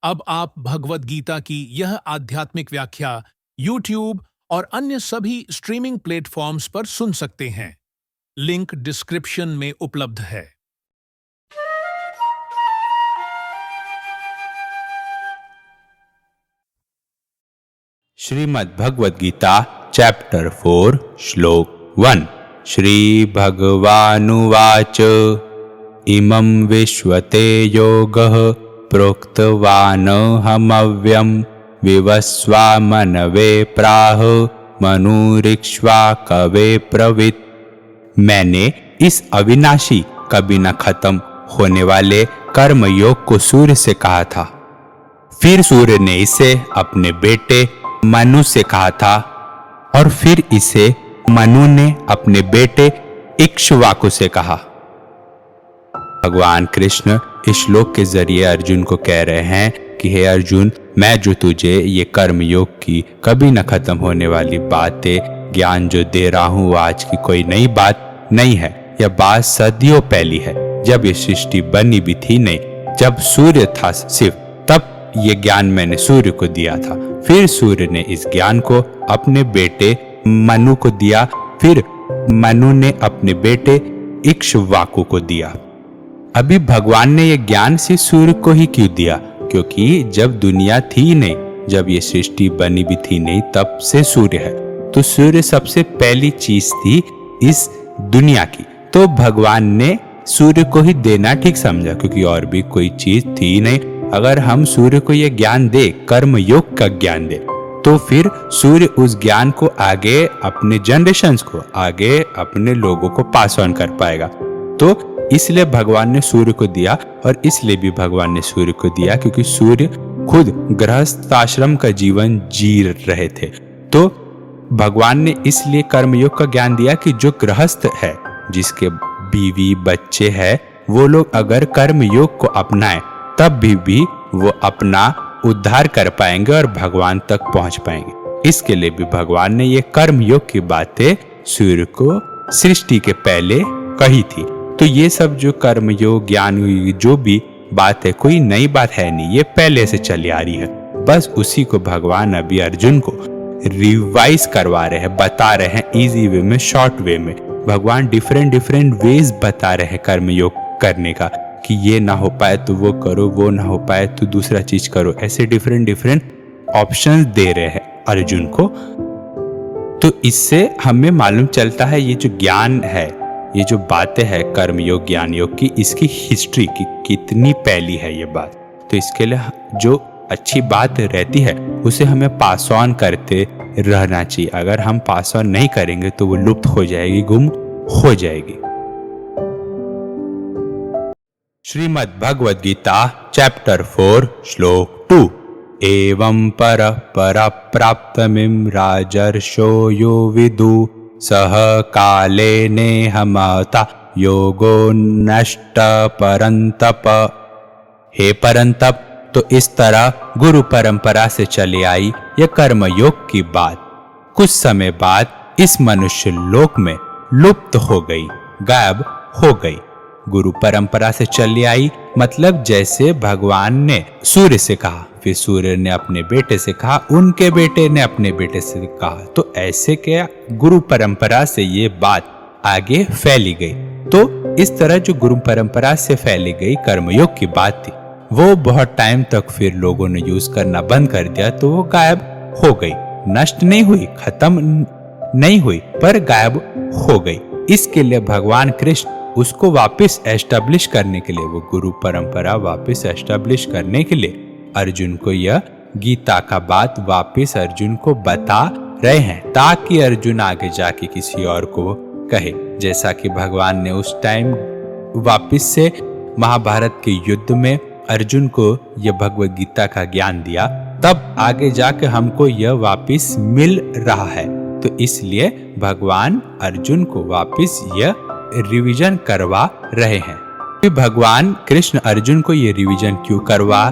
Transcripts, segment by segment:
अब आप भगवत गीता की यह आध्यात्मिक व्याख्या YouTube और अन्य सभी स्ट्रीमिंग प्लेटफॉर्म्स पर सुन सकते हैं। लिंक डिस्क्रिप्शन में उपलब्ध है। श्रीमद् भगवद गीता चैप्टर 4 श्लोक 1। श्री भगवानुवाच इमं विश्वते योगः प्रोक्तवान् हमव्यं विवस्वामनवे प्राह मनुरिक्ष्वा कवे प्रवित्। मैंने इस अविनाशी कभी न खत्म होने वाले कर्म योग को सूर्य से कहा था। फिर सूर्य ने इसे अपने बेटे मनु से कहा था और फिर इसे मनु ने अपने बेटे इक्ष्वाकु से कहा। भगवान कृष्ण इस श्लोक के जरिए अर्जुन को कह रहे हैं कि हे अर्जुन, मैं जो तुझे ये कर्म योग की कभी न खत्म होने वाली बातें ज्ञान जो दे रहा हूं वो आज की कोई नई बात नहीं है। यह बात सदियों पहली है, जब ये सृष्टि बनी भी थी नहीं, जब सूर्य था सिर्फ, तब ये ज्ञान मैंने सूर्य को दिया था। फिर सूर्य ने इस ज्ञान को अपने बेटे मनु को दिया, फिर मनु ने अपने बेटे इक्ष्वाकु को दिया। अभी भगवान ने यह ज्ञान सिर्फ सूर्य को ही क्यों दिया? क्योंकि जब दुनिया थी नहीं, जब ये सृष्टि बनी भी थी नहीं, तब से सूर्य है। तो सूर्य सबसे पहली चीज थी इस दुनिया की, तो भगवान ने सूर्य को ही देना ठीक समझा, क्योंकि और भी कोई चीज थी नहीं। अगर हम सूर्य को यह ज्ञान दे, कर्म योग का ज्ञान दे, तो फिर सूर्य उस ज्ञान को आगे अपने जनरेशंस को, आगे अपने लोगों को पास ऑन कर पाएगा। तो इसलिए भगवान ने सूर्य को दिया, और इसलिए भी भगवान ने सूर्य को दिया क्योंकि सूर्य खुद गृहस्थ आश्रम का जीवन जी रहे थे। तो भगवान ने इसलिए कर्मयोग का ज्ञान दिया कि जो गृहस्थ है, जिसके बीवी बच्चे हैं, वो लोग अगर कर्मयोग को अपनाएं तब भी वो अपना उद्धार कर पाएंगे और भगवान तक पहुंच पाएंगे। इसके लिए भी भगवान ने ये कर्मयोग की बातें सूर्य को सृष्टि के पहले कही थी। तो ये सब जो कर्मयोग ज्ञान जो भी बात है, कोई नई बात है नहीं, ये पहले से चली आ रही है। बस उसी को भगवान अभी अर्जुन को रिवाइज करवा रहे हैं, बता रहे हैं इजी वे में, शॉर्ट वे में। भगवान डिफरेंट वेज बता रहे हैं कर्मयोग करने का, कि ये ना हो पाए तो वो करो, वो ना हो पाए तो दूसरा चीज करो। ऐसे डिफरेंट ऑप्शंस दे रहे हैं अर्जुन को। तो इससे हमें मालूम चलता है ये जो ज्ञान है, ये जो बातें हैं कर्मयोग ज्ञान योग की, इसकी हिस्ट्री की कितनी पहली है ये बात। तो इसके लिए जो अच्छी बात रहती है उसे हमें पास ऑन करते रहना चाहिए। अगर हम पास ऑन नहीं करेंगे तो वो लुप्त हो जाएगी, गुम हो जाएगी। श्रीमद् भगवद गीता चैप्टर 4 श्लोक 2। एवं पर प्राप्तमिं राजर्षो यो विदु सह काले नेहमता योगो नष्ट परंतप। हे परंतप, तो इस तरह गुरु परंपरा से चली आई यह कर्म योग की बात कुछ समय बाद इस मनुष्य लोक में लुप्त हो गई, गायब हो गई। गुरु परंपरा से चली आई मतलब जैसे भगवान ने सूर्य से कहा, फिर सूर्य ने अपने बेटे से कहा, उनके बेटे ने अपने बेटे से कहा, तो ऐसे क्या गुरु परंपरा से ये बात आगे फैली गई। तो इस तरह जो गुरु परंपरा से फैली गई कर्मयोग की बात थी, वो बहुत टाइम तक फिर लोगों ने यूज करना बंद कर दिया, तो वो गायब हो गई। नष्ट नहीं हुई, खत्म नहीं हुई, पर गायब हो गई। इसके लिए भगवान कृष्ण उसको वापस एस्टेब्लिश करने के लिए, वो गुरु परंपरा वापस एस्टेब्लिश करने के लिए अर्जुन को यह गीता का बात वापस अर्जुन को बता रहे हैं, ताकि अर्जुन आगे जाके किसी और को कहे। जैसा कि भगवान ने उस टाइम वापस से महाभारत के युद्ध में अर्जुन को यह भगवद गीता का ज्ञान दिया, तब आगे जाके हमको यह वापस मिल रहा है। तो इसलिए भगवान अर्जुन को वापस यह रिवीजन करवा रहे हैं। फिर भगवान कृष्ण अर्जुन को ये रिवीजन क्यों करवा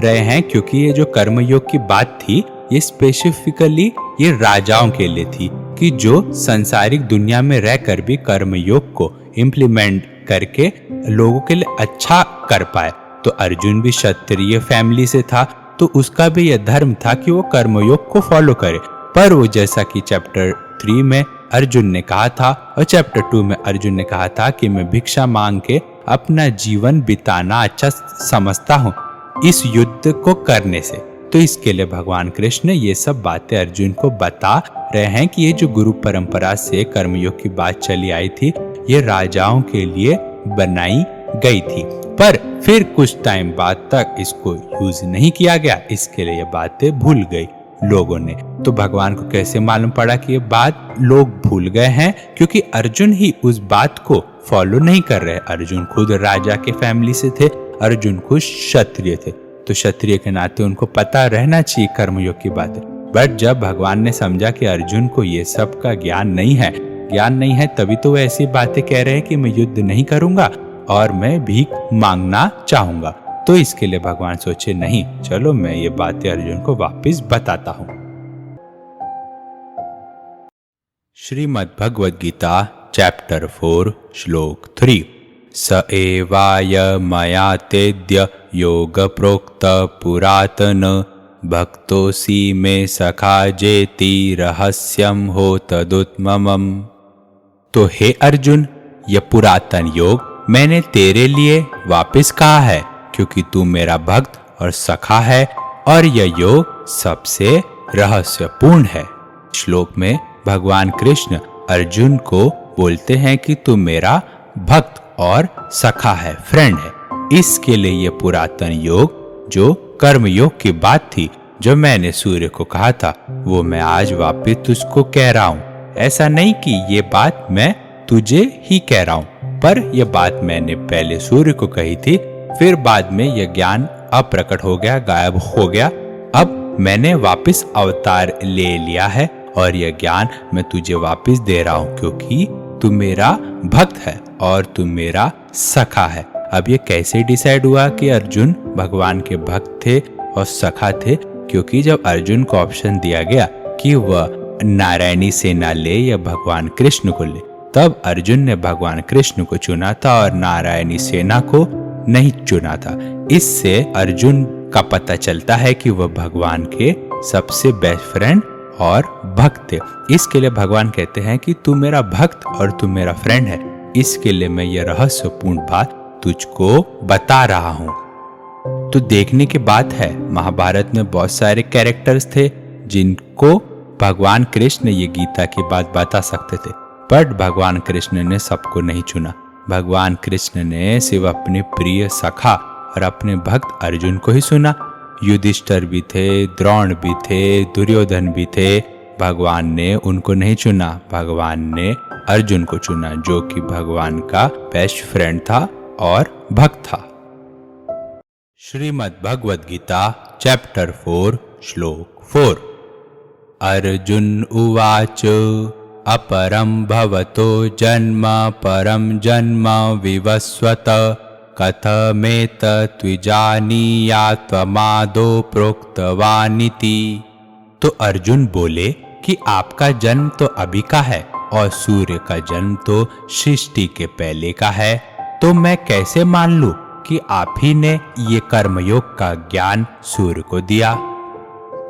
रहे हैं? क्योंकि ये जो कर्मयोग की बात थी, ये स्पेसिफिकली ये राजाओं के लिए थी, कि जो संसारिक दुनिया में रहकर भी कर्मयोग को इम्प्लीमेंट करके लोगों के लिए अच्छा कर पाए। तो अर्जुन भी क्षत्रिय फैमिली से था, तो उसका भी यह धर्म था कि वो कर्मयोग को फॉलो करे। पर वो जैसा कि चैप्टर 3 में अर्जुन ने कहा था और चैप्टर 2 में अर्जुन ने कहा था कि मैं भिक्षा मांग के अपना जीवन बिताना अच्छा समझता हूँ इस युद्ध को करने से। तो इसके लिए भगवान कृष्ण ये सब बातें अर्जुन को बता रहे हैं कि ये जो गुरु परंपरा से कर्मयोग की बात चली आई थी, ये राजाओं के लिए बनाई गई थी, पर फिर कुछ टाइम बाद तक इसको यूज नहीं किया गया। इसके लिए ये बातें भूल गई लोगों ने। तो भगवान को कैसे मालूम पड़ा कि ये बात लोग भूल गए हैं? क्योंकि अर्जुन ही उस बात को फॉलो नहीं कर रहे। अर्जुन खुद राजा के फैमिली से थे, अर्जुन खुद क्षत्रिय थे, तो क्षत्रिय के नाते उनको पता रहना चाहिए कर्मयोग की बातें। बट जब भगवान ने समझा कि अर्जुन को ये सब का ज्ञान नहीं है, तभी तो वो ऐसी बातें कह रहे हैं कि मैं युद्ध नहीं करूंगा और मैं भीख मांगना चाहूंगा। तो इसके लिए भगवान सोचे नहीं, चलो मैं ये बातें अर्जुन को वापस बताता हूँ। श्रीमद् भगवद गीता चैप्टर 4 श्लोक 3। स एवाय मया तेद्य योग प्रोक्त पुरातन भक्तोसी मे सखा जेति रहस्यम हो तदुत्तमम्। तो हे अर्जुन, यह पुरातन योग मैंने तेरे लिए वापस कहा है, क्योंकि तू मेरा भक्त और सखा है और यह योग सबसे रहस्यपूर्ण है। श्लोक में भगवान कृष्ण अर्जुन को बोलते हैं कि तू मेरा भक्त और सखा है, फ्रेंड है। इसके लिए यह पुरातन योग जो कर्म योग की बात थी, जो मैंने सूर्य को कहा था, वो मैं आज वापस तुझको कह रहा हूँ। ऐसा नहीं कि ये बात मैं तुझे ही कह रहा हूँ, पर यह बात मैंने पहले सूर्य को कही थी, फिर बाद में यह ज्ञान अप्रकट हो गया, गायब हो गया। अब मैंने वापस अवतार ले लिया है और यह ज्ञान मैं तुझे वापस दे रहा हूँ, क्योंकि तू मेरा भक्त है और तू मेरा सखा है। अब ये कैसे डिसाइड हुआ कि अर्जुन भगवान के भक्त थे और सखा थे? क्योंकि जब अर्जुन को ऑप्शन दिया गया कि वह नारायणी सेना ले या भगवान कृष्ण को ले, तब अर्जुन ने भगवान कृष्ण को चुना था और नारायणी सेना को नहीं चुना था। इससे अर्जुन का पता चलता है कि वह भगवान के सबसे बेस्ट फ्रेंड और भक्त थे। इसके लिए भगवान कहते हैं कि तू मेरा भक्त और तू मेरा फ्रेंड है, इसके लिए मैं यह रहस्यपूर्ण बात तुझको बता रहा हूँ। तो देखने की बात है, महाभारत में बहुत सारे कैरेक्टर्स थे जिनको भगवान कृष्ण ये गीता की बात बता सकते थे, बट भगवान कृष्ण ने सबको नहीं चुना। भगवान कृष्ण ने सिर्फ अपने प्रिय सखा और अपने भक्त अर्जुन को ही सुना। युधिष्ठिर भी थे, द्रोण भी थे, दुर्योधन भी थे, भगवान ने उनको नहीं चुना। भगवान ने अर्जुन को चुना, जो कि भगवान का बेस्ट फ्रेंड था और भक्त था। श्रीमद् भगवद गीता चैप्टर 4 श्लोक 4। अर्जुन उवाच अपरं भवतो जन्म परं जन्म विवस्वत कथमेतत्विजानीयात्वमादो प्रोक्तवानिति। तो अर्जुन बोले कि आपका जन्म तो अभी का है और सूर्य का जन्म तो सृष्टि के पहले का है, तो मैं कैसे मान लूं कि आप ही ने ये कर्मयोग का ज्ञान सूर्य को दिया?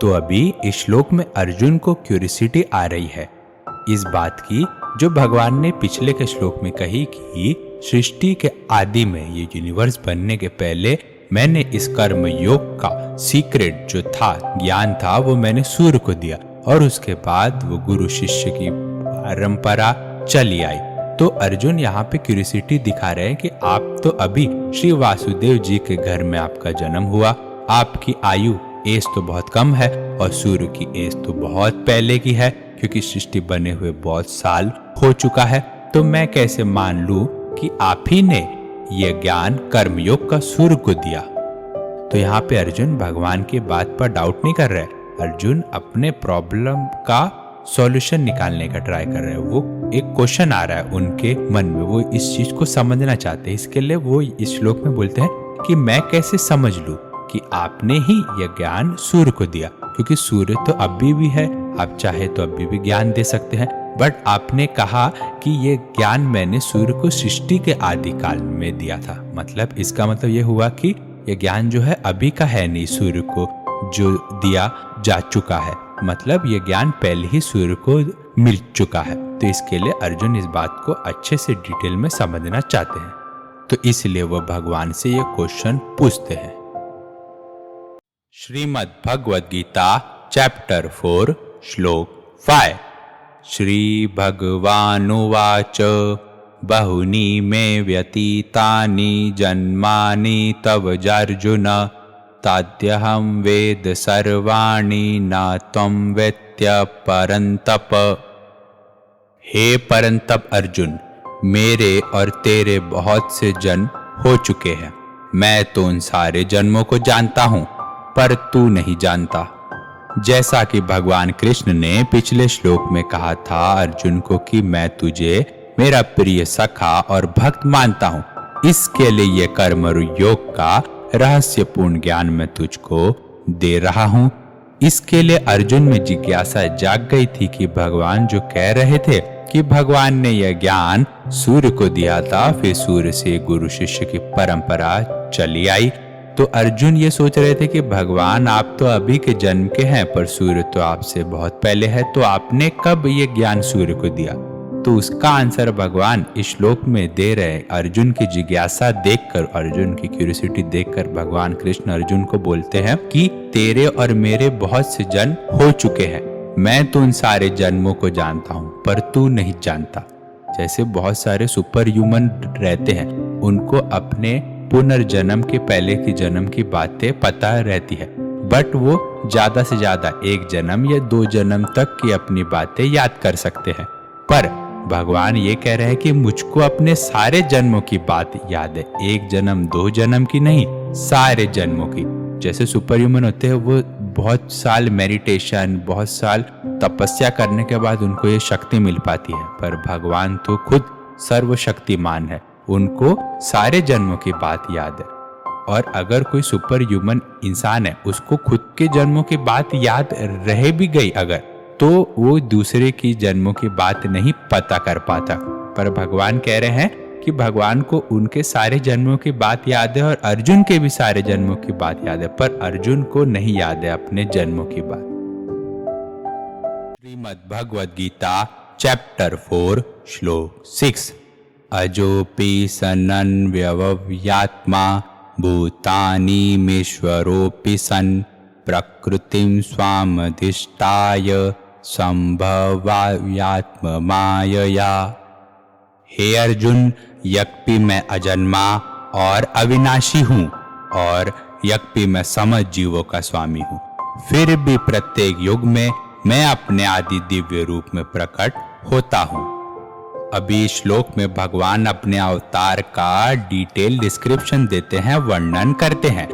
तो अभी इस श्लोक में अर्जुन को क्यूरियोसिटी आ रही है इस बात की, जो भगवान ने पिछले के श्लोक में कही कि सृष्टि के आदि में, ये यूनिवर्स बनने के पहले मैंने इस कर्म योग का सीक्रेट जो था, ज्ञान था, वो मैंने सूर्य को दिया और उसके बाद वो गुरु शिष्य की परंपरा चली आई। तो अर्जुन यहाँ पे क्यूरियोसिटी दिखा रहे हैं कि आप तो अभी श्री वासुदेव जी के घर में आपका जन्म हुआ, आपकी आयु एज तो बहुत कम है और सूर्य की एज तो बहुत पहले की है, क्योंकि सृष्टि बने हुए बहुत साल हो चुका है। तो मैं कैसे मान लूं कि आप ही ने यह ज्ञान कर्मयोग का सूर्य को दिया? तो यहाँ पे अर्जुन भगवान की बात पर डाउट नहीं कर रहे, अर्जुन अपने प्रॉब्लम का सॉल्यूशन निकालने का ट्राई कर रहे हैं। वो एक क्वेश्चन आ रहा है उनके मन में, वो इस चीज को समझना चाहते हैं। इसके लिए वो इस श्लोक में बोलते हैं कि मैं कैसे समझ लूं कि आपने ही यह ज्ञान सूर्य को दिया, क्योंकि सूर्य तो अभी भी है, आप चाहे तो अभी भी ज्ञान दे सकते हैं, बट आपने कहा कि ये ज्ञान मैंने सूर्य को सृष्टि के आदि काल में दिया था। मतलब इसका मतलब ये हुआ कि ये ज्ञान जो है अभी का है नहीं, सूर्य को जो दिया जा चुका है, मतलब ये ज्ञान पहले ही सूर्य को मिल चुका है। तो इसके लिए अर्जुन इस बात को अच्छे से डिटेल में समझना चाहते हैं, तो इसलिए वो भगवान से ये क्वेश्चन पूछते हैं। श्रीमद् भगवद गीता चैप्टर 4 श्लोक 5। श्री भगवानुवाच बहुनी मे व्यतीतानि जन्मानि तव अर्जुन ताद्यहं वेद सर्वाणि न त्वं वेत्य परन्तप। हे परंतप अर्जुन, मेरे और तेरे बहुत से जन्म हो चुके हैं, मैं तो उन सारे जन्मों को जानता हूँ पर तू नहीं जानता। जैसा कि भगवान कृष्ण ने पिछले श्लोक में कहा था अर्जुन को कि मैं तुझे मेरा प्रिय सखा और भक्त मानता हूँ, इसके लिए ये कर्म योग का रहस्यपूर्ण ज्ञान मैं तुझको दे रहा हूँ। इसके लिए अर्जुन में जिज्ञासा जाग गई थी कि भगवान जो कह रहे थे कि भगवान ने यह ज्ञान सूर्य को दिया था, फिर सूर्य से गुरु शिष्य की परंपरा चली आई, तो अर्जुन ये सोच रहे थे कि भगवान आप तो अभी के जन्म के हैं पर सूर्य तो आपसे बहुत पहले है, तो आपने कब ये ज्ञान सूर्य को दिया? तो उसका आंसर भगवान इस श्लोक में दे रहे। अर्जुन की जिज्ञासा देखकर, अर्जुन की क्यूरियोसिटी देखकर भगवान कृष्ण अर्जुन को बोलते हैं कि तेरे और मेरे बहुत से जन्म हो चुके हैं, मैं तो उन सारे जन्मों को जानता हूँ पर तू नहीं जानता। जैसे बहुत सारे सुपर ह्यूमन रहते हैं, उनको अपने पुनर्जन्म के पहले की जन्म की बातें पता रहती है, बट वो ज्यादा से ज्यादा एक जन्म या 2 जन्म तक की अपनी बातें याद कर सकते हैं। पर भगवान ये कह रहे हैं कि मुझको अपने सारे जन्मों की बात याद है, 1 जन्म 2 जन्म की नहीं, सारे जन्मों की। जैसे सुपर ह्यूमन होते हैं, वो बहुत साल मेडिटेशन, बहुत साल तपस्या करने के बाद उनको ये शक्ति मिल पाती है, पर भगवान तो खुद सर्वशक्तिमान है, उनको सारे जन्मों की बात याद है। और अगर कोई सुपर ह्यूमन इंसान है, उसको खुद के जन्मों की बात याद रह भी गई अगर, तो वो दूसरे की जन्मों की बात नहीं पता कर पाता। पर भगवान कह रहे हैं कि भगवान को उनके सारे जन्मों की बात याद है और अर्जुन के भी सारे जन्मों की बात याद है, पर अर्जुन को नहीं याद है अपने जन्मों की बात। श्रीमद् भगवद गीता चैप्टर 4 श्लोक 6। अजोपि सनन् व्यवव्यात्मा भूतानि मीश्वरोऽपि सन् प्रकृतिं स्वामधिष्ठाय संभवात्म मायया। हे अर्जुन, यद्यपि मैं अजन्मा और अविनाशी हूँ और यद्यपि मैं समस्त जीवों का स्वामी हूँ, फिर भी प्रत्येक युग में मैं अपने आदि दिव्य रूप में प्रकट होता हूँ। अभी श्लोक में भगवान अपने अवतार का डिटेल डिस्क्रिप्शन देते हैं, वर्णन करते हैं।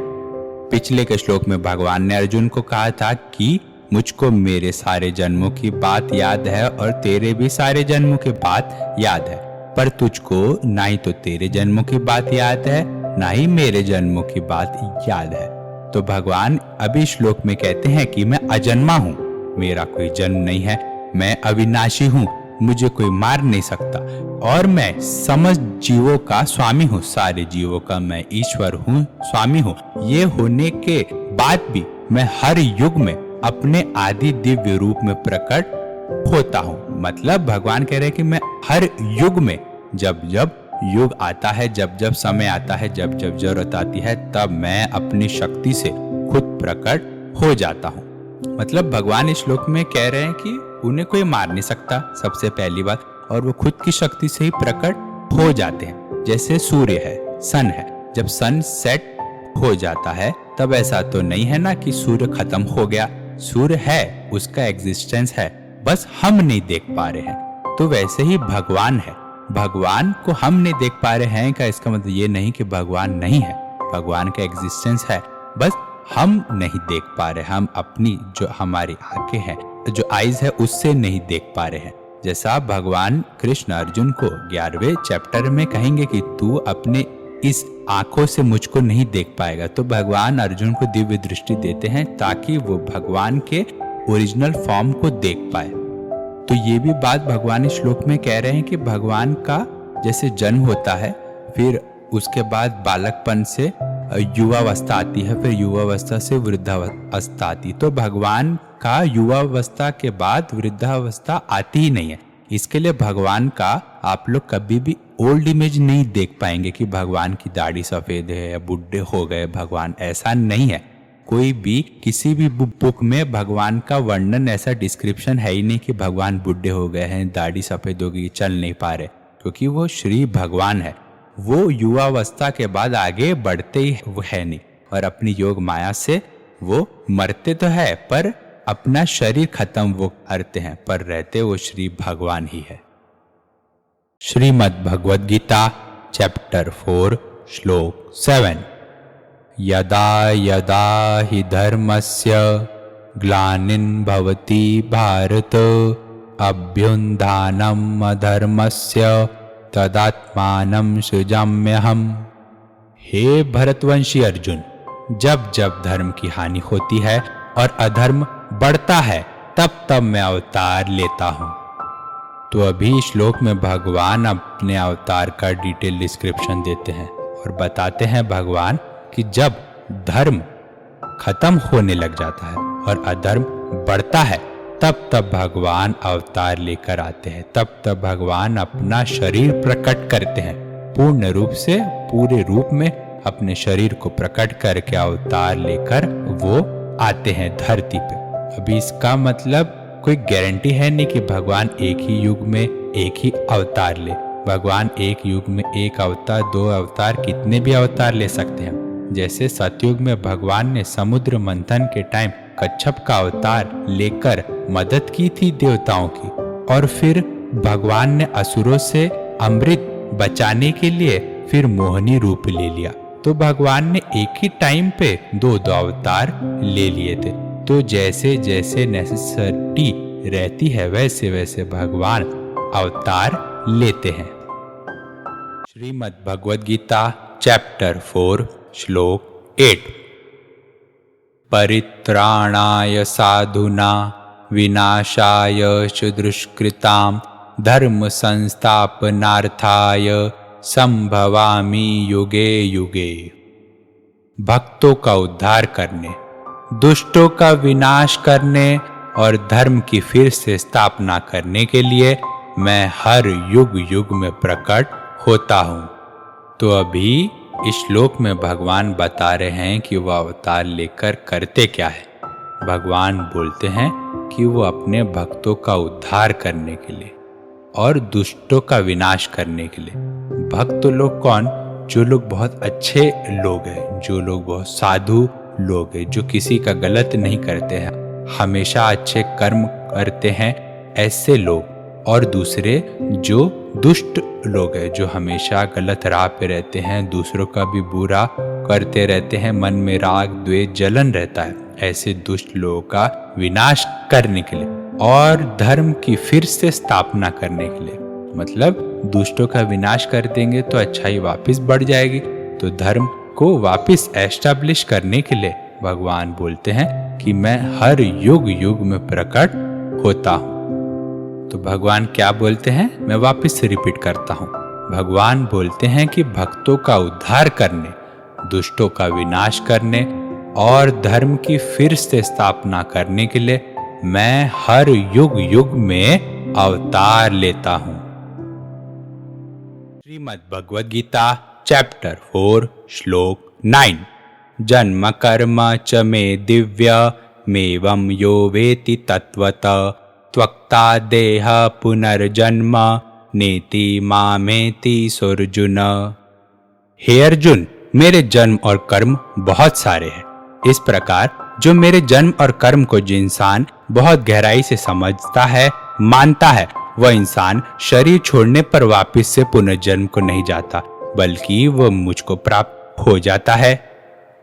पिछले के श्लोक में भगवान ने अर्जुन को कहा था कि मुझको मेरे सारे जन्मों की बात याद है और तेरे भी सारे जन्मों की बात याद है, पर तुझको ना ही तो तेरे जन्मों की बात याद है ना ही मेरे जन्मों की बात याद है। तो भगवान अभी श्लोक में कहते हैं कि मैं अजन्मा हूँ, मेरा कोई जन्म नहीं है, मैं अविनाशी हूँ, मुझे कोई मार नहीं सकता और मैं समस्त जीवों का स्वामी हूँ, सारे जीवों का मैं ईश्वर हूँ, स्वामी हूँ। ये होने के बाद भी मैं हर युग में अपने आदि दिव्य रूप में प्रकट होता हूँ। मतलब भगवान कह रहे हैं कि मैं हर युग में, जब जब युग आता है, जब जब समय आता है, जब जब जरूरत आती है, तब मैं अपनी शक्ति से खुद प्रकट हो जाता हूँ। मतलब भगवान इस श्लोक में कह रहे हैं कि उन्हें कोई मार नहीं सकता, सबसे पहली बात, और वो खुद की शक्ति से ही प्रकट हो जाते हैं। जैसे सूर्य है, सन है, जब सन सेट हो जाता है तब ऐसा तो नहीं है ना कि सूर्य खत्म हो गया, सूर्य है, उसका एग्जिस्टेंस है, बस हम नहीं देख पा रहे हैं। तो वैसे ही भगवान है, भगवान को हम नहीं देख पा रहे हैं का इसका मतलब ये नहीं कि भगवान नहीं है, भगवान का एग्जिस्टेंस है, बस हम नहीं देख पा रहे, हम अपनी जो हमारी आंखें हैं, जो आईज है, उससे नहीं देख पा रहे हैं। जैसा भगवान कृष्ण अर्जुन को 11वें चैप्टर में कहेंगे कि तू अपने इस आंखों से मुझको नहीं देख पाएगा, तो भगवान अर्जुन को दिव्य दृष्टि देते हैं ताकि वो भगवान के ओरिजिनल फॉर्म को देख पाए। तो ये भी बात भगवान इस श्लोक में कह रहे हैं कि भगवान का जैसे जन्म होता है, फिर उसके बाद बालकपन से युवावस्था आती है, फिर युवावस्था से वृद्धावस्था आती है। तो भगवान का युवावस्था के बाद वृद्धावस्था आती ही नहीं है। इसके लिए भगवान का आप लोग कभी भी ओल्ड इमेज नहीं देख पाएंगे कि भगवान की दाढ़ी सफेद है या बुढ़े हो गए भगवान, ऐसा नहीं है। कोई भी किसी भी बुक में भगवान का वर्णन, ऐसा डिस्क्रिप्शन है ही नहीं कि भगवान बुढ़े हो गए हैं, दाढ़ी सफेद हो गई, चल नहीं पा रहे, क्योंकि वो श्री भगवान है। वो युवावस्था के बाद आगे बढ़ते ही वो है नहीं, और अपनी योग माया से वो मरते तो है पर अपना शरीर खत्म वो करते हैं, पर रहते वो श्री भगवान ही है। श्रीमद् भगवद गीता चैप्टर 4 श्लोक 7। यदा यदा हि धर्मस्य ग्लानिर्भवति भारत अभ्युत्थानम् अधर्मस्य तदात्मानं सृजाम्यहम्। हे भरतवंशी अर्जुन, जब जब धर्म की हानि होती है और अधर्म बढ़ता है तब तब मैं अवतार लेता हूँ। तो अभी श्लोक में भगवान अपने अवतार का डिटेल डिस्क्रिप्शन देते हैं और बताते हैं भगवान कि जब धर्म खत्म होने लग जाता है और अधर्म बढ़ता है तब तब भगवान अवतार लेकर आते हैं, तब तब भगवान अपना शरीर प्रकट करते हैं, पूर्ण रूप से पूरे रूप में अपने शरीर को प्रकट करके अवतार लेकर वो आते हैं धरती पे। अभी इसका मतलब कोई गारंटी है नहीं कि भगवान एक ही युग में एक ही अवतार ले। भगवान एक युग में एक अवतार, 2 अवतार, कितने भी अवतार ले सकते हैं। जैसे सतयुग में भगवान ने समुद्र मंथन के टाइम कच्छप का अवतार लेकर मदद की थी देवताओं की, और फिर भगवान ने असुरों से अमृत बचाने के लिए फिर मोहिनी रूप ले लिया। तो भगवान ने एक ही टाइम पे 2 अवतार ले लिए थे। तो जैसे जैसे नेसेसिटी रहती है वैसे वैसे भगवान अवतार लेते हैं। श्रीमद् भगवद गीता चैप्टर 4 श्लोक 8। परित्राणाय साधुना विनाशाय च दुष्कृतां धर्म संस्थापनार्थाय संभवामि युगे युगे। भक्तों का उद्धार करने, दुष्टों का विनाश करने और धर्म की फिर से स्थापना करने के लिए मैं हर युग युग में प्रकट होता हूँ। तो अभी इस श्लोक में भगवान बता रहे हैं कि वो अवतार लेकर करते क्या है। भगवान बोलते हैं कि वो अपने भक्तों का उद्धार करने के लिए और दुष्टों का विनाश करने के लिए। भक्त लोग कौन? जो लोग बहुत अच्छे लोग हैं, जो लोग बहुत साधु लोग हैं, जो किसी का गलत नहीं करते हैं, हमेशा अच्छे कर्म करते हैं, ऐसे लोग। और दूसरे जो दुष्ट लोग हैं, जो हमेशा गलत राह पे रहते हैं, दूसरों का भी बुरा करते रहते हैं, मन में राग द्वेष जलन रहता है, ऐसे दुष्ट लोगों का विनाश करने के लिए और धर्म की फिर से स्थापना करने के लिए। मतलब दुष्टों का विनाश कर देंगे तो अच्छाई वापस बढ़ जाएगी। तो धर्म को वापस एस्टैब्लिश करने के लिए भगवान बोलते हैं कि मैं हर युग युग में प्रकट होता हूँ। तो भगवान क्या बोलते हैं, मैं वापस से रिपीट करता हूँ। भगवान बोलते हैं कि भक्तों का उद्धार करने, दुष्टों का विनाश करने और धर्म की फिर से स्थापना करने के लिए मैं हर युग युग में अवतार लेता हूँ। श्रीमद् भगवद गीता चैप्टर 4 श्लोक 9। जन्म कर्म च मे दिव्यमेवं यो वेति तत्वतः त्वक्ता देह पुनर्जन्म नेति मामेति सोर्जुन। हे अर्जुन, मेरे जन्म और कर्म बहुत सारे हैं। इस प्रकार जो मेरे जन्म और कर्म को जो इंसान बहुत गहराई से समझता है, मानता है, वह इंसान शरीर छोड़ने पर वापस से पुनर्जन्म को नहीं जाता, बल्कि वह मुझको प्राप्त हो जाता है।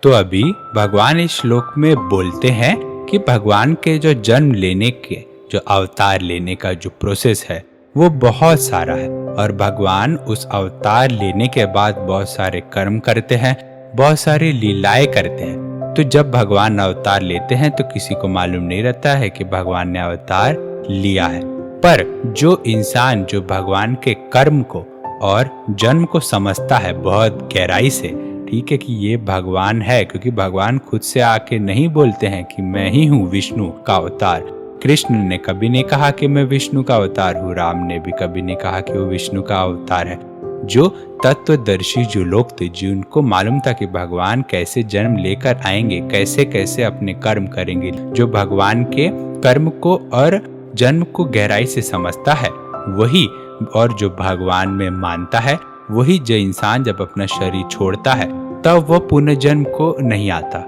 तो अभी भगवान इस श्लोक में बोलते हैं कि भगवान के जो जन्म लेने के, जो अवतार लेने का जो प्रोसेस है वो बहुत सारा है, और भगवान उस अवतार लेने के बाद बहुत सारे कर्म करते हैं, बहुत सारी लीलाएं करते हैं। तो जब भगवान अवतार लेते हैं तो किसी को मालूम नहीं रहता है कि भगवान ने अवतार लिया है। पर जो इंसान जो भगवान के कर्म को और जन्म को समझता है बहुत गहराई से, ठीक है, कि ये भगवान है, क्योंकि भगवान खुद से आके नहीं बोलते हैं कि मैं ही हूँ विष्णु का अवतार। कृष्ण ने कभी नहीं कहा कि मैं विष्णु का अवतार हूँ, राम ने भी कभी नहीं कहा कि वो विष्णु का अवतार है। जो तत्वदर्शी जो लोग थे, जिनको मालूम था कि भगवान कैसे जन्म लेकर आएंगे, कैसे कैसे अपने कर्म करेंगे, जो भगवान के कर्म को और जन्म को गहराई से समझता है वही, और जो भगवान में मानता है वही, जो इंसान जब अपना शरीर छोड़ता है तब वो पुनर्जन्म को नहीं आता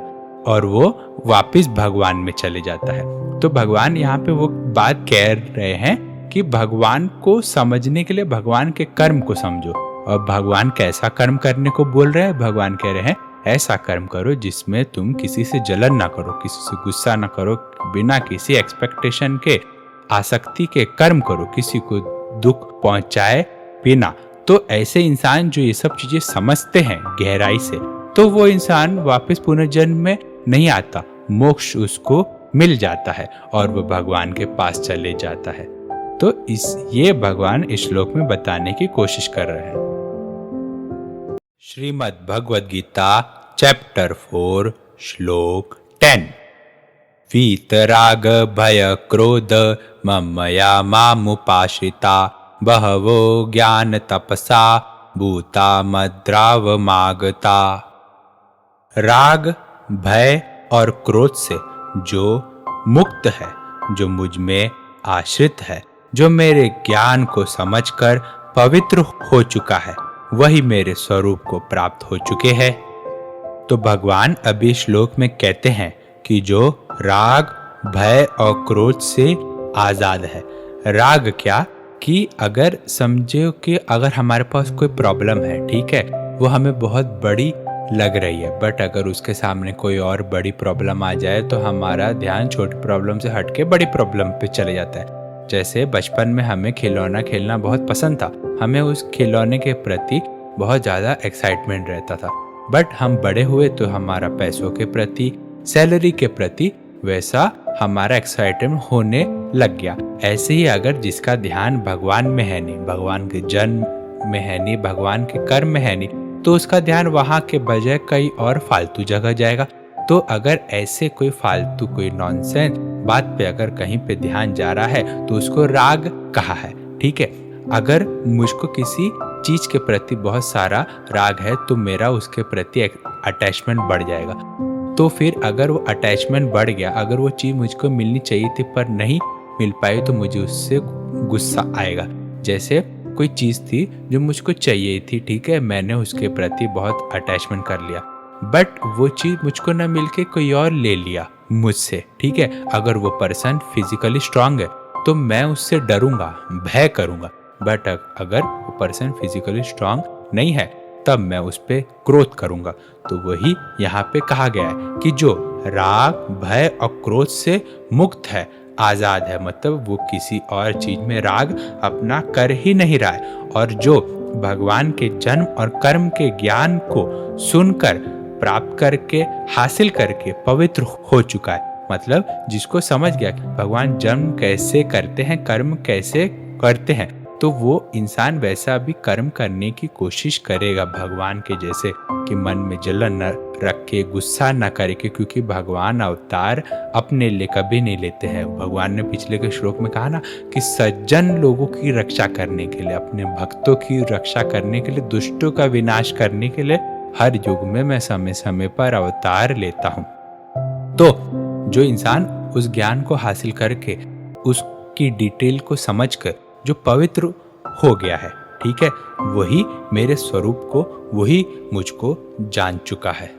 और वो वापस भगवान में चले जाता है। तो भगवान यहाँ पे वो बात कह रहे हैं कि भगवान को समझने के लिए भगवान के कर्म को समझो। और भगवान कैसा कर्म करने को बोल रहे हैं? भगवान कह रहे हैं ऐसा कर्म करो जिसमें तुम किसी से जलन ना करो, किसी से गुस्सा ना करो, बिना किसी एक्सपेक्टेशन के, आसक्ति के कर्म करो, किसी को दुख पहुंचाए बिना। तो ऐसे इंसान जो ये सब चीजें समझते हैं गहराई से, तो वो इंसान वापस पुनर्जन्म में नहीं आता, मोक्ष उसको मिल जाता है और वो भगवान के पास चले जाता है। तो ये भगवान इस श्लोक में बताने की कोशिश कर रहे हैं। श्रीमद् भगवद गीता चैप्टर 4 श्लोक 10। वीतराग भय क्रोध ममया मामुपाश्रिता बहवो ज्ञान तपसा भूता मद्रावमागता। राग, भय और क्रोध से जो मुक्त है, जो मुझ में आश्रित है, जो मेरे ज्ञान को समझकर पवित्र हो चुका है, वही मेरे स्वरूप को प्राप्त हो चुके हैं। तो भगवान अभी श्लोक में कहते हैं कि जो राग, भय और क्रोध से आजाद है। राग क्या कि अगर समझो कि अगर हमारे पास कोई प्रॉब्लम है, ठीक है, वो हमें बहुत बड़ी लग रही है, बट अगर उसके सामने कोई और बड़ी प्रॉब्लम आ जाए तो हमारा ध्यान छोटी प्रॉब्लम से हटके बड़ी प्रॉब्लम पे चले जाता है। जैसे बचपन में हमें खिलौना खेलना बहुत पसंद था, हमें उस खिलौने के प्रति बहुत ज़्यादा एक्साइटमेंट रहता था, बट हम बड़े हुए तो हमारा पैसों के प्रति, सैलरी के प्रति वैसा हमारा एक्साइटमेंट होने लग गया। ऐसे ही अगर जिसका ध्यान भगवान में है नहीं, भगवान के जन्म में है नहीं, भगवान के कर्म में है नहीं, तो उसका ध्यान वहाँ के बजाय कहीं और फालतू जगह जाएगा। तो अगर ऐसे कोई फालतू, कोई नॉनसेंस बात पे अगर कहीं पे ध्यान जा रहा है तो उसको राग कहा है, ठीक है। अगर मुझको किसी चीज के प्रति बहुत सारा राग है तो मेरा उसके प्रति अटैचमेंट बढ़ जाएगा। तो फिर अगर वो अटैचमेंट बढ़ गया, अगर वो चीज मुझको मिलनी चाहिए थी पर नहीं मिल पाई तो मुझे उससे गुस्सा आएगा। जैसे कोई चीज थी जो मुझको चाहिए थी, ठीक है, मैंने उसके प्रति बहुत अटैचमेंट कर लिया, बट वो चीज मुझको ना मिलके कोई और ले लिया मुझसे, ठीक है। अगर वो पर्सन फिजिकली स्ट्रांग है तो मैं उससे डरूंगा, भय करूंगा, बट अगर वो पर्सन फिजिकली स्ट्रांग नहीं है तब मैं उस पर क्रोध करूंगा। तो वही यहाँ पे कहा गया है कि जो राग, भय और क्रोध से मुक्त है, आजाद है, मतलब वो किसी और चीज में राग अपना कर ही नहीं रहा है, और जो भगवान के जन्म और कर्म के ज्ञान को सुनकर, प्राप्त करके, हासिल करके पवित्र हो चुका है। मतलब जिसको समझ गया कि भगवान जन्म कैसे करते हैं, कर्म कैसे करते हैं, तो वो इंसान वैसा भी कर्म करने की कोशिश करेगा भगवान के जैसे, कि मन में जलन न रखे, गुस्सा न करे, क्योंकि भगवान अवतार अपने लिए कभी नहीं लेते हैं। भगवान ने पिछले के श्लोक में कहा ना कि सज्जन लोगों की रक्षा करने के लिए, अपने भक्तों की रक्षा करने के लिए, दुष्टों का विनाश करने के लिए हर युग में मैं समय समय पर अवतार लेता हूँ। तो जो इंसान उस ज्ञान को हासिल करके, उसकी डिटेल को समझकर जो पवित्र हो गया है, ठीक है, वही मेरे स्वरूप को, वही मुझको जान चुका है।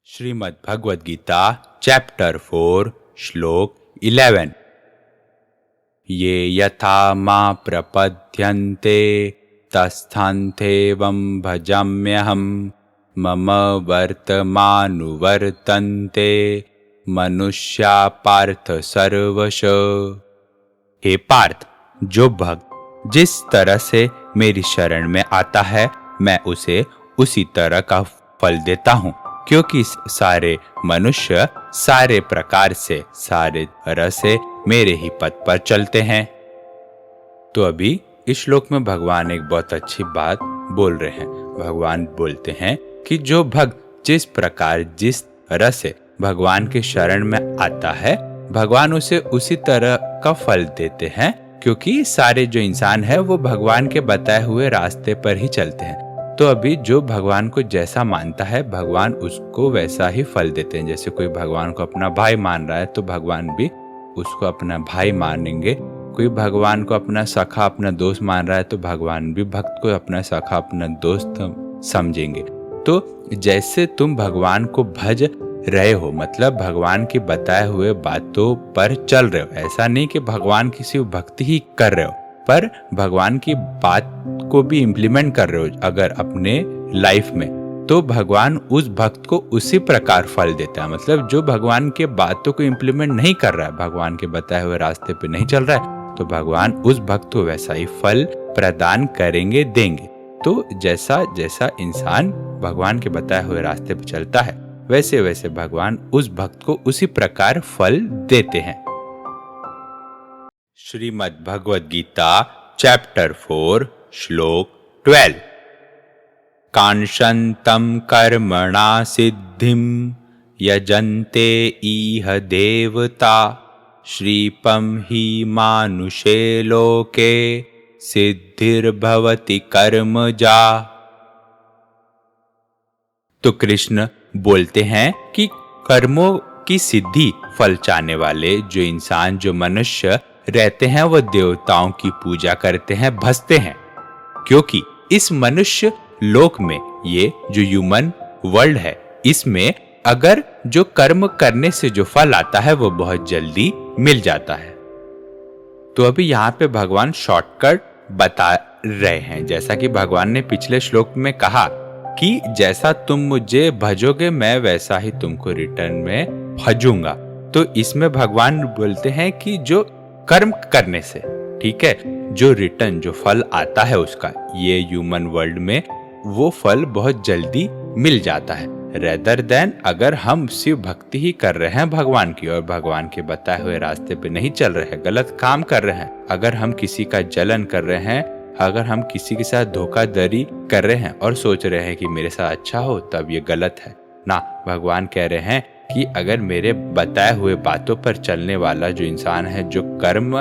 श्रीमद् भगवद गीता चैप्टर 4 श्लोक 11। ये यथा मां प्रपद्यन्ते तस्थान्तेवं भजाम्यहं मम वर्तमानुवर्तन्ते मनुष्या पार्थ सर्वश। हे पार्थ, जो भक्त जिस तरह से मेरी शरण में आता है मैं उसे उसी तरह का फल देता हूँ, क्योंकि सारे मनुष्य सारे प्रकार से, सारे तरह से मेरे ही पथ पर चलते हैं। तो अभी इस श्लोक में भगवान एक बहुत अच्छी बात बोल रहे हैं। भगवान बोलते हैं कि जो भक्त जिस प्रकार जिस तरह से भगवान के शरण में आता है, भगवान उसे उसी तरह का फल देते हैं, क्योंकि सारे जो इंसान है वो भगवान के बताए हुए रास्ते पर ही चलते हैं। तो अभी जो भगवान को जैसा मानता है, भगवान उसको वैसा ही फल देते हैं। जैसे कोई भगवान को अपना भाई मान रहा है तो भगवान भी उसको अपना भाई मानेंगे। कोई भगवान को अपना सखा, अपना दोस्त मान रहा है तो भगवान भी भक्त को अपना सखा, अपना दोस्त समझेंगे। तो जैसे तुम भगवान को भज रहे हो, मतलब भगवान की बताए हुए बातों पर चल रहे हो, ऐसा नहीं कि भगवान की सिर्फ भक्ति ही कर रहे हो, पर भगवान की बात को भी इम्प्लीमेंट कर रहे हो अगर अपने लाइफ में, तो भगवान उस भक्त को उसी प्रकार फल देता है। मतलब जो भगवान के बातों को इम्प्लीमेंट नहीं कर रहा है, भगवान के बताए हुए रास्ते पे नहीं चल रहा है, तो भगवान उस भक्त को वैसा ही फल प्रदान करेंगे, देंगे। तो जैसा जैसा इंसान भगवान के बताए हुए रास्ते पे चलता है, वैसे वैसे भगवान उस भक्त को उसी प्रकार फल देते हैं। श्रीमद् भगवद गीता चैप्टर 4 श्लोक 12। कांक्षन्तं कर्मणा सिद्धिं यजन्ते इह देवता श्रीपं हि मानुषे लोके सिद्धिर्भवति कर्मजा। तो कृष्ण बोलते हैं कि कर्मों की सिद्धि फल चाहने वाले जो इंसान, जो मनुष्य रहते हैं, वो देवताओं की पूजा करते हैं, भजते हैं, क्योंकि इस मनुष्य लोक में, ये जो ह्यूमन वर्ल्ड है, इसमें अगर जो कर्म करने से जो फल आता है वो बहुत जल्दी मिल जाता है। तो अभी यहाँ पे भगवान शॉर्टकट बता रहे हैं। जैसा कि भगवान ने पिछले श्लोक में कहा कि जैसा तुम मुझे भजोगे मैं वैसा ही तुमको रिटर्न में भजूंगा। तो इसमें भगवान बोलते हैं कि जो कर्म करने से, ठीक है, जो रिटर्न, जो फल आता है उसका, ये ह्यूमन वर्ल्ड में वो फल बहुत जल्दी मिल जाता है, रेदर देन अगर हम सिर्फ भक्ति ही कर रहे हैं भगवान की और भगवान के बताए हुए रास्ते पे नहीं चल रहे हैं, गलत काम कर रहे हैं, अगर हम किसी का जलन कर रहे हैं, अगर हम किसी के साथ धोखाधड़ी कर रहे हैं और सोच रहे हैं कि मेरे साथ अच्छा हो, तब ये गलत है ना। भगवान कह रहे हैं कि अगर मेरे बताए हुए बातों पर चलने वाला जो इंसान है, जो कर्म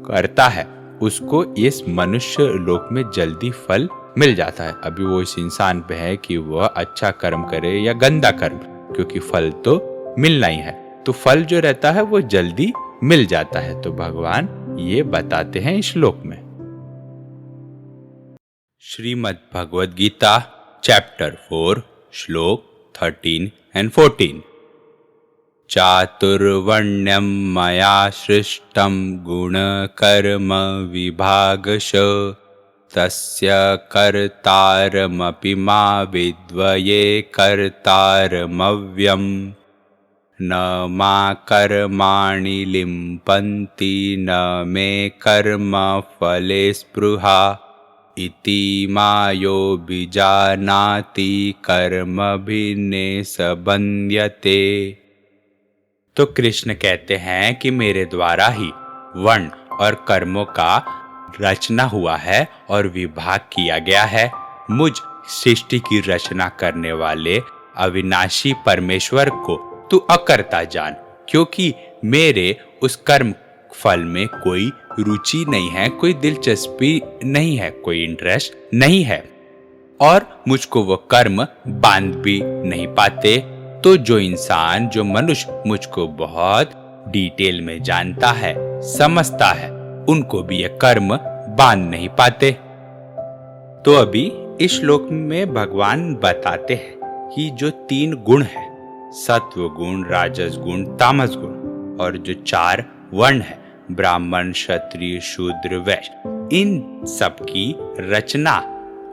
करता है, उसको इस मनुष्य लोक में जल्दी फल मिल जाता है। अभी वो इस इंसान पे है कि वह अच्छा कर्म करे या गंदा कर्म, क्योंकि फल तो मिलना ही है, तो फल जो रहता है वो जल्दी मिल जाता है। तो भगवान ये बताते हैं इस श्लोक में। श्रीमद् भगवद गीता चैप्टर 4 श्लोक 13 and 14। चातुर्वर्ण्यं मया सृष्टं गुणकर्म विभागश तस्य कर्तारमपि मा विद्वये कर्तारमव्यम् न मा कर्माणि लिम्पन्ति न मे कर्म फले स्पृहा इति मायो बीजानाति कर्मभिन्ने सबन्ध्यते। तो कृष्ण कहते हैं कि मेरे द्वारा ही वर्ण और कर्मों का रचना हुआ है और विभाग किया गया है। मुझ सृष्टि की रचना करने वाले अविनाशी परमेश्वर को तू अकर्ता जान, क्योंकि मेरे उस कर्म फल में कोई रुचि नहीं है, कोई दिलचस्पी नहीं है, कोई इंटरेस्ट नहीं है, और मुझको वो कर्म बांध भी नहीं पाते। तो जो इंसान, जो मनुष्य मुझको बहुत डिटेल में जानता है, समझता है, उनको भी ये कर्म बांध नहीं पाते। तो अभी इस श्लोक में भगवान बताते हैं कि जो 3 गुण है, सत्व गुण, राजस गुण, तामस गुण, और जो 4 वर्ण है, ब्राह्मण, क्षत्रिय, शूद्र, वैश्य, इन सब की रचना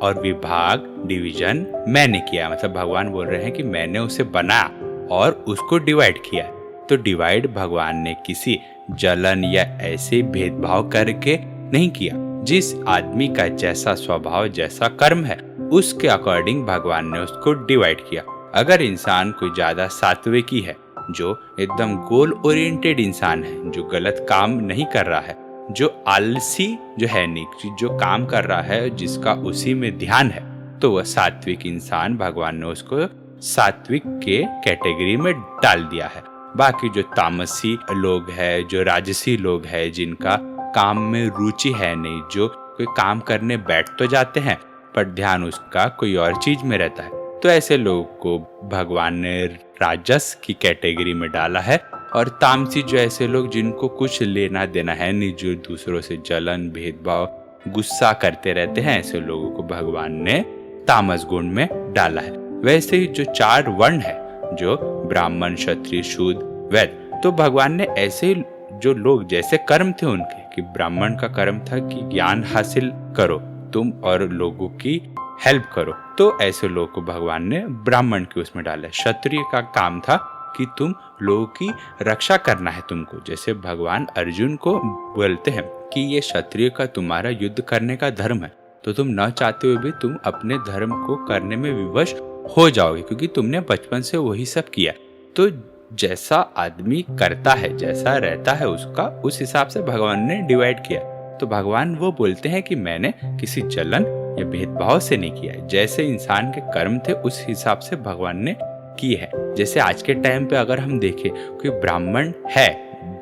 और विभाग, डिवीजन मैंने किया। मतलब भगवान बोल रहे हैं कि मैंने उसे बनाया और उसको डिवाइड किया। तो डिवाइड भगवान ने किसी जलन या ऐसे भेदभाव करके नहीं किया। जिस आदमी का जैसा स्वभाव, जैसा कर्म है, उसके अकॉर्डिंग भगवान ने उसको डिवाइड किया। अगर इंसान कोई ज्यादा सात्विकी है, जो एकदम गोल ओरिएंटेड इंसान है, जो गलत काम नहीं कर रहा है, जो आलसी जो है नहीं, जो काम कर रहा है, जिसका उसी में ध्यान है, तो वह सात्विक इंसान, भगवान ने उसको सात्विक के कैटेगरी में डाल दिया है। बाकी जो तामसी लोग हैं, जो राजसी लोग हैं, जिनका काम में रुचि है नहीं, जो कोई काम करने बैठ तो जाते हैं पर ध्यान उसका कोई और चीज में रहता है, तो ऐसे लोगों को भगवान ने राजस की कैटेगरी में डाला है। और तामसी जो ऐसे लोग जिनको कुछ लेना देना है नहीं, जो दूसरों से जलन, भेदभाव, गुस्सा करते रहते हैं, ऐसे लोगों को भगवान ने तामस गुण में डाला है। वैसे ही जो 4 वर्ण है, जो ब्राह्मण, क्षत्रिय, शूद्र, वैश्य, तो भगवान ने ऐसे जो लोग, जैसे कर्म थे उनके, कि ब्राह्मण का कर्म था कि ज्ञान हासिल करो तुम और लोगों की हेल्प करो, तो ऐसे लोगों को भगवान ने ब्राह्मण के उसमें डाला है। क्षत्रिय का काम था कि तुम लोगों की रक्षा करना है तुमको, जैसे भगवान अर्जुन को बोलते हैं कि ये क्षत्रिय का तुम्हारा युद्ध करने का धर्म है, तो तुम न चाहते हुए भी तुम अपने धर्म को करने में विवश हो जाओगे, क्योंकि तुमने बचपन से वही सब किया। तो जैसा आदमी करता है, जैसा रहता है उसका, उस हिसाब से भगवान ने डिवाइड किया। तो भगवान वो बोलते हैं कि मैंने किसी जलन या भेदभाव से नहीं किया है, जैसे इंसान के कर्म थे उस हिसाब से भगवान ने की है। जैसे आज के टाइम पे अगर हम देखें, कोई ब्राह्मण है,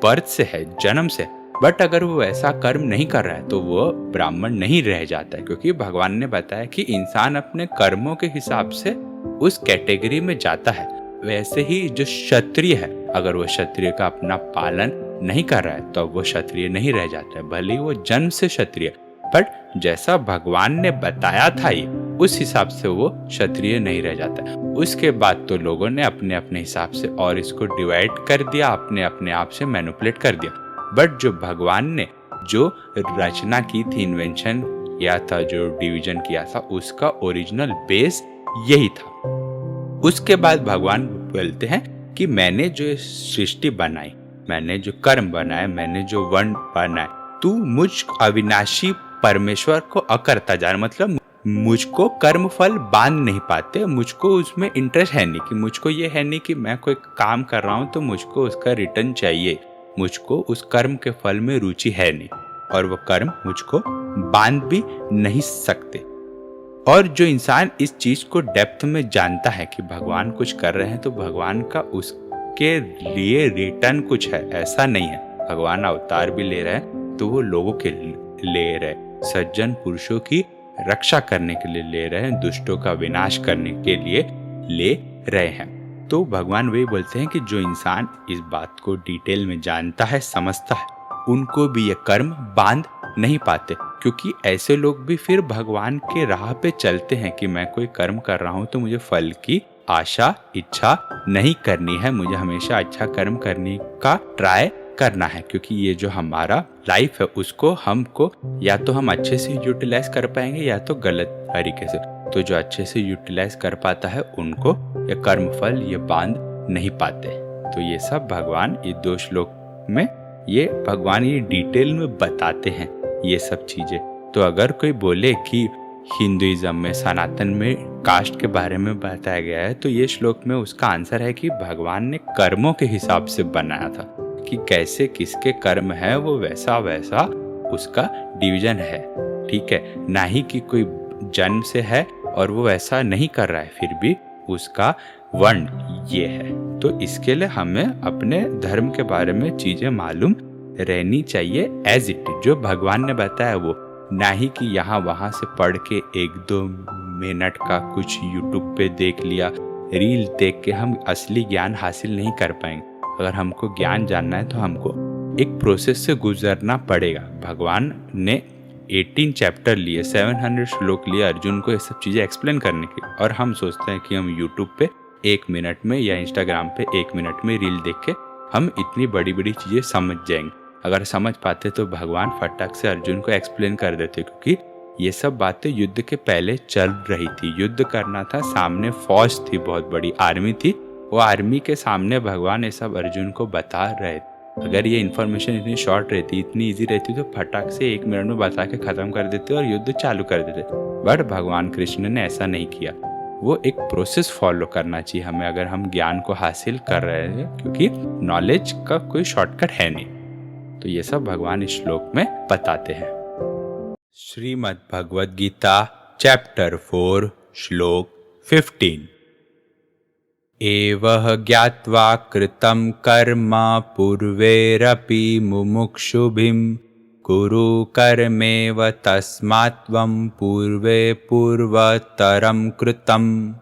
बर्थ से है, जन्म से, बट अगर वो ऐसा कर्म नहीं कर रहा है तो वो ब्राह्मण नहीं रह जाता है, क्योंकि भगवान ने बताया कि इंसान अपने कर्मों के हिसाब से उस कैटेगरी में जाता है। वैसे ही जो क्षत्रिय है, अगर वो क्षत्रिय का अपना पालन नहीं कर रहा है तो वो क्षत्रिय नहीं रह जाता है, भले ही वो जन्म से क्षत्रिय, बट जैसा भगवान ने बताया था ये, उस हिसाब से वो क्षत्रिय नहीं रह जाता है। उसके बाद तो लोगों ने अपने अपने हिसाब से और इसको डिवाइड कर दिया, अपने अपने आप से मैनिपुलेट कर दिया। बट जो भगवान ने जो रचना की थी, इन्वेंशन किया था, जो डिवीजन किया था, उसका ओरिजिनल बेस यही था। उसके बाद भगवान बोलते हैं कि मैंने जो सृष्टि बनाई, मैंने जो कर्म बनाए, मैंने जो वर्ण बनाए, तू मुझ अविनाशी परमेश्वर को अकर्ता जान, मतलब मुझको कर्म फल बांध नहीं पाते, मुझको उसमें इंटरेस्ट है नहीं, कि मुझको ये है नहीं कि मैं कोई काम कर रहा हूँ तो मुझको उसका रिटर्न चाहिए, मुझको उस कर्म के फल में रुचि है नहीं, और वो कर्म मुझको बांध भी नहीं सकते। और जो इंसान इस चीज को डेप्थ में जानता है कि भगवान कुछ कर रहे हैं तो भगवान का उसके लिए रिटर्न कुछ है, ऐसा नहीं है। भगवान अवतार भी ले रहे हैं तो वो लोगों के ले रहे, सज्जन पुरुषों की रक्षा करने के लिए ले रहे हैं, दुष्टों का विनाश करने के लिए ले रहे हैं। तो भगवान वही बोलते हैं कि जो इंसान इस बात को डिटेल में जानता है, समझता है, उनको भी ये कर्म बांध नहीं पाते, क्योंकि ऐसे लोग भी फिर भगवान के राह पे चलते हैं कि मैं कोई कर्म कर रहा हूँ तो मुझे फल की आशा, इच्छा नहीं करनी है, मुझे हमेशा अच्छा कर्म करने का ट्राई करना है, क्योंकि ये जो हमारा लाइफ है उसको हमको या तो हम अच्छे से यूटिलाइज कर पाएंगे या तो गलत तरीके से। तो जो अच्छे से यूटिलाइज कर पाता है उनको ये कर्म फल ये बांध नहीं पाते। तो ये सब भगवान ये 2 श्लोक में ये भगवान ये डिटेल में बताते हैं ये सब चीजें। तो अगर कोई बोले कि हिंदुइज्म में, सनातन में कास्ट के बारे में बताया गया है, तो ये श्लोक में उसका आंसर है कि भगवान ने कर्मों के हिसाब से बनाया था, कि कैसे किसके कर्म है वो वैसा वैसा उसका डिवीजन है, ठीक है, ना ही कि कोई जन्म से है और वो वैसा नहीं कर रहा है फिर भी उसका वर्ण ये है। तो इसके लिए हमें अपने धर्म के बारे में चीजें मालूम रहनी चाहिए एज इट इज, जो भगवान ने बताया वो, ना ही कि यहाँ वहाँ से पढ़ के 1-2 मिनट का कुछ यूट्यूब पे देख लिया, रील देख के हम असली ज्ञान हासिल नहीं कर पाएंगे। अगर हमको ज्ञान जानना है तो हमको एक प्रोसेस से गुजरना पड़ेगा। भगवान ने 18 चैप्टर लिए, 700 श्लोक लिए अर्जुन को ये सब चीज़ें एक्सप्लेन करने की, और हम सोचते हैं कि हम यूट्यूब पे 1 मिनट में या इंस्टाग्राम पे 1 मिनट में रील देख के हम इतनी बड़ी बड़ी चीज़ें समझ जाएंगे। अगर समझ पाते तो भगवान फटाक से अर्जुन को एक्सप्लेन कर देते, क्योंकि ये सब बातें युद्ध के पहले चल रही थी। युद्ध करना था, सामने फौज थी, बहुत बड़ी आर्मी थी, वो आर्मी के सामने भगवान ये सब अर्जुन को बता रहे थे। अगर ये इन्फॉर्मेशन इतनी शॉर्ट रहती, इतनी इजी रहती तो फटाक से 1 मिनट में बता के ख़त्म कर देते और युद्ध चालू कर देते, बट भगवान कृष्ण ने ऐसा नहीं किया। वो एक प्रोसेस फॉलो करना चाहिए हमें अगर हम ज्ञान को हासिल कर रहे हैं, क्योंकि नॉलेज का कोई शॉर्टकट है नहीं। तो ये सब भगवान इस श्लोक में बताते हैं। श्रीमद् भगवद गीता चैप्टर 4 श्लोक 15। एवह ज्ञात्वा कृतं कर्म पूर्वेरपि मुमुक्षुभिं कुरु कर्मेव तस्मात् त्वं पूर्वे पूर्वतरं कृतम्।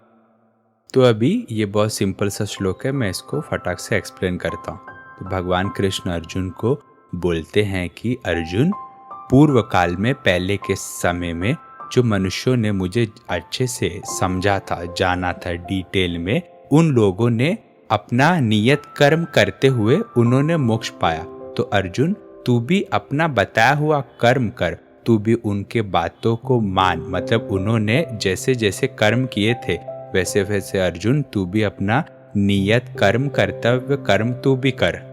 तो अभी ये बहुत सिंपल सा श्लोक है, मैं इसको फटाक से एक्सप्लेन करता हूँ। तो भगवान कृष्ण अर्जुन को बोलते हैं कि अर्जुन, पूर्व काल में पहले के समय में जो मनुष्यों ने मुझे अच्छे से समझा था, जाना था डिटेल में, उन लोगों ने अपना नियत कर्म करते हुए उन्होंने मोक्ष पाया। तो अर्जुन, तू भी अपना बताया हुआ कर्म कर, तू भी उनके बातों को मान। मतलब उन्होंने जैसे जैसे कर्म किए थे वैसे वैसे अर्जुन तू भी अपना नियत कर्म, कर्तव्य कर्म तू भी कर।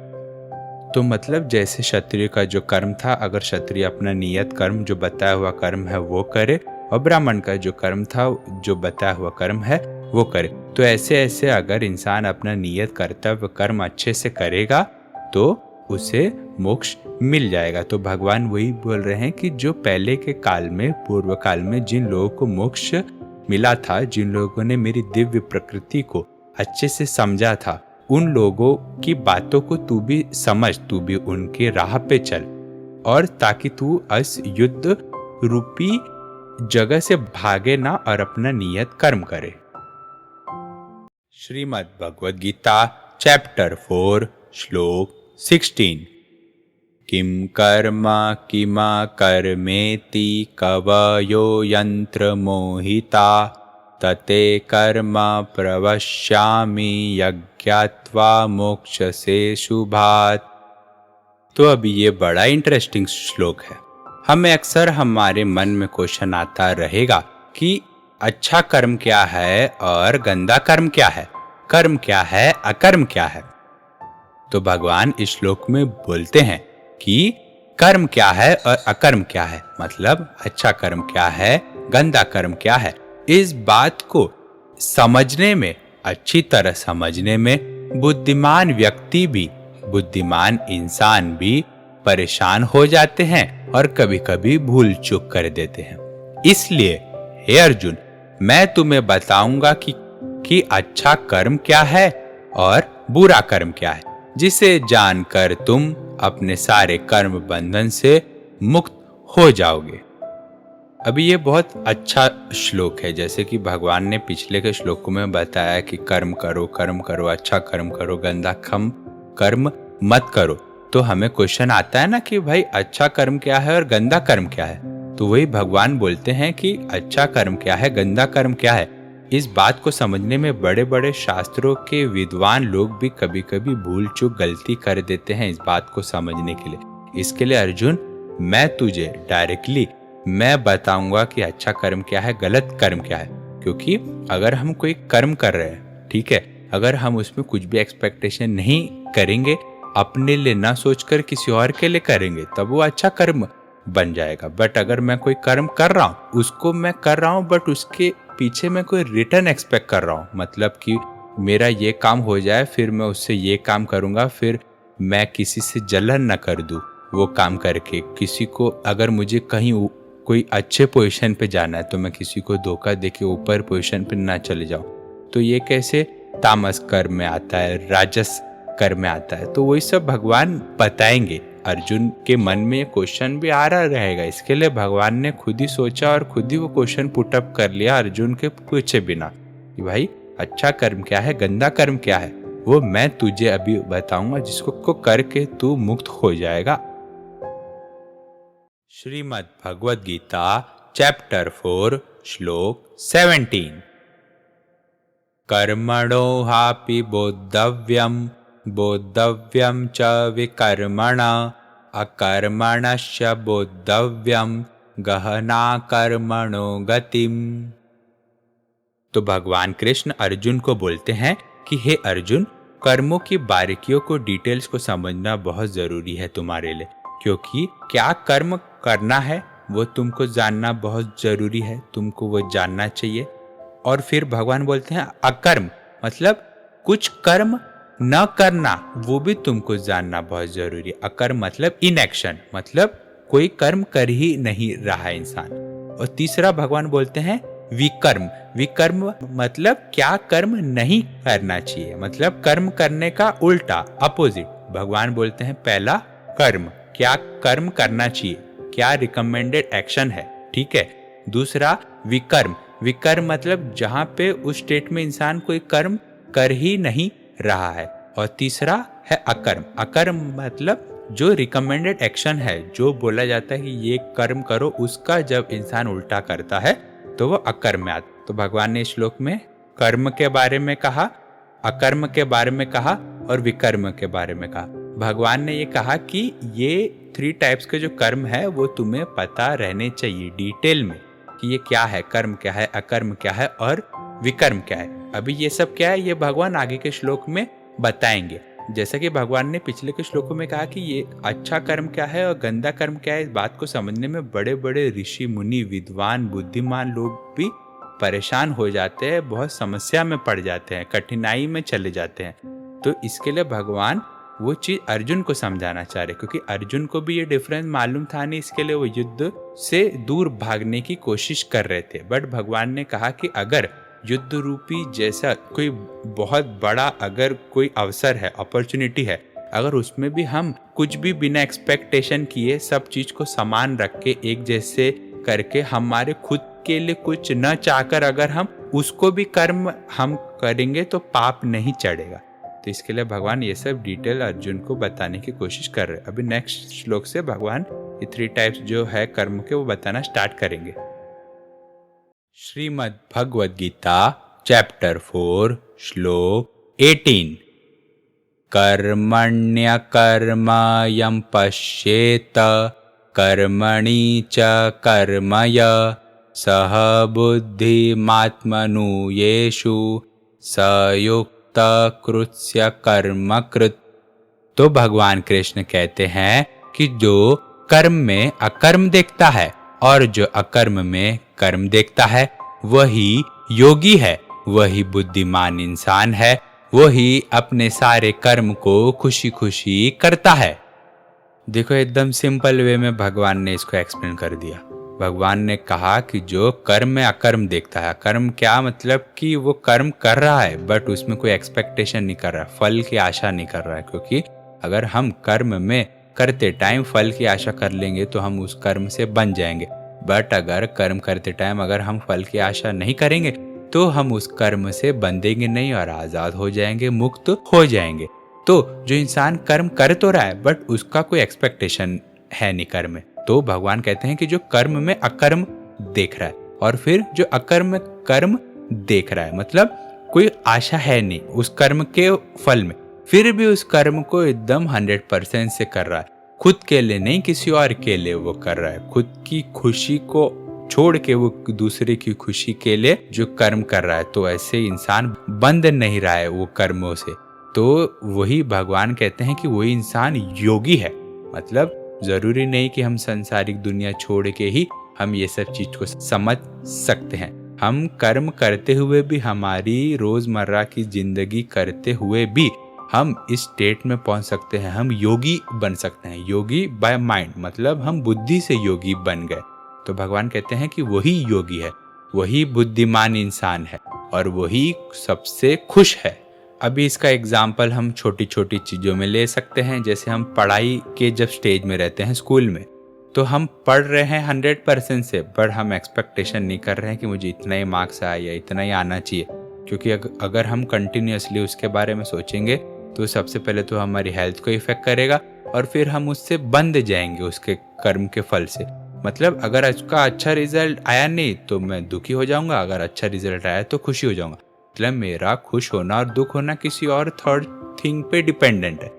तो मतलब जैसे क्षत्रिय का जो कर्म था, अगर क्षत्रिय अपना नियत कर्म जो बताया हुआ कर्म है वो करे, और ब्राह्मण का जो कर्म था जो बताया हुआ कर्म है वो करे। तो ऐसे ऐसे अगर इंसान अपना नियत कर्तव्य कर्म अच्छे से करेगा तो उसे मोक्ष मिल जाएगा। तो भगवान वही बोल रहे हैं कि जो पहले के काल में, पूर्व काल में जिन लोगों को मोक्ष मिला था, जिन लोगों ने मेरी दिव्य प्रकृति को अच्छे से समझा था, उन लोगों की बातों को तू भी समझ, तू भी उनके राह पे चल, और ताकि तू इस युद्ध रूपी जगह से भागे ना और अपना नियत कर्म करे। श्रीमद् भगवद गीता चैप्टर 4 श्लोक 16। किम कर्म किमा कर्मेति कवयो यंत्र मोहिता तते कर्म प्रवश्यामि यज्ञात्वा मोक्षसे शुभात्। तो अभी ये बड़ा इंटरेस्टिंग श्लोक है। हमें अक्सर हमारे मन में क्वेश्चन आता रहेगा कि अच्छा कर्म क्या है और गंदा कर्म क्या है, कर्म क्या है, अकर्म क्या है। तो भगवान इस श्लोक में बोलते हैं कि कर्म क्या है और अकर्म क्या है, मतलब अच्छा कर्म क्या है, गंदा कर्म क्या है। इस बात को समझने में, अच्छी तरह समझने में बुद्धिमान व्यक्ति भी, बुद्धिमान इंसान भी परेशान हो जाते हैं और कभी कभी भूल चूक कर देते हैं। इसलिए हे अर्जुन, मैं तुम्हें बताऊंगा कि अच्छा कर्म क्या है और बुरा कर्म क्या है, जिसे जानकर तुम अपने सारे कर्म बंधन से मुक्त हो जाओगे। अभी ये बहुत अच्छा श्लोक है। जैसे कि भगवान ने पिछले के श्लोकों में बताया कि कर्म करो, कर्म करो, अच्छा कर्म करो, गंदा कर्म मत करो। तो हमें क्वेश्चन आता है ना कि भाई अच्छा कर्म क्या है और गंदा कर्म क्या है। तो वही भगवान बोलते हैं कि अच्छा कर्म क्या है, गंदा कर्म क्या है। इस बात को समझने में बड़े बड़े शास्त्रों के विद्वान लोग भी कभी कभी भूल चूक गलती कर देते हैं इस बात को समझने के लिए। इसके लिए अर्जुन, मैं तुझे डायरेक्टली मैं बताऊंगा कि अच्छा कर्म क्या है, गलत कर्म क्या है। क्योंकि अगर हम कोई कर्म कर रहे हैं, ठीक है, अगर हम उसमें कुछ भी एक्सपेक्टेशन नहीं करेंगे, अपने लिए ना सोचकर किसी और के लिए करेंगे, तब वो अच्छा कर्म बन जाएगा। बट अगर मैं कोई कर्म कर रहा हूँ, उसको मैं कर रहा हूँ, बट उसके पीछे मैं कोई रिटर्न एक्सपेक्ट कर रहा हूँ, मतलब कि मेरा ये काम हो जाए फिर मैं उससे ये काम करूँगा, फिर मैं किसी से जलन न कर दूँ वो काम करके। किसी को अगर मुझे कहीं कोई अच्छे पोजीशन पे जाना है तो मैं किसी को धोखा देके ऊपर पोजीशन पे ना चले जाऊँ, तो ये कैसे तामस कर्म में आता है, राजस कर्म में आता है। तो वही सब भगवान बताएंगे। अर्जुन के मन में ये क्वेश्चन भी आ रहा रहेगा, इसके लिए भगवान ने खुद ही सोचा और खुद ही वो क्वेश्चन पुटअप कर लिया अर्जुन के पूछे बिना कि भाई अच्छा कर्म क्या है, गंदा कर्म क्या है, वो मैं तुझे अभी बताऊंगा, जिसको करके तू मुक्त हो जाएगा। श्रीमद् भगवद गीता चैप्टर 4 श्लोक 17। कर्मणो हापि बोद्धव्यम च विकर्मणा अकर्मणस्य बोद्धव्यम गहना कर्मणो गतिम। तो भगवान कृष्ण अर्जुन को बोलते हैं कि हे अर्जुन, कर्मों की बारीकियों को, डिटेल्स को समझना बहुत जरूरी है तुम्हारे लिए, क्योंकि क्या कर्म करना है वो तुमको जानना बहुत जरूरी है, तुमको वो जानना चाहिए। और फिर भगवान बोलते हैं अकर्म, मतलब कुछ कर्म न करना, वो भी तुमको जानना बहुत जरूरी है। अकर्म मतलब इनएक्शन, मतलब कोई कर्म कर ही नहीं रहा इंसान। और तीसरा भगवान बोलते हैं विकर्म। विकर्म मतलब क्या कर्म नहीं करना चाहिए, मतलब कर्म करने का उल्टा, अपोजिट। भगवान बोलते हैं पहला कर्म, क्या कर्म करना चाहिए, क्या रिकमेंडेड एक्शन है, ठीक है। दूसरा विकर्म। विकर्म मतलब जहां पे उस स्टेट में इंसान कोई कर्म कर ही नहीं रहा है। और तीसरा है अकर्म। अकर्म मतलब जो रिकमेंडेड एक्शन है, जो बोला जाता है कि ये कर्म करो, उसका जब इंसान उल्टा करता है तो वो अकर्म में आता। तो भगवान ने इस श्लोक में कर्म के बारे में कहा, अकर्म के बारे में कहा और विकर्म के बारे में कहा। भगवान ने ये कहा कि ये 3 टाइप्स के जो कर्म है वो तुम्हें पता रहने चाहिए डिटेल में, कि ये क्या है, कर्म क्या है, अकर्म क्या है और विकर्म क्या है। अभी ये सब क्या है ये भगवान आगे के श्लोक में बताएंगे। जैसा कि भगवान ने पिछले के श्लोकों में कहा कि ये अच्छा कर्म क्या है और गंदा कर्म क्या है, इस बात को समझने में बड़े बड़े ऋषि मुनि, विद्वान, बुद्धिमान लोग भी परेशान हो जाते हैं, बहुत समस्या में पड़ जाते हैं, कठिनाई में चले जाते हैं। तो इसके लिए भगवान वो चीज अर्जुन को समझाना चाह रहे, क्योंकि अर्जुन को भी ये डिफरेंस मालूम था नहीं, इसके लिए वो युद्ध से दूर भागने की कोशिश कर रहे थे। बट भगवान ने कहा कि अगर युद्ध रूपी जैसा कोई बहुत बड़ा अगर कोई अवसर है, अपॉर्चुनिटी है, अगर उसमें भी हम कुछ भी बिना एक्सपेक्टेशन किए सब चीज को समान रख के एक जैसे करके हमारे खुद के लिए कुछ न चाहकर अगर हम उसको भी कर्म हम करेंगे तो पाप नहीं चढ़ेगा। तो इसके लिए भगवान ये सब डिटेल अर्जुन को बताने की कोशिश कर रहे हैं। अभी नेक्स्ट श्लोक से भगवान ये 3 टाइप्स जो है कर्म के वो बताना स्टार्ट करेंगे। श्रीमद् भगवद गीता चैप्टर 4 श्लोक 18। कर्मण्यकर्मयं पश्येत कर्मणि च कर्मय सह बुद्धिमात्मनुयेषु सयुक्त कृत्स्य कर्मकृत। तो भगवान कृष्ण कहते हैं कि जो कर्म में अकर्म देखता है और जो अकर्म में कर्म देखता है वही योगी है, वही बुद्धिमान इंसान है, वही अपने सारे कर्म को खुशी खुशी करता है। देखो एकदम सिंपल वे में भगवान ने इसको एक्सप्लेन कर दिया। भगवान ने कहा कि जो कर्म में अकर्म देखता है, कर्म क्या मतलब कि वो कर्म कर रहा है बट उसमें कोई एक्सपेक्टेशन नहीं कर रहा है, फल की आशा नहीं कर रहा है। क्योंकि अगर हम कर्म में करते टाइम फल की आशा कर लेंगे तो हम उस कर्म से बन जाएंगे। बट अगर कर्म करते टाइम अगर हम फल की आशा नहीं करेंगे तो हम उस कर्म से बंधेंगे नहीं और आजाद हो जाएंगे, मुक्त हो जाएंगे। तो जो इंसान कर्म कर तो रहा है बट उसका कोई एक्सपेक्टेशन है नहीं कर्म में, तो भगवान कहते हैं कि जो कर्म में अकर्म देख रहा है और फिर जो अकर्म में कर्म देख रहा है, मतलब कोई आशा है नहीं उस कर्म के फल में, फिर भी उस कर्म को एकदम 100% से कर रहा है, खुद के लिए नहीं किसी और के लिए वो कर रहा है, खुद की खुशी को छोड़ के वो दूसरे की खुशी के लिए जो कर्म कर रहा है। तो ऐसे इंसान बंध नहीं रहा है वो कर्मों से। तो वही भगवान कहते हैं कि वही इंसान योगी है। मतलब जरूरी नहीं कि हम सांसारिक दुनिया छोड़ के ही हम ये सब चीज को समझ सकते हैं। हम कर्म करते हुए भी, हमारी रोजमर्रा की जिंदगी करते हुए भी हम इस स्टेट में पहुंच सकते हैं, हम योगी बन सकते हैं। योगी बाय माइंड मतलब हम बुद्धि से योगी बन गए। तो भगवान कहते हैं कि वही योगी है, वही बुद्धिमान इंसान है और वही सबसे खुश है। अभी इसका एग्जाम्पल हम छोटी छोटी चीज़ों में ले सकते हैं। जैसे हम पढ़ाई के जब स्टेज में रहते हैं स्कूल में, तो हम पढ़ रहे हैं 100% से, पर हम एक्सपेक्टेशन नहीं कर रहे हैं कि मुझे इतना ही मार्क्स आए या इतना ही आना चाहिए। क्योंकि अगर हम कंटिन्यूअसली उसके बारे में सोचेंगे तो सबसे पहले तो हमारी हेल्थ को इफेक्ट करेगा और फिर हम उससे बंध जाएंगे उसके कर्म के फल से। मतलब अगर उसका अच्छा रिजल्ट आया नहीं तो मैं दुखी हो जाऊंगा, अगर अच्छा रिजल्ट आया तो खुशी हो जाऊंगा। मतलब मेरा खुश होना और दुख होना किसी और थर्ड थिंग पे डिपेंडेंट है।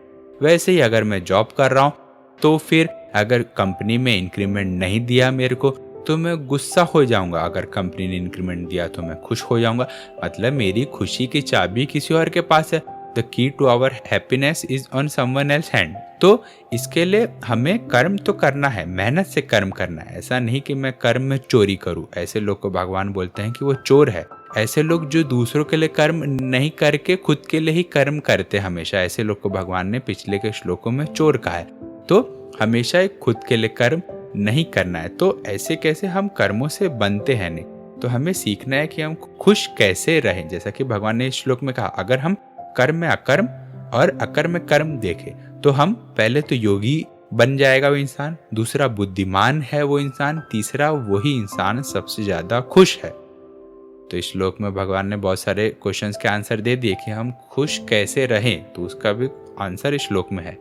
वैसे ही अगर मैं जॉब कर रहा हूँ तो फिर अगर कंपनी में इंक्रीमेंट नहीं दिया मेरे को तो मैं गुस्सा हो जाऊंगा, अगर कंपनी ने इंक्रीमेंट दिया तो मैं खुश हो जाऊंगा। मतलब मेरी खुशी की चाबी किसी और के पास है। The key to our happiness is on someone else hand. तो इसके लिए हमें कर्म तो करना है, मेहनत से कर्म करना है। ऐसा नहीं कि मैं कर्म में चोरी करूं। ऐसे लोग को भगवान बोलते हैं कि वो चोर है। ऐसे लोग जो दूसरों के लिए कर्म नहीं करके खुद के लिए ही कर्म करते हमेशा, ऐसे लोग को भगवान ने पिछले के श्लोकों में चोर कहा है। तो हमेशा खुद के लिए कर्म नहीं करना है। तो ऐसे कैसे हम कर्मों से बनते हैं नहीं। तो हमें सीखना है कि हम खुश कैसे रहें। जैसा कि भगवान ने इस श्लोक में कहा, अगर हम कर्म में अकर्म और अकर्म में कर्म देखें तो हम पहले तो योगी बन जाएगा वो इंसान, दूसरा बुद्धिमान है वो इंसान, तीसरा वही इंसान सबसे ज्यादा खुश है। तो इस श्लोक में भगवान ने बहुत सारे क्वेश्चंस के आंसर दे दिए कि हम खुश कैसे रहें, तो उसका भी आंसर इस श्लोक में है।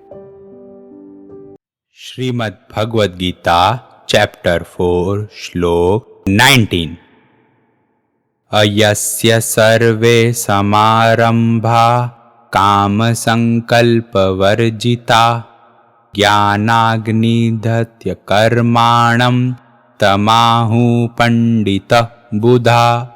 श्रीमद् भगवद गीता चैप्टर 4 श्लोक 19। अयस्य सर्वे समारंभा काम संकल्प वर्जिता ज्ञानाग्निदत्य कर्माणं तमाहु पंडित बुधा।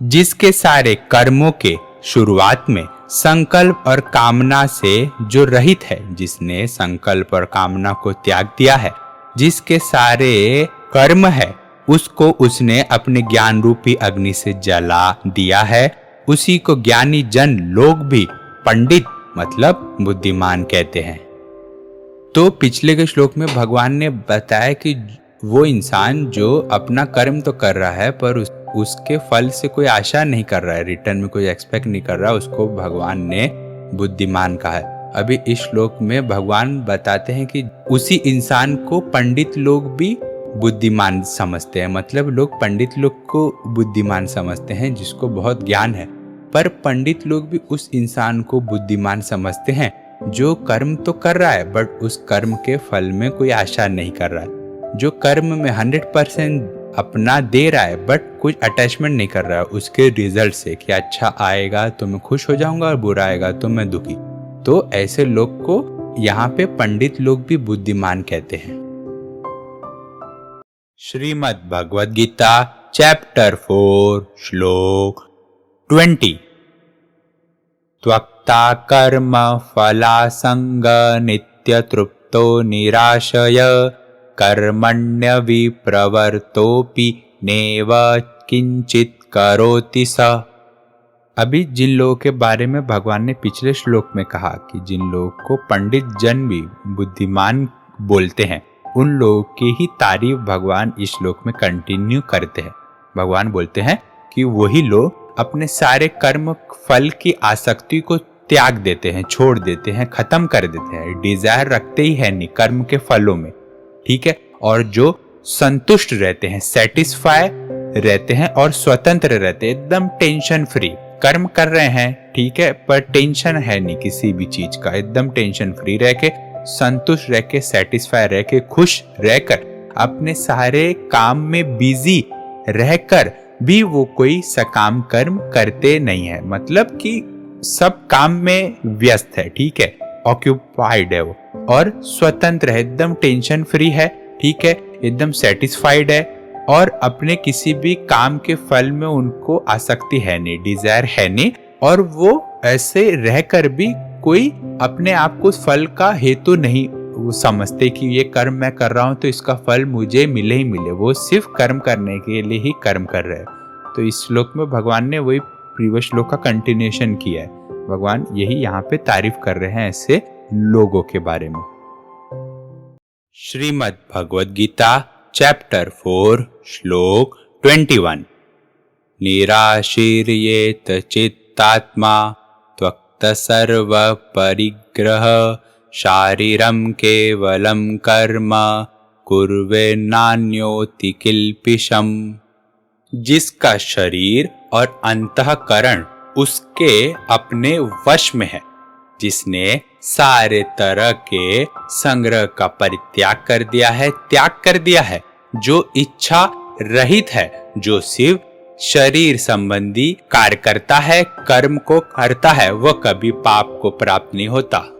जिसके सारे कर्मों के शुरुआत में संकल्प और कामना से जो रहित है, जिसने संकल्प और कामना को त्याग दिया है, जिसके सारे कर्म है उसको उसने अपने ज्ञान रूपी अग्नि से जला दिया है, उसी को ज्ञानी जन लोग भी पंडित मतलब बुद्धिमान कहते हैं। तो पिछले के श्लोक में भगवान ने बताया कि वो इंसान जो अपना कर्म तो कर रहा है पर उसके फल से कोई आशा नहीं कर रहा है, रिटर्न में कोई एक्सपेक्ट नहीं कर रहा, उसको भगवान ने बुद्धिमान कहा है। अभी इस श्लोक में भगवान बताते हैं कि उसी इंसान को पंडित लोग भी बुद्धिमान समझते हैं। मतलब लोग पंडित लोग को बुद्धिमान समझते हैं जिसको बहुत ज्ञान है, पर पंडित लोग भी उस इंसान को बुद्धिमान समझते हैं जो कर्म तो कर रहा है बट उस कर्म के फल में कोई आशा नहीं कर रहा है, जो कर्म में 100% अपना दे रहा है बट कुछ अटैचमेंट नहीं कर रहा है उसके रिजल्ट से कि अच्छा आएगा तो मैं खुश हो जाऊंगा और बुरा आएगा तो मैं दुखी। तो ऐसे लोग को यहाँ पे पंडित लोग भी बुद्धिमान कहते हैं। श्रीमद् भगवद गीता चैप्टर 4 श्लोक 20। त्वक्ता कर्म फलासंग नित्य तृप्तो निराशय कर्मण्य विप्रवर्तोपि नेव किंचित करोति स। अभी जिन लोगों के बारे में भगवान ने पिछले श्लोक में कहा कि जिन लोगों को पंडित जन भी बुद्धिमान बोलते हैं, उन लोगों की ही तारीफ भगवान इस श्लोक में कंटिन्यू करते हैं। भगवान बोलते हैं कि वही लोग अपने सारे कर्म फल की आसक्ति को त्याग देते हैं, छोड़ देते हैं, खत्म कर देते हैं, डिजायर रखते ही है नहीं कर्म के फलों में, ठीक है, और जो संतुष्ट रहते हैं, सेटिस्फाई रहते हैं और स्वतंत्र रहते हैं, एकदम टेंशन फ्री। कर्म कर रहे हैं ठीक है, पर टेंशन है नहीं किसी भी चीज का, एकदम टेंशन फ्री रह के, संतुष्ट रह के, सेटिस्फाई रह के, खुश रहकर, अपने सारे काम में बिजी रहकर भी वो कोई सकाम कर्म करते नहीं है। मतलब कि सब काम में व्यस्त है, ठीक है, ऑक्यूपाइड है वो, और स्वतंत्र है, एकदम टेंशन फ्री है, ठीक है, एकदम सेटिस्फाइड है, और अपने किसी भी काम के फल में उनको आसक्ति है नहीं, डिजायर है नहीं, और वो ऐसे रहकर भी कोई अपने आप को फल का हेतु नहीं वो समझते कि ये कर्म मैं कर रहा हूं तो इसका फल मुझे मिले ही मिले। वो सिर्फ कर्म करने के लिए ही कर्म कर रहे हैं। तो इस श्लोक में भगवान ने वही प्रीवियस श्लोक का कंटिन्यूएशन किया है। भगवान यही यहाँ पे तारीफ कर रहे हैं ऐसे लोगों के बारे में। श्रीमद् भगवद गीता चैप्टर 4 श्लोक 21। निराशीर्येत चित्तात्मा त्वक्त सर्व परिग्रह शारीरम केवलम कर्म कुर्वे नान्योति किल्पिषम। जिसका शरीर और अंतःकरण उसके अपने वश में है, जिसने सारे तरह के संग्रह का परित्याग कर दिया है, त्याग कर दिया है, जो इच्छा रहित है, जो सिर्फ शरीर संबंधी कार्य करता है, कर्म को करता है, वह कभी पाप को प्राप्त नहीं होता।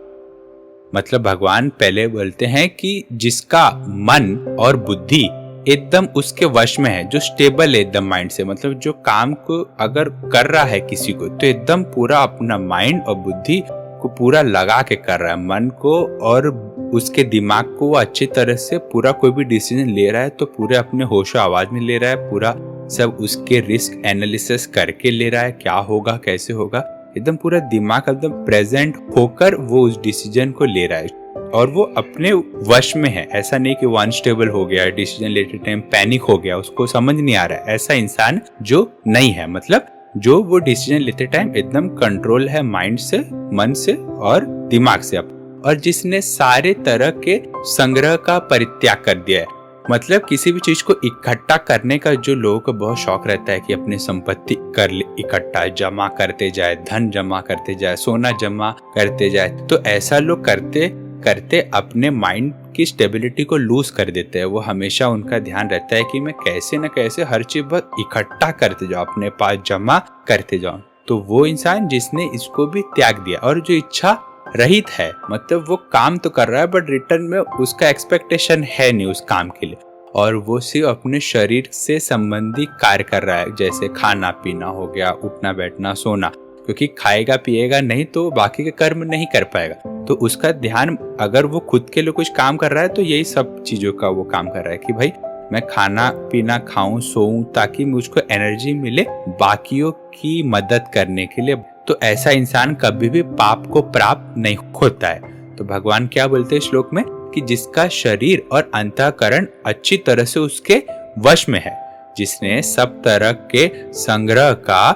मतलब भगवान पहले बोलते हैं कि जिसका मन और बुद्धि एकदम उसके वश में है, जो स्टेबल है एकदम माइंड से, मतलब जो काम को अगर कर रहा है किसी को तो एकदम पूरा अपना माइंड और बुद्धि को पूरा लगा के कर रहा है, मन को और उसके दिमाग को वो अच्छी तरह से पूरा कोई भी डिसीजन ले रहा है तो पूरे अपने होशो आवाज में ले रहा है, पूरा सब उसके रिस्क एनालिसिस करके ले रहा है, क्या होगा कैसे होगा, एकदम पूरा दिमाग एकदम प्रेजेंट होकर वो उस डिसीजन को ले रहा है। और वो अपने वश में है। ऐसा नहीं कि वो अनस्टेबल हो गया, डिसीजन लेते टाइम पैनिक हो गया, उसको समझ नहीं आ रहा है, ऐसा इंसान जो नहीं है। मतलब जो वो डिसीजन लेते टाइम एकदम कंट्रोल है माइंड से, मन से और दिमाग से, और जिसने सारे तरह के संग्रह का परित्याग कर दिया है। मतलब किसी भी चीज को इकट्ठा करने का जो लोगों को बहुत शौक रहता है कि अपनी संपत्ति कर ले इकट्ठा, जमा करते जाए, धन जमा करते जाए, सोना जमा करते जाए, तो ऐसा लोग करते करते अपने माइंड की स्टेबिलिटी को लूज कर देते हैं। वो हमेशा उनका ध्यान रहता है कि मैं कैसे न कैसे हर चीज बहुत इकट्ठा करते जाऊं, अपने पास जमा करते जाऊं। तो वो इंसान जिसने इसको भी त्याग दिया और जो इच्छा रहित है, मतलब वो काम तो कर रहा है बट रिटर्न में उसका एक्सपेक्टेशन है नहीं उस काम के लिए, और वो सिर्फ अपने शरीर से संबंधित कार्य कर रहा है, जैसे खाना पीना हो गया, उठना बैठना सोना, क्योंकि खाएगा पिएगा नहीं तो बाकी के कर्म नहीं कर पाएगा। तो उसका ध्यान, अगर वो खुद के लिए कुछ काम कर रहा है तो यही सब चीजों का वो काम कर रहा है कि भाई मैं खाना पीना खाऊं, सोऊं, ताकि मुझको एनर्जी मिले बाकियों की मदद करने के लिए। तो ऐसा इंसान कभी भी पाप को प्राप्त नहीं होता है। तो भगवान क्या बोलते हैं श्लोक में कि जिसका शरीर और अंतःकरण अच्छी तरह से उसके वश में है, जिसने सब तरह के संग्रह का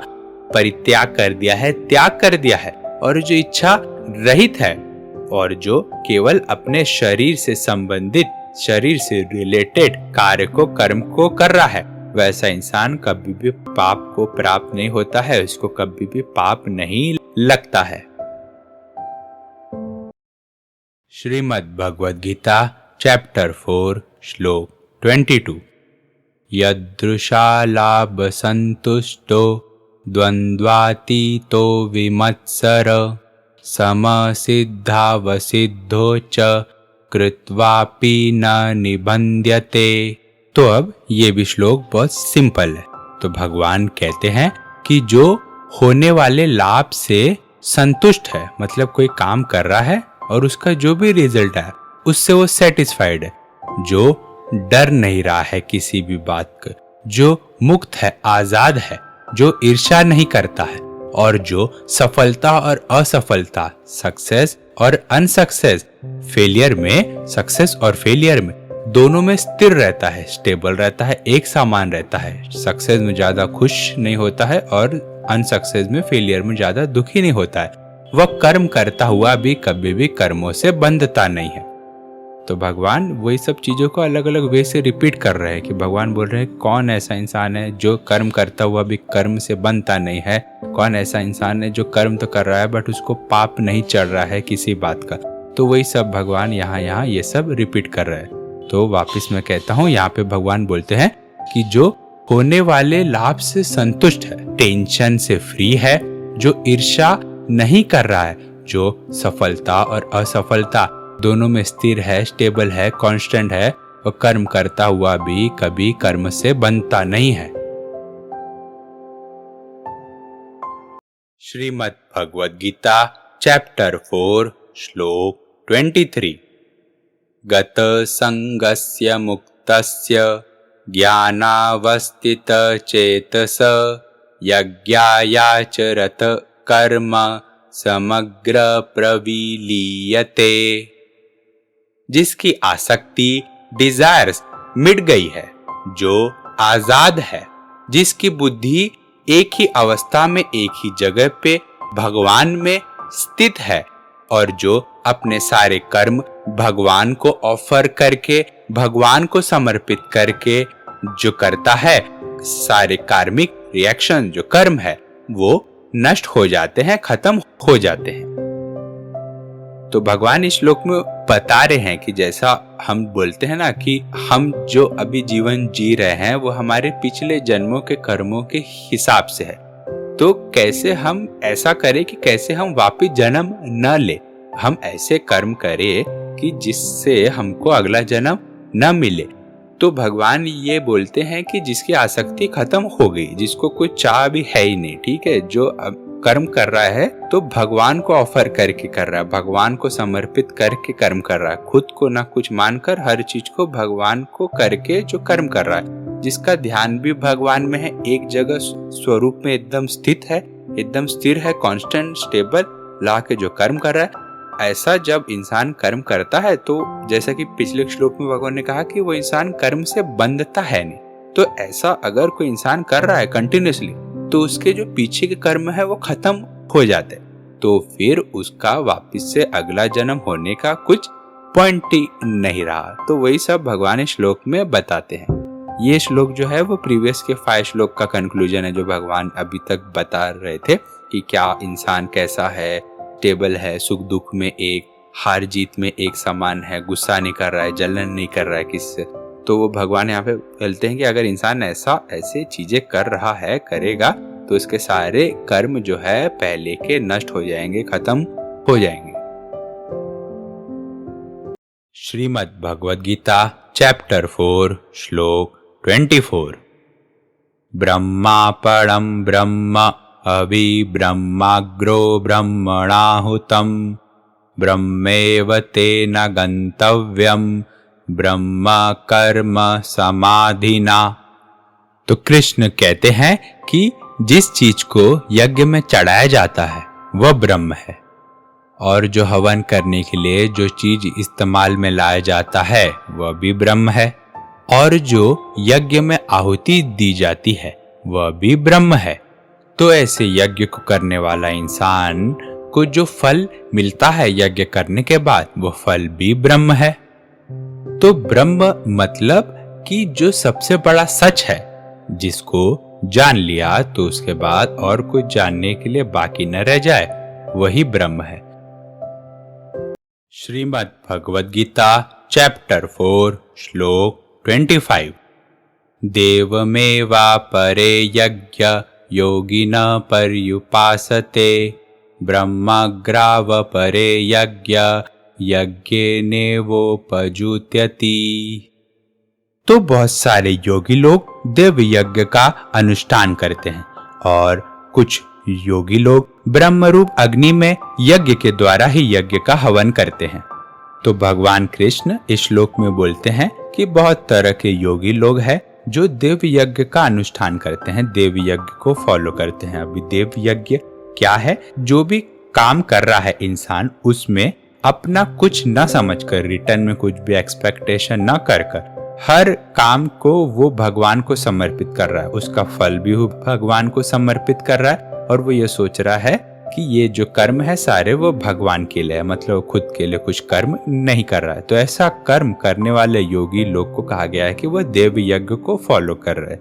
परित्याग कर दिया है, त्याग कर दिया है, और जो इच्छा रहित है, और जो केवल अपने शरीर से संबंधित, शरीर से रिलेटेड कार्य को, कर्म को कर रहा है, वैसा इंसान कभी भी पाप को प्राप्त नहीं होता है, उसको कभी भी पाप नहीं लगता है। श्रीमद् भगवद गीता चैप्टर 4 श्लोक 22। यदृशा लाभ संतुष्टो द्वंद्वातीतो विमत्सर समसिद्धावसिद्धो च कृत्वापि न निबंध्यते। तो अब ये भी श्लोक बहुत सिंपल है। तो भगवान कहते हैं कि जो होने वाले लाभ से संतुष्ट है, मतलब कोई काम कर रहा है और उसका जो भी रिजल्ट है उससे वो सेटिस्फाइड है, जो डर नहीं रहा है किसी भी बात का, जो मुक्त है, आजाद है, जो ईर्ष्या नहीं करता है, और जो सफलता और असफलता, सक्सेस और अनसक्सेस, फेलियर में, सक्सेस और फेलियर में दोनों में स्थिर रहता है, स्टेबल रहता है, एक समान रहता है, सक्सेस में ज्यादा खुश नहीं होता है और अनसक्सेस में, फेलियर में ज्यादा दुखी नहीं होता है। वह कर्म करता हुआ भी कभी भी कर्मों से बंधता नहीं है। तो भगवान वही सब चीजों को अलग अलग वे से रिपीट कर रहे हैं कि भगवान बोल रहे हैं कौन ऐसा इंसान है जो कर्म करता हुआ भी कर्म से बंधता नहीं है, कौन ऐसा इंसान है जो कर्म तो कर रहा है बट उसको पाप नहीं चढ़ रहा है किसी बात का। तो वही सब भगवान यहाँ ये सब रिपीट कर रहे हैं। तो वापस मैं कहता हूँ, यहाँ पे भगवान बोलते हैं कि जो होने वाले लाभ से संतुष्ट है, टेंशन से फ्री है, जो ईर्ष्या नहीं कर रहा है, जो सफलता और असफलता दोनों में स्थिर है, स्टेबल है, कांस्टेंट है, और कर्म करता हुआ भी कभी कर्म से बंधता नहीं है। श्रीमद् भगवद गीता चैप्टर 4 श्लोक 23। गत संगस्य मुक्तस्य ज्ञानावस्थित चेतस यज्ञायाचरत कर्म समग्र प्रविलीयते। जिसकी आसक्ति, डिजायर्स मिट गई है, जो आजाद है, जिसकी बुद्धि एक ही अवस्था में, एक ही जगह पे भगवान में स्थित है, और जो अपने सारे कर्म भगवान को ऑफर करके, भगवान को समर्पित करके जो करता है, सारे कार्मिक रिएक्शन जो कर्म है वो नष्ट हो जाते हैं, खत्म हो जाते हैं। तो भगवान इस श्लोक में बता रहे हैं कि जैसा हम बोलते हैं ना कि हम जो अभी जीवन जी रहे हैं वो हमारे पिछले जन्मों के कर्मों के हिसाब से है। तो कैसे हम ऐसा करें कि कैसे हम वापिस जन्म न ले, हम ऐसे कर्म करें कि जिससे हमको अगला जन्म न मिले। तो भगवान ये बोलते हैं कि जिसकी आसक्ति खत्म हो गई, जिसको कुछ चाह भी है ही नहीं, ठीक है, जो अब कर्म कर रहा है तो भगवान को ऑफर करके कर रहा है, भगवान को समर्पित करके कर्म कर रहा है, खुद को ना कुछ मानकर हर चीज को भगवान को करके जो कर्म कर रहा है, जिसका ध्यान भी भगवान में है, एक जगह स्वरूप में एकदम स्थित है, एकदम स्थिर है, कांस्टेंट स्टेबल ला के जो कर्म कर रहा है, ऐसा जब इंसान कर्म करता है तो जैसा कि पिछले श्लोक में भगवान ने कहा कि वो इंसान कर्म से बंधता है नहीं, तो ऐसा अगर कोई इंसान कर रहा है कंटिन्यूअसली तो उसके जो पीछे के कर्म है वो खत्म हो जाते हैं, तो फिर उसका वापस से अगला जन्म होने का कुछ पॉइंट ही नहीं रहा। तो वही सब भगवान इस श्लोक में बताते हैं। ये श्लोक जो है वो प्रीवियस के 5 श्लोक का कंक्लूजन है जो भगवान अभी तक बता रहे थे कि क्या इंसान कैसा है, स्टेबल है, सुख दुख में एक, हार जीत में एक समान है, गुस्सा नहीं कर रहा है, जलन नहीं कर रहा है किससे। तो वो भगवान यहाँ पे बोलते हैं कि अगर इंसान ऐसे चीजें कर रहा है, करेगा, तो इसके सारे कर्म जो है पहले के नष्ट हो जाएंगे, खत्म हो जाएंगे। श्रीमद् भगवद गीता चैप्टर 4 श्लोक 24। ब्रह्मा परम ब्रह्म अभि ब्रह्माग्रो ब्रह्मणाहुतम ब्रह्मेव तेन गंतव्यम ब्रह्म कर्म समाधिना। तो कृष्ण कहते हैं कि जिस चीज को यज्ञ में चढ़ाया जाता है वह ब्रह्म है, और जो हवन करने के लिए जो चीज इस्तेमाल में लाया जाता है वह भी ब्रह्म है, और जो यज्ञ में आहुति दी जाती है वह भी ब्रह्म है। तो ऐसे यज्ञ को करने वाला इंसान को जो फल मिलता है यज्ञ करने के बाद वो फल भी ब्रह्म है। तो ब्रह्म मतलब कि जो सबसे बड़ा सच है, जिसको जान लिया तो उसके बाद और कुछ जानने के लिए बाकी न रह जाए, वही ब्रह्म है। श्रीमद् भगवद गीता चैप्टर 4 श्लोक 25। देवमेवा परे यज्ञ योगिन पर्युपासते ब्रह्मग्राव परे यज्ञ यज्ञेनेवोपजुत्यति। तो बहुत सारे योगी लोग देव यज्ञ का अनुष्ठान करते हैं और कुछ योगी लोग ब्रह्म रूप अग्नि में यज्ञ के द्वारा ही यज्ञ का हवन करते हैं। तो भगवान कृष्ण इस श्लोक में बोलते हैं कि बहुत तरह के योगी लोग हैं जो देव यज्ञ का अनुष्ठान करते हैं, देव यज्ञ को फॉलो करते हैं। अभी देव यज्ञ क्या है? जो भी काम कर रहा है इंसान उसमें अपना कुछ न समझकर, रिटर्न में कुछ भी एक्सपेक्टेशन न कर हर काम को वो भगवान को समर्पित कर रहा है, उसका फल भी वो भगवान को समर्पित कर रहा है, और वो ये सोच रहा है कि ये जो कर्म है सारे वो भगवान के लिए है, मतलब खुद के लिए कुछ कर्म नहीं कर रहा है। तो ऐसा कर्म करने वाले योगी लोग को कहा गया है कि वह देव यज्ञ को फॉलो कर रहे हैं।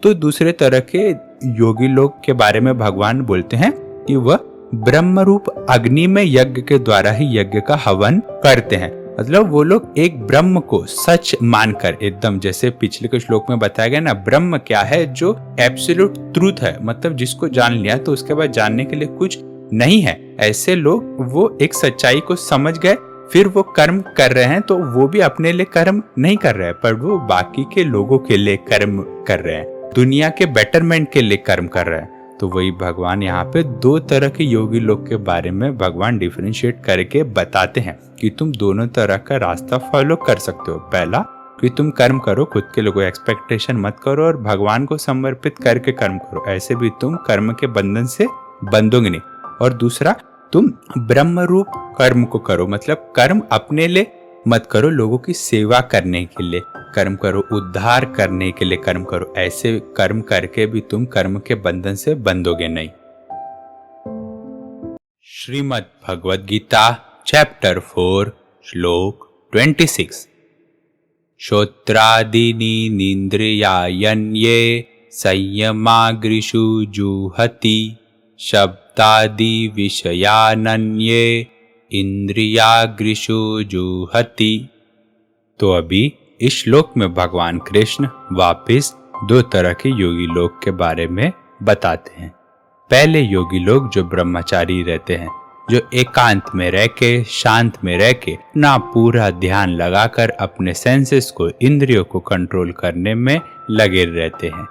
तो दूसरे तरह के योगी लोग के बारे में भगवान बोलते हैं कि वह ब्रह्म रूप अग्नि में यज्ञ के द्वारा ही यज्ञ का हवन करते हैं। मतलब वो लोग एक ब्रह्म को सच मानकर, एकदम जैसे पिछले के श्लोक में बताया गया ना, ब्रह्म क्या है? जो एब्सोल्यूट ट्रूथ है, मतलब जिसको जान लिया तो उसके बाद जानने के लिए कुछ नहीं है। ऐसे लोग वो एक सच्चाई को समझ गए, फिर वो कर्म कर रहे हैं, तो वो भी अपने लिए कर्म नहीं कर रहे हैं, पर वो बाकी के लोगों के लिए कर्म कर रहे हैं, दुनिया के बेटरमेंट के लिए कर्म कर रहे हैं। तो वही भगवान यहाँ पे 2 तरह के योगी लोग के बारे में भगवान डिफरेंशिएट करके बताते हैं कि तुम दोनों तरह का रास्ता फॉलो कर सकते हो। पहला कि तुम कर्म करो, खुद के लिए कोई एक्सपेक्टेशन मत करो और भगवान को समर्पित करके कर्म करो, ऐसे भी तुम कर्म के बंधन से बंधोगे नहीं। और दूसरा, तुम ब्रह्म रूप कर्म को करो, मतलब कर्म अपने लिए मत करो, लोगों की सेवा करने के लिए कर्म करो, उद्धार करने के लिए कर्म करो। ऐसे कर्म करके भी तुम कर्म के बंधन से बंधोगे नहीं। श्रीमद् भगवद गीता चैप्टर 4 श्लोक 26। श्रोत्रादीनि निन्द्रियाण्ये संयमाग्रिषु जुहति शब्दादि विषयानन्ये इंद्रियाग्रिषु जुहति। तो अभी इस श्लोक में भगवान कृष्ण वापस 2 तरह के योगी लोग के बारे में बताते हैं। पहले योगी लोग जो ब्रह्मचारी रहते हैं, जो एकांत में रह के, शांत में रह के ना पूरा ध्यान लगाकर अपने सेंसेस को, इंद्रियों को कंट्रोल करने में लगे रहते हैं।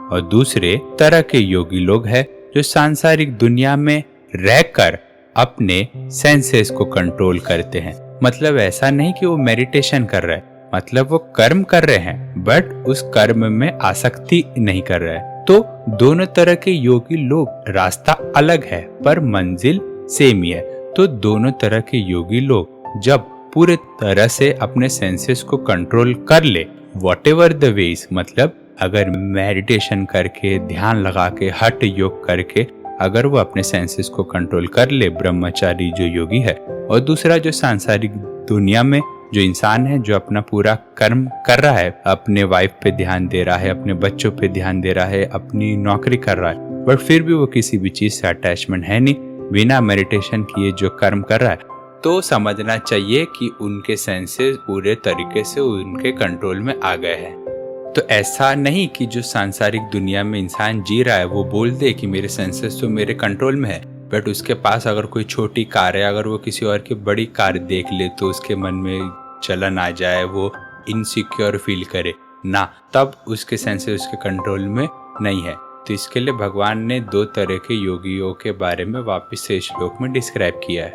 और दूसरे तरह के योगी लोग हैं जो सांसारिक दुनिया में रहकर अपने सेंसेस को कंट्रोल करते हैं। मतलब ऐसा नहीं कि वो मेडिटेशन कर रहे हैं, मतलब वो कर्म कर रहे हैं बट उस कर्म में आसक्ति नहीं कर रहे हैं। तो दोनों तरह के योगी लोग, रास्ता अलग है पर मंजिल सेम ही है। तो दोनों तरह के योगी लोग जब पूरे तरह से अपने सेंसेस को कंट्रोल कर ले, व्हाटएवर द वेज, मतलब अगर मेडिटेशन करके, ध्यान लगा के, हठ योग करके अगर वो अपने सेंसेस को कंट्रोल कर ले, ब्रह्मचारी जो योगी है, और दूसरा जो सांसारिक दुनिया में जो इंसान है, जो अपना पूरा कर्म कर रहा है, अपने वाइफ पे ध्यान दे रहा है, अपने बच्चों पे ध्यान दे रहा है, अपनी नौकरी कर रहा है, बट फिर भी वो किसी भी चीज से अटैचमेंट है नहीं, बिना मेडिटेशन किए जो कर्म कर रहा है, तो समझना चाहिए कि उनके सेंसेस पूरे तरीके से उनके कंट्रोल में आ गए हैं। तो ऐसा नहीं कि जो सांसारिक दुनिया में इंसान जी रहा है वो बोल दे कि मेरे सेंसेस तो मेरे कंट्रोल में है, बट उसके पास अगर कोई छोटी कार है, अगर वो किसी और की बड़ी कार देख ले तो उसके मन में जलन आ जाए, वो इनसिक्योर फील करे ना, तब उसके सेंसेस उसके कंट्रोल में नहीं है। तो इसके लिए भगवान ने दो तरह के योगियों के बारे में वापस से श्लोक में डिस्क्राइब किया है।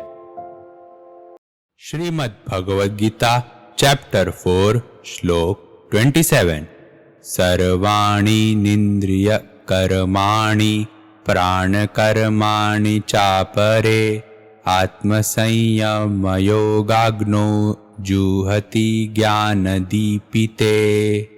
श्रीमद् भगवद गीता चैप्टर 4 श्लोक 27। सर्वाणि निन्द्रिय कर्माणि प्राण कर्माणि चापरे आत्मसंयम योगाग्नो जुहति ज्ञान दीपिते।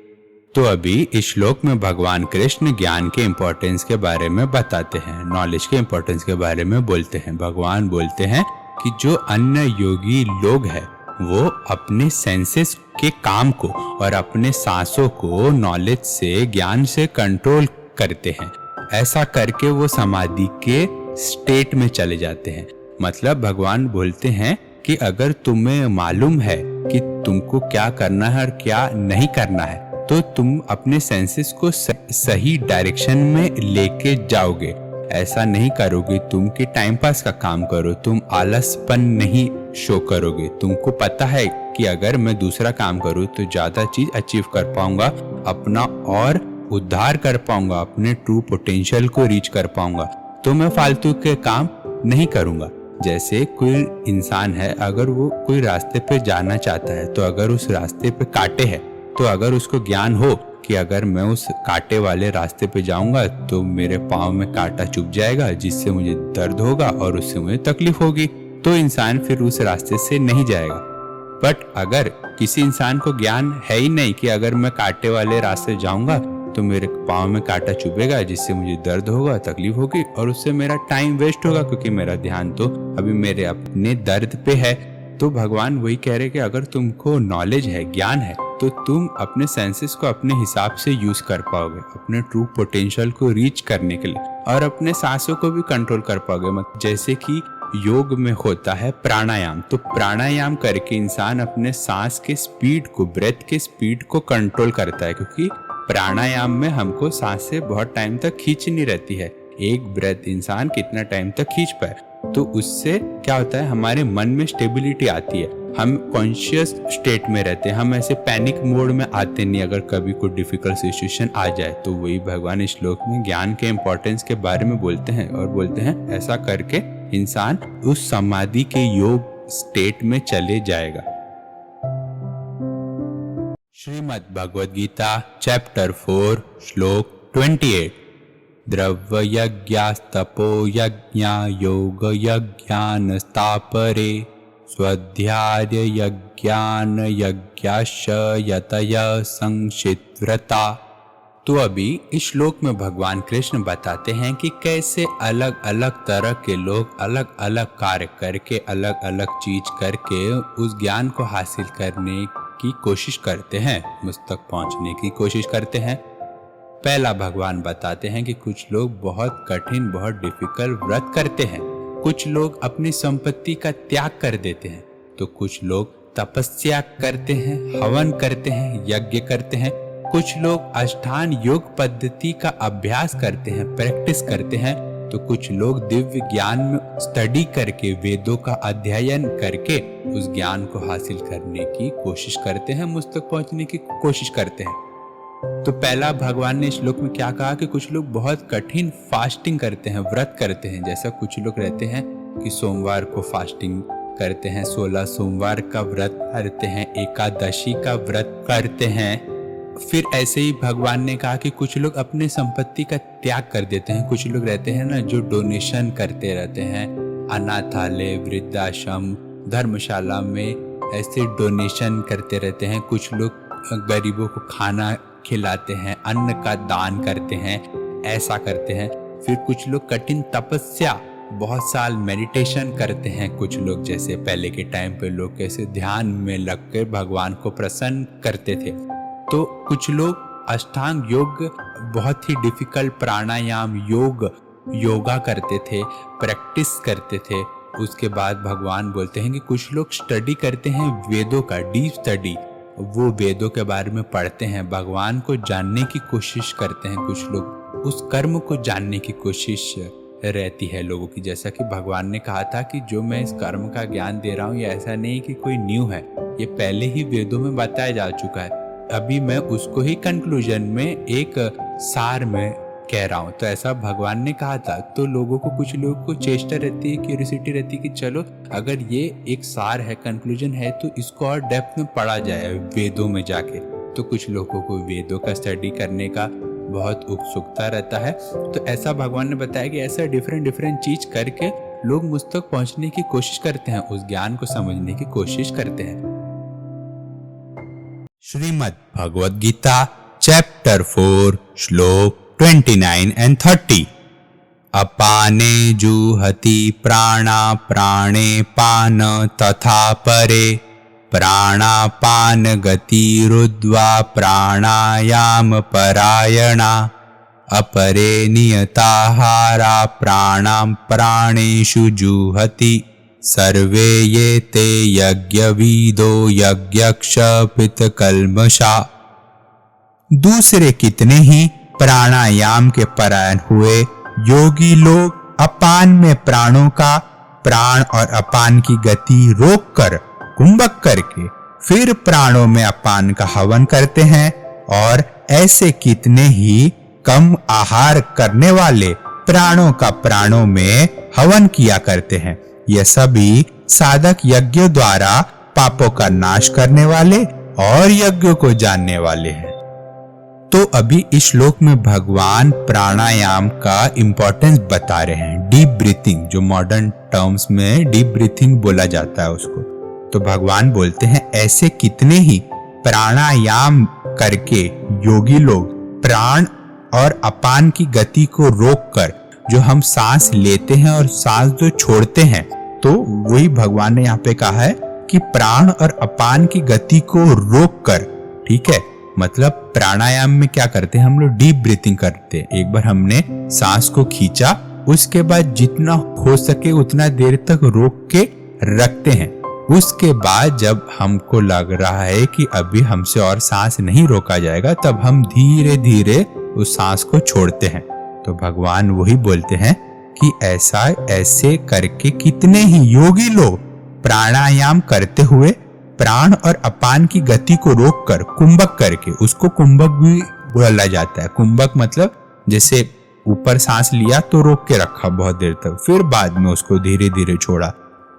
तो अभी इस श्लोक में भगवान कृष्ण ज्ञान के इम्पोर्टेंस के बारे में बताते हैं, नॉलेज के इम्पोर्टेंस के बारे में बोलते हैं। भगवान बोलते हैं कि जो अन्य योगी लोग हैं वो अपने सेंसेस के काम को और अपने सांसों को नॉलेज से, ज्ञान से कंट्रोल करते हैं। ऐसा करके वो समाधि के स्टेट में चले जाते हैं। मतलब भगवान बोलते हैं कि अगर तुम्हें मालूम है कि तुमको क्या करना है और क्या नहीं करना है, तो तुम अपने सेंसेस को सही डायरेक्शन में लेके जाओगे। ऐसा नहीं करोगे तुम कि टाइम पास का काम करो, तुम आलसपन नहीं शो करोगे। तुमको पता है कि अगर मैं दूसरा काम करूँ तो ज्यादा चीज अचीव कर पाऊंगा, अपना और उद्धार कर पाऊंगा, अपने ट्रू पोटेंशियल को रीच कर पाऊंगा, तो मैं फालतू के काम नहीं करूंगा। जैसे कोई इंसान है, अगर वो कोई रास्ते पे जाना चाहता है, तो अगर उस रास्ते पे कांटे हैं, तो अगर उसको ज्ञान हो कि अगर मैं उस कांटे वाले रास्ते पे जाऊंगा तो मेरे पाँव में कांटा चुभ जाएगा, जिससे मुझे दर्द होगा और उससे मुझे तकलीफ होगी, तो इंसान फिर उस रास्ते से नहीं जाएगा। बट अगर किसी इंसान को ज्ञान है ही नहीं कि अगर मैं कांटे वाले रास्ते जाऊंगा तो मेरे पाँव में कांटा चुभेगा, जिससे मुझे दर्द होगा, तकलीफ होगी और उससे मेरा टाइम वेस्ट होगा, क्योंकि मेरा ध्यान तो अभी मेरे अपने दर्द पे है। तो भगवान वही कह रहे कि अगर तुमको नॉलेज है, ज्ञान है, तो तुम अपने सेंसेस को अपने हिसाब से यूज कर पाओगे, अपने ट्रू पोटेंशियल को रीच करने के लिए, और अपने सांसों को भी कंट्रोल कर पाओगे। जैसे कि योग में होता है प्राणायाम, तो प्राणायाम करके इंसान अपने सांस के स्पीड को, ब्रेथ के स्पीड को कंट्रोल करता है, क्योंकि प्राणायाम में हमको सांसें बहुत टाइम तक खींचनी रहती है। एक ब्रेथ इंसान कितना टाइम तक खींच पाए, तो उससे क्या होता है, हमारे मन में स्टेबिलिटी आती है, हम कॉन्शियस स्टेट में रहते हैं, हम ऐसे पैनिक मोड में आते नहीं अगर कभी कोई डिफिकल्ट सिचुएशन आ जाए। तो वही भगवान इस श्लोक में ज्ञान के इम्पोर्टेंस के बारे में बोलते हैं, और बोलते हैं ऐसा करके इंसान उस समाधि के योग स्टेट में चले जाएगा। श्रीमद् भगवद गीता चैप्टर 4 श्लोक 28। द्रव्य यज्ञास्तपो यज्ञा योग यज्ञानस्तापरे स्वाध्याय यज्ञान यज्ञाश्च यतय संशितव्रता। तो अभी इस श्लोक में भगवान कृष्ण बताते हैं कि कैसे अलग अलग तरह के लोग अलग अलग कार्य करके, अलग अलग चीज करके उस ज्ञान को हासिल करने की कोशिश करते हैं, मुझ तक पहुंचने की कोशिश करते हैं। पहला भगवान बताते हैं कि कुछ लोग बहुत कठिन, बहुत डिफिकल्ट व्रत करते हैं, कुछ लोग अपनी संपत्ति का त्याग कर देते हैं, तो कुछ लोग तपस्या करते हैं, हवन करते हैं, यज्ञ करते हैं, कुछ लोग अष्टांग योग पद्धति का अभ्यास करते हैं, प्रैक्टिस करते हैं, तो कुछ लोग दिव्य ज्ञान में स्टडी करके, वेदों का अध्ययन करके उस ज्ञान को हासिल करने की कोशिश करते हैं, मुझ तक पहुंचने की कोशिश करते हैं। तो पहला भगवान ने श्लोक में क्या कहा कि कुछ लोग बहुत कठिन फास्टिंग करते हैं, व्रत करते हैं। जैसा कुछ लोग रहते हैं कि सोमवार को फास्टिंग करते हैं, 16 सोमवार का व्रत करते हैं, एकादशी का व्रत करते हैं। फिर ऐसे ही भगवान ने कहा कि कुछ लोग अपने संपत्ति का त्याग कर देते हैं। कुछ लोग रहते हैं ना जो डोनेशन करते रहते हैं, अनाथालय, वृद्धाश्रम, धर्मशाला में ऐसे डोनेशन करते रहते हैं। कुछ लोग गरीबों को खाना खिलाते हैं, अन्न का दान करते हैं, ऐसा करते हैं। फिर कुछ लोग कठिन तपस्या, बहुत साल मेडिटेशन करते हैं। कुछ लोग जैसे पहले के टाइम पे लोग कैसे ध्यान में लगकर भगवान को प्रसन्न करते थे। तो कुछ लोग अष्टांग योग, बहुत ही डिफिकल्ट प्राणायाम, योगा करते थे, प्रैक्टिस करते थे। उसके बाद भगवान बोलते हैं कि कुछ लोग स्टडी करते हैं वेदों का, डीप स्टडी, वो वेदों के बारे में पढ़ते हैं, भगवान को जानने की कोशिश करते हैं। कुछ लोग उस कर्म को जानने की कोशिश रहती है लोगों की। जैसा कि भगवान ने कहा था कि जो मैं इस कर्म का ज्ञान दे रहा हूँ ये ऐसा नहीं कि कोई न्यू है, ये पहले ही वेदों में बताया जा चुका है, अभी मैं उसको ही कंक्लूजन में एक सार में कह रहा हूँ। तो ऐसा भगवान ने कहा था। तो लोगों को, कुछ लोगों को चेष्टा रहती है, क्यूरियोसिटी रहती है कि चलो अगर ये एक सार है, कंक्लूजन है, तो इसको और डेप्थ में पढ़ा जाए वेदों में जाके। तो कुछ लोगों को वेदों का स्टडी करने का बहुत उत्सुकता रहता है। तो ऐसा भगवान ने बताया कि ऐसा डिफरेंट चीज करके लोग मुझ तक पहुंचने की कोशिश करते हैं, उस ज्ञान को समझने की कोशिश करते हैं। श्रीमद् भगवद गीता चैप्टर 4 श्लोक 29 and 30। अपाने जुहति प्राणा प्राणे पान तथा परे प्राणापान गतिरुद्ध्वा प्राणायाम परायणा अपरे नियताहारा प्राणां प्राणेषु जुहति सर्वे ये ते यज्ञविदो यज्ञक्षपितकल्मषा। दूसरे कितने ही प्राणायाम के परायण हुए योगी लोग अपान में प्राणों का, प्राण और अपान की गति रोककर, कुंभक करके फिर प्राणों में अपान का हवन करते हैं। और ऐसे कितने ही कम आहार करने वाले प्राणों का प्राणों में हवन किया करते हैं। ये सभी साधक यज्ञों द्वारा पापों का नाश करने वाले और यज्ञों को जानने वाले हैं। तो अभी इस श्लोक में भगवान प्राणायाम का इंपॉर्टेंस बता रहे हैं। डीप ब्रीथिंग, जो मॉडर्न टर्म्स में डीप ब्रीथिंग बोला जाता है उसको। तो भगवान बोलते हैं ऐसे कितने ही प्राणायाम करके योगी लोग प्राण और अपान की गति को रोककर, जो हम सांस लेते हैं और सांस जो छोड़ते हैं, तो वही भगवान ने यहाँ पे कहा है कि प्राण और अपान की गति को रोककर, ठीक है, मतलब प्राणायाम में क्या करते हैं हम लोग, डीप ब्रीथिंग करते हैं। एक बार हमने सांस को खींचा, उसके बाद जितना हो सके उतना देर तक रोक के रखते हैं। उसके बाद जब हमको लग रहा है कि अभी हमसे और सांस नहीं रोका जाएगा, तब हम धीरे धीरे उस सांस को छोड़ते हैं। तो भगवान वही बोलते हैं कि ऐसे करके कितने ही योगी लोग प्राणायाम करते हुए प्राण और अपान की गति को रोककर कुंभक करके, उसको कुंभक भी बोला जाता है। कुंभक मतलब जैसे ऊपर सांस लिया तो रोक के रखा बहुत देर तक, फिर बाद में उसको धीरे धीरे छोड़ा।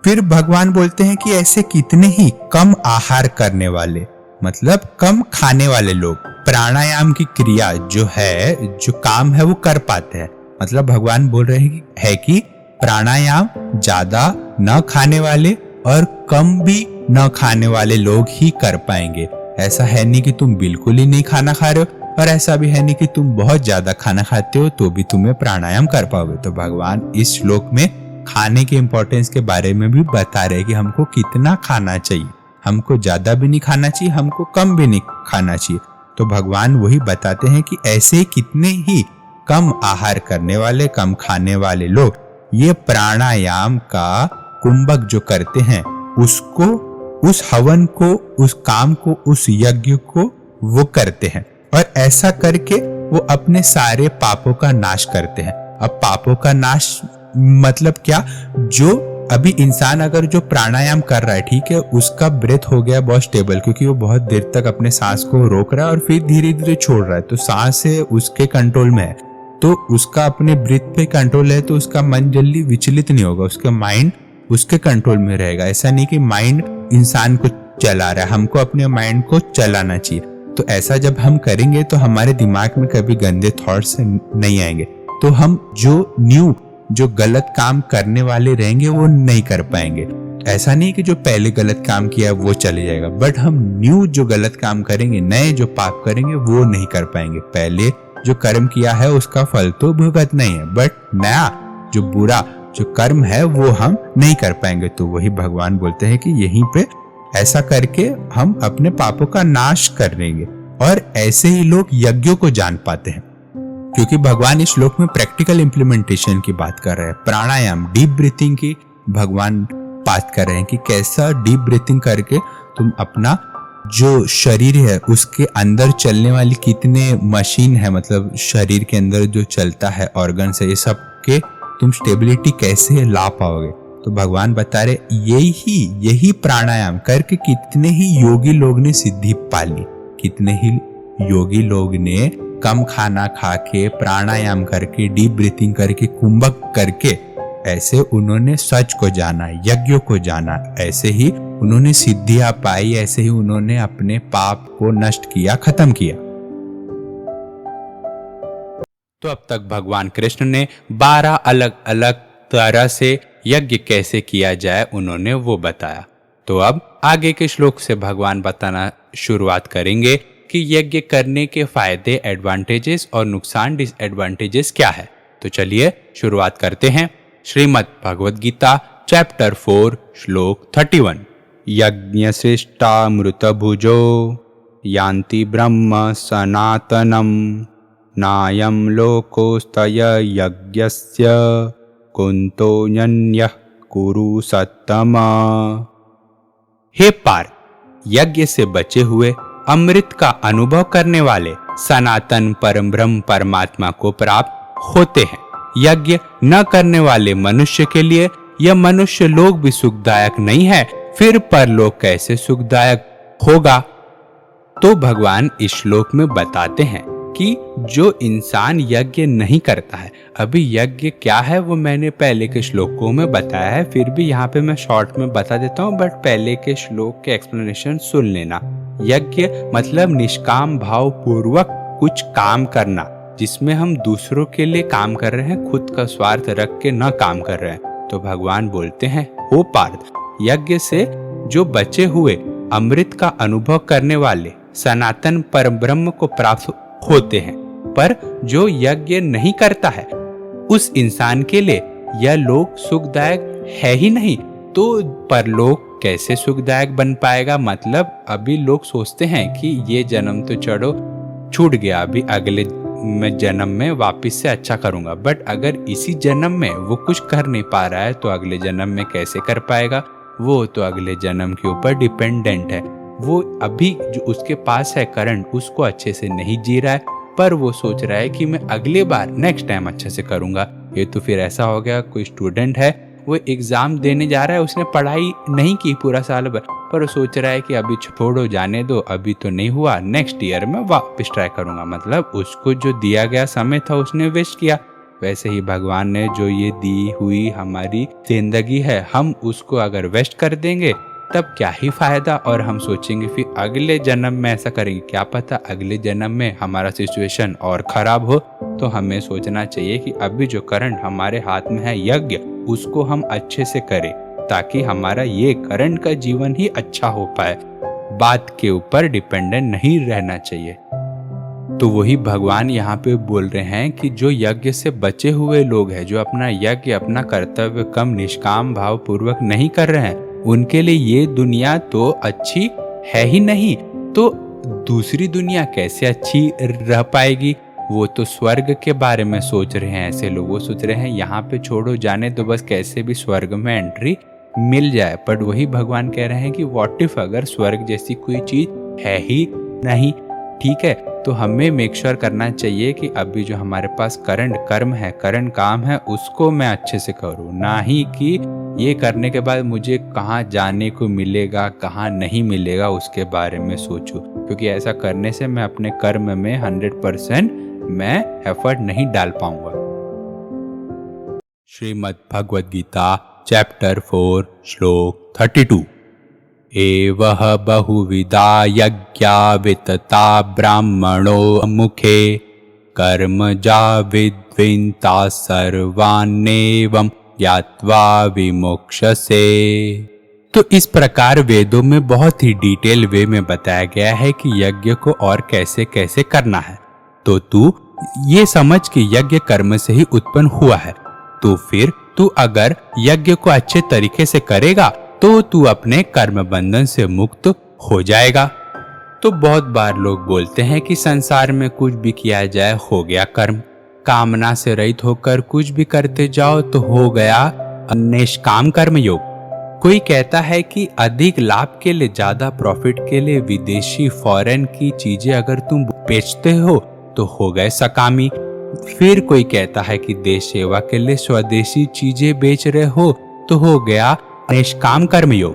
फिर भगवान बोलते हैं कि ऐसे कितने ही कम आहार करने वाले, मतलब कम खाने वाले लोग प्राणायाम की क्रिया जो है, जो काम है वो कर पाते हैं। मतलब भगवान बोल रहे हैं कि प्राणायाम ज्यादा न खाने वाले और कम भी न खाने वाले लोग ही कर पाएंगे। ऐसा है नहीं कि तुम बिल्कुल ही नहीं खाना खा रहे हो, और ऐसा भी है नहीं कि तुम बहुत ज्यादा खाना खाते हो तो भी तुम्हें प्राणायाम कर पाओगे। तो भगवान इस श्लोक में खाने के इंपॉर्टेंस के बारे में भी बता रहे हैं कि हमको कितना खाना चाहिए। हमको ज्यादा भी नहीं खाना चाहिए, हमको कम भी नहीं खाना चाहिए। तो भगवान वही बताते हैं कि ऐसे कितने ही कम आहार करने वाले, कम खाने वाले लोग ये प्राणायाम का कुंभक जो करते हैं, उसको, उस हवन को, उस काम को, उस यज्ञ को वो करते हैं। और ऐसा करके वो अपने सारे पापों का नाश करते हैं। अब पापों का नाश मतलब क्या, जो अभी इंसान अगर जो प्राणायाम कर रहा है, ठीक है, उसका ब्रेथ हो गया बहुत स्टेबल, क्योंकि वो बहुत देर तक अपने सांस को रोक रहा है और फिर धीरे धीरे छोड़ रहा है, तो सांस है उसके कंट्रोल में है, तो उसका अपने ब्रीथ पे कंट्रोल है, तो उसका मन जल्दी विचलित नहीं होगा, उसका माइंड उसके कंट्रोल में रहेगा। ऐसा नहीं कि माइंड इंसान को चला रहा है, हमको अपने माइंड को चलाना चाहिए। तो ऐसा जब हम करेंगे तो हमारे दिमाग में कभी गंदे थॉट्स नहीं आएंगे। तो हम जो न्यू जो गलत काम करने वाले रहेंगे वो नहीं कर पाएंगे। ऐसा नहीं कि जो पहले गलत काम किया वो चले जाएगा, बट हम न्यू जो गलत काम करेंगे, नए जो पाप करेंगे वो नहीं कर पाएंगे। पहले जो कर्म किया है उसका फल तो भुगतना ही है, बट नया जो बुरा जो कर्म है वो हम नहीं कर पाएंगे। तो वही भगवान बोलते हैं कि यहीं पे ऐसा करके हम अपने पापों का नाश कर लेंगे। और ऐसे ही लोग यज्ञों को जान पाते हैं, क्योंकि भगवान इस श्लोक में प्रैक्टिकल इंप्लीमेंटेशन की बात कर रहे हैं। प्राणायाम, डीप ब्रीथिंग की भगवान बात कर रहे हैं कि कैसा डीप ब्रीथिंग करके तुम अपना जो शरीर है उसके अंदर चलने वाली कितने मशीन है, मतलब शरीर के अंदर जो चलता है ऑर्गन से, ये सब के तुम स्टेबिलिटी कैसे ला पाओगे। तो भगवान बता रहे यही प्राणायाम करके कितने ही योगी लोग ने सिद्धि पा ली, कितने ही योगी लोग ने कम खाना खा के, प्राणायाम करके, डीप ब्रीथिंग करके, कुंभक करके, ऐसे उन्होंने सच को जाना, यज्ञों को जाना, ऐसे ही उन्होंने सिद्धियां पाई, ऐसे ही उन्होंने अपने पाप को नष्ट किया, खत्म किया। तो अब तक भगवान कृष्ण ने 12 अलग अलग तरह से यज्ञ कैसे किया जाए उन्होंने वो बताया। तो अब आगे के श्लोक से भगवान बताना शुरुआत करेंगे कि यज्ञ करने के फायदे, एडवांटेजेस और नुकसान, डिसएडवांटेजेस क्या है। तो चलिए शुरुआत करते हैं। श्रीमद् भगवद गीता चैप्टर 4 श्लोक 31। यज्ञश्रेष्ठामृत भुजो यान्ति ब्रह्म सनातनम नायं लोकोस्तय यज्ञस्य कुंतो न्यः कुरु सत्तम। हे पार्थ, यज्ञ से बचे हुए अमृत का अनुभव करने वाले सनातन परम ब्रह्म परमात्मा को प्राप्त होते हैं। यज्ञ न करने वाले मनुष्य के लिए यह मनुष्य लोक भी सुखदायक नहीं है, फिर परलोक कैसे सुखदायक होगा। तो भगवान इस श्लोक में बताते हैं कि जो इंसान यज्ञ नहीं करता है, अभी यज्ञ क्या है वो मैंने पहले के श्लोकों में बताया है, फिर भी यहाँ पे मैं शॉर्ट में बता देता हूँ, बट पहले के श्लोक के एक्सप्लेनेशन सुन लेना। यज्ञ मतलब निष्काम भाव पूर्वक कुछ काम करना, जिसमें हम दूसरों के लिए काम कर रहे हैं, खुद का स्वार्थ रख के न काम कर रहे हैं। तो भगवान बोलते हैं, ओ पार्थ, यज्ञ से जो बचे हुए अमृत का अनुभव करने वाले सनातन परम ब्रह्म को प्राप्त होते हैं, पर जो यज्ञ नहीं करता है उस इंसान के लिए यह लोक सुखदायक है ही नहीं, तो परलोक कैसे सुखदायक बन पाएगा। मतलब अभी लोग सोचते हैं कि ये जन्म तो चढ़ो छूट गया, अभी अगले जन्म में वापस से अच्छा करूंगा, बट अगर इसी जन्म में वो कुछ कर नहीं पा रहा है तो अगले जन्म में कैसे कर पाएगा। वो तो अगले जन्म के ऊपर डिपेंडेंट है। वो अभी जो उसके पास है करंट, उसको अच्छे से नहीं जी रहा है, पर वो सोच रहा है कि मैं अगले बार नेक्स्ट टाइम अच्छे से करूंगा। ये तो फिर ऐसा हो गया, कोई स्टूडेंट है, वो एग्जाम देने जा रहा है, उसने पढ़ाई नहीं की पूरा साल भर, पर वो सोच रहा है कि अभी छोड़ो, जाने दो, अभी तो नहीं हुआ, नेक्स्ट ईयर में वापस ट्राई करूंगा। मतलब उसको जो दिया गया समय था उसने वेस्ट किया। वैसे ही भगवान ने जो ये दी हुई हमारी जिंदगी है, हम उसको अगर वेस्ट कर देंगे तब क्या ही फायदा। और हम सोचेंगे फिर अगले जन्म में ऐसा करेंगे, क्या पता अगले जन्म में हमारा सिचुएशन और खराब हो। तो हमें सोचना चाहिए कि अभी जो करंट हमारे हाथ में है यज्ञ, उसको हम अच्छे से करें, ताकि हमारा ये करंट का जीवन ही अच्छा हो पाए, बात के ऊपर डिपेंडेंट नहीं रहना चाहिए। तो वही भगवान यहाँ पे बोल रहे हैं कि जो यज्ञ से बचे हुए लोग हैं, जो अपना यज्ञ, अपना कर्तव्य कम निष्काम भाव पूर्वक नहीं कर रहे हैं, उनके लिए ये दुनिया तो अच्छी है ही नहीं, तो दूसरी दुनिया कैसे अच्छी रह पाएगी। वो तो स्वर्ग के बारे में सोच रहे हैं ऐसे लोग, वो सोच रहे हैं यहाँ पे छोड़ो, जाने दो, बस कैसे भी स्वर्ग में एंट्री मिल जाए। बट वही भगवान कह रहे हैं कि व्हाट इफ अगर स्वर्ग जैसी कोई चीज है ही नहीं, ठीक है, तो हमें मेक श्योर करना चाहिए कि अभी जो हमारे पास करंट कर्म है, करंट काम है, उसको मैं अच्छे से करूँ, ना ही कि ये करने के बाद मुझे कहाँ जाने को मिलेगा, कहाँ नहीं मिलेगा, उसके बारे में सोचूं। क्योंकि ऐसा करने से मैं अपने कर्म में 100% मैं एफर्ट नहीं डाल पाऊंगा। श्रीमद् भगवद गीता चैप्टर 4 श्लोक 32। एवह बहुविधा यज्ञा वितता ब्राह्मणो मुखे कर्मजा विद्यमानानि विंता सर्वान्नेवं ज्ञात्वा विमोक्षसे। तो इस प्रकार वेदों में बहुत ही डिटेल वे में बताया गया है कि यज्ञ को और कैसे कैसे करना है। तो तू ये समझ कि यज्ञ कर्म से ही उत्पन्न हुआ है, तो फिर तू अगर यज्ञ को अच्छे तरीके से करेगा तो तू अपने कर्म बंधन से मुक्त हो जाएगा। तो बहुत बार लोग बोलते हैं कि संसार में कुछ भी किया जाए हो गया कर्म, कामना से रहित होकर कुछ भी करते जाओ तो हो गया निष्काम कर्म योग। कोई कहता है कि अधिक लाभ के लिए, ज्यादा प्रॉफिट के लिए विदेशी फॉरेन की चीजें अगर तुम बेचते हो तो हो गए सकामी। फिर कोई कहता है कि देश सेवा के लिए स्वदेशी चीजें बेच रहे हो तो हो गया निष्काम कर्म योग।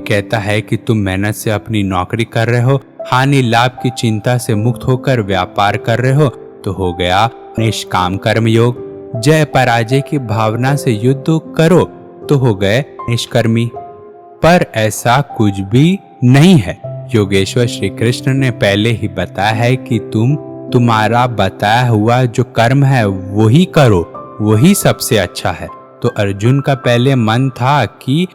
कहता है कि तुम मेहनत से अपनी नौकरी कर रहे हो, हानि लाभ की चिंता से मुक्त होकर व्यापार कर रहे हो तो हो गया निष्काम कर्म योग। जय पराजय की भावना से युद्ध करो तो हो गए निष्कर्मी। पर ऐसा कुछ भी नहीं है। योगेश्वर श्री कृष्ण ने पहले ही बताया है कि तुम्हारा बताया हुआ जो कर्म है वही करो, वही सबसे अच्छा है। तो अर्जुन का पहले मन था कि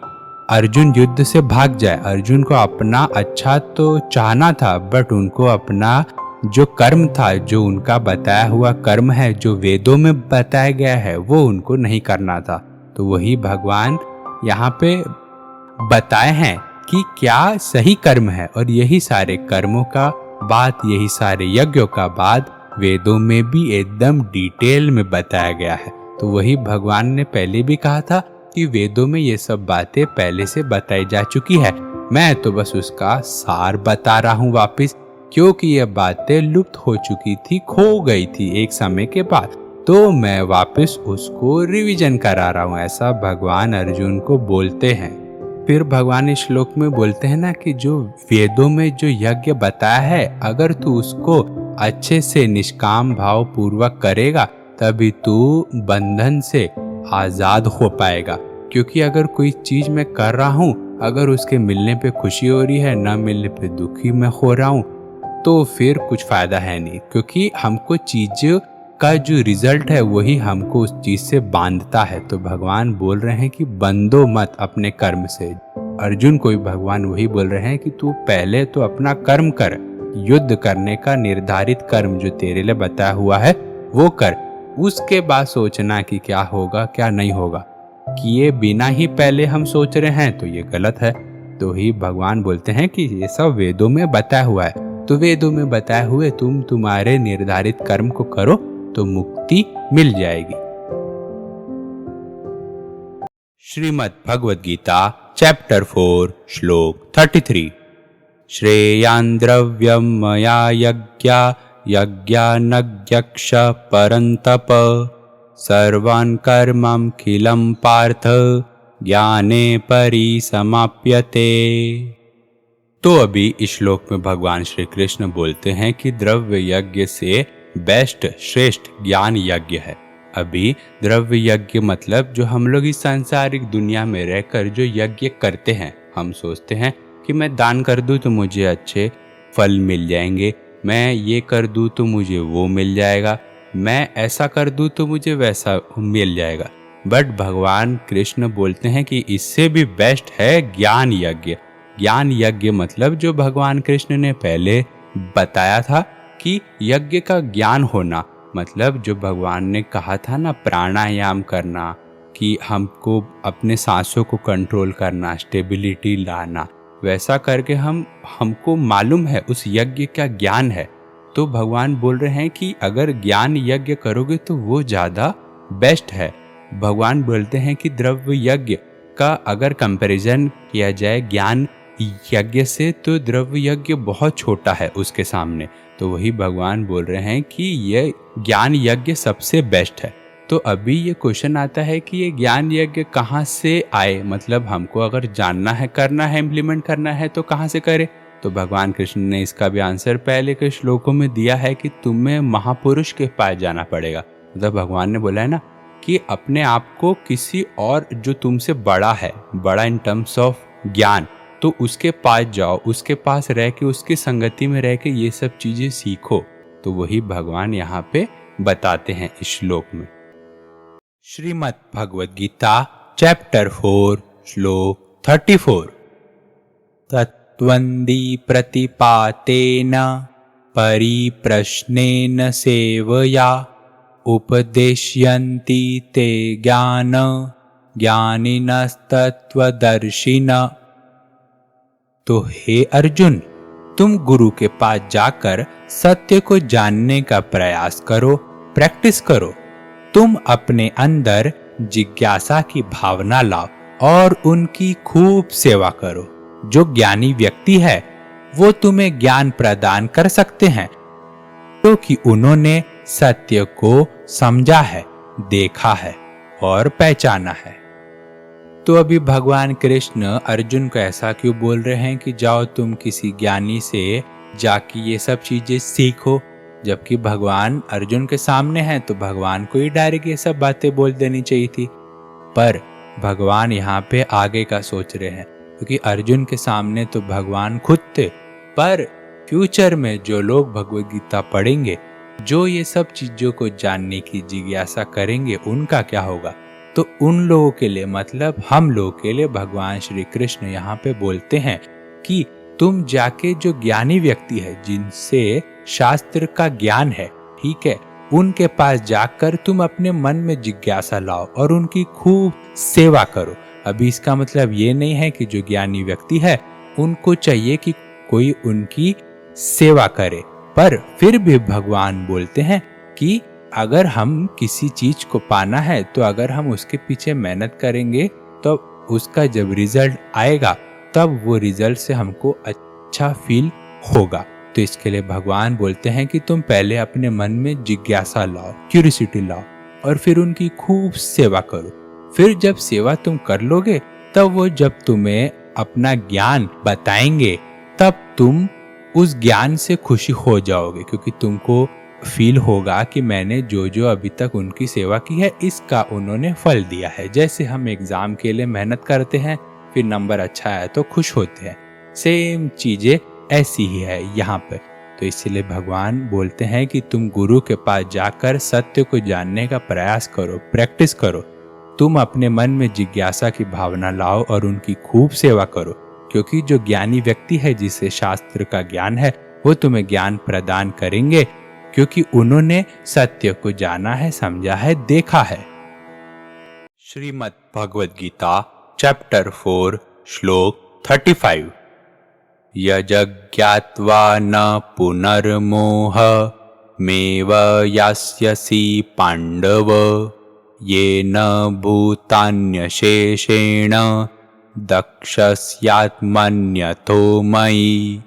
अर्जुन युद्ध से भाग जाए। अर्जुन को अपना अच्छा तो चाहना था, बट उनको अपना जो कर्म था, जो उनका बताया हुआ कर्म है, जो वेदों में बताया गया है, वो उनको नहीं करना था। तो वही भगवान यहाँ पे बताए हैं कि क्या सही कर्म है, और यही सारे कर्मों का बात, यही सारे यज्ञों का बात वेदों में भी एकदम डिटेल में बताया गया है। तो वही भगवान ने पहले भी कहा था कि वेदों में ये सब बातें पहले से बताई जा चुकी है, मैं तो बस उसका सार बता रहा हूँ वापिस, क्योंकि ये बातें लुप्त हो चुकी थी, खो गई थी एक समय के बाद, तो मैं वापस उसको रिवीजन करा रहा हूँ। ऐसा भगवान अर्जुन को बोलते हैं। फिर भगवान इस श्लोक में बोलते हैं ना कि जो वेदों में जो यज्ञ बताया है, अगर तू उसको अच्छे से निष्काम भाव पूर्वक करेगा तभी तू बंधन से आजाद हो पाएगा। क्योंकि अगर कोई चीज मैं कर रहा हूँ, अगर उसके मिलने पे खुशी हो रही है, ना मिलने पे दुखी मैं हो रहा हूँ, तो फिर कुछ फायदा है नहीं। क्योंकि हमको चीज का जो रिजल्ट है वही हमको उस चीज से बांधता है। तो भगवान बोल रहे हैं कि बंधो मत अपने कर्म से। अर्जुन को भी भगवान वही बोल रहे हैं कि तू पहले तो अपना कर्म कर, युद्ध करने का निर्धारित कर्म जो तेरे लिए बताया हुआ है वो कर, उसके बाद सोचना कि क्या होगा क्या नहीं होगा। किए बिना ही पहले हम सोच रहे हैं तो ये गलत है। तो ही भगवान बोलते हैं कि ये सब वेदों में बताया हुआ है, तो वेदों में बताए हुए तुम तुम्हारे निर्धारित कर्म को करो तो मुक्ति मिल जाएगी। श्रीमद् भगवद गीता चैप्टर 4 श्लोक 33। श्रेयान् द्रव्यं मया यज्ञानज्ञक्ष परन्तप सर्वान् कर्मखिलं पार्थ ज्ञाने परिसमाप्यते। तो अभी इस श्लोक में भगवान श्री कृष्ण बोलते हैं कि द्रव्य यज्ञ से बेस्ट श्रेष्ठ ज्ञान यज्ञ है। अभी द्रव्य यज्ञ मतलब जो हम लोग इस सांसारिक दुनिया में रहकर जो यज्ञ करते हैं, हम सोचते हैं कि मैं दान कर दूं तो मुझे अच्छे फल मिल जाएंगे, मैं ये कर दूं तो मुझे वो मिल जाएगा, मैं ऐसा कर दूं तो मुझे वैसा मिल जाएगा। बट भगवान कृष्ण बोलते हैं कि इससे भी बेस्ट है ज्ञान यज्ञ। ज्ञान यज्ञ मतलब जो भगवान कृष्ण ने पहले बताया था कि यज्ञ का ज्ञान होना, मतलब जो भगवान ने कहा था ना प्राणायाम करना, कि हमको अपने सांसों को कंट्रोल करना, स्टेबिलिटी लाना, वैसा करके हमको मालूम है उस यज्ञ का ज्ञान है। तो भगवान बोल रहे हैं कि अगर ज्ञान यज्ञ करोगे तो वो ज़्यादा बेस्ट है। भगवान बोलते हैं कि द्रव्य यज्ञ का अगर कंपैरिजन किया जाए ज्ञान यज्ञ से तो द्रव्य यज्ञ बहुत छोटा है उसके सामने। तो वही भगवान बोल रहे हैं कि ये ज्ञान यज्ञ सबसे बेस्ट है। तो अभी ये क्वेश्चन आता है कि ये ज्ञान यज्ञ कहाँ से आए, मतलब हमको अगर जानना है, करना है, इम्प्लीमेंट करना है तो कहाँ से करें। तो भगवान कृष्ण ने इसका भी आंसर पहले के श्लोकों में दिया है कि तुम्हें महापुरुष के पास जाना पड़ेगा। मतलब भगवान ने बोला है ना कि अपने आप को किसी और जो तुमसे बड़ा है, बड़ा इन टर्म्स ऑफ ज्ञान, तो उसके पास जाओ, उसके पास रह के, उसकी संगति में रह के ये सब चीज़ें सीखो। तो वही भगवान यहाँ पे बताते हैं इस श्लोक में। श्रीमद् भगवद गीता चैप्टर 4 श्लोक 34। तत्त्वन्दी प्रतिपातेन परिप्रश्नेन सेवया उपदेश्यन्ति ते ज्ञान ज्ञानिनस्तत्त्वदर्शिन। तो हे अर्जुन, तुम गुरु के पास जाकर सत्य को जानने का प्रयास करो, प्रैक्टिस करो। तुम अपने अंदर जिज्ञासा की भावना लाओ और उनकी खूब सेवा करो। जो ज्ञानी व्यक्ति है वो तुम्हें ज्ञान प्रदान कर सकते हैं, क्योंकि उन्होंने सत्य को समझा है, देखा है और पहचाना है। तो अभी भगवान कृष्ण अर्जुन को ऐसा क्यों बोल रहे हैं कि जाओ तुम किसी ज्ञानी से जाके ये सब चीजें सीखो, जबकि भगवान अर्जुन के सामने हैं तो भगवान को ही डायरेक्ट ये सब बातें बोल देनी चाहिए थी। पर भगवान यहाँ पे आगे का सोच रहे हैं, क्योंकि अर्जुन के सामने तो भगवान खुद थे, पर फ्यूचर में जो लोग भगवद गीता पढ़ेंगे, जो ये सब चीजों को जानने की जिज्ञासा करेंगे, उनका क्या होगा। तो उन लोगों के लिए, मतलब हम लोगों के लिए भगवान श्री कृष्ण यहाँ पे बोलते हैं कि तुम जाके जो ज्ञानी व्यक्ति है, जिनसे शास्त्र का ज्ञान है, ठीक है, उनके पास जाकर तुम अपने मन में जिज्ञासा लाओ और उनकी खूब सेवा करो। अभी इसका मतलब ये नहीं है कि जो ज्ञानी व्यक्ति है उनको चाहिए कि कोई उनकी सेवा करे, पर फिर भी भगवान बोलते हैं कि अगर हम किसी चीज को पाना है तो अगर हम उसके पीछे मेहनत करेंगे तो उसका जब रिजल्ट आएगा तब वो रिजल्ट से हमको अच्छा फील होगा। तो इसके लिए भगवान बोलते हैं कि तुम पहले अपने मन में जिज्ञासा लाओ, क्यूरियोसिटी लाओ और फिर उनकी खूब सेवा करो। फिर जब सेवा तुम कर लोगे तब वो जब तुम्हें अपना ज्ञान बताएंगे तब तुम उस ज्ञान से खुशी हो जाओगे, क्योंकि तुमको फील होगा कि मैंने जो जो अभी तक उनकी सेवा की है इसका उन्होंने फल दिया है। जैसे हम एग्जाम के लिए मेहनत करते हैं, फिर नंबर अच्छा आया तो खुश होते हैं, सेम चीजें ऐसी ही है यहाँ पे। तो इसीलिए भगवान बोलते हैं कि तुम गुरु के पास जाकर सत्य को जानने का प्रयास करो, प्रैक्टिस करो। तुम अपने मन में जिज्ञासा की भावना लाओ और उनकी खूब सेवा करो, क्योंकि जो ज्ञानी व्यक्ति है, जिसे शास्त्र का ज्ञान है, वो तुम्हें ज्ञान प्रदान करेंगे, क्योंकि उन्होंने सत्य को जाना है, समझा है, देखा है। श्रीमद् भगवद गीता चैप्टर 4 श्लोक 35। यज्ञात्वा न पुनर्मोह मेव यास्यसि पांडव येन भूतान्यशेषेण दक्षस्यात्मन्यतो मयि।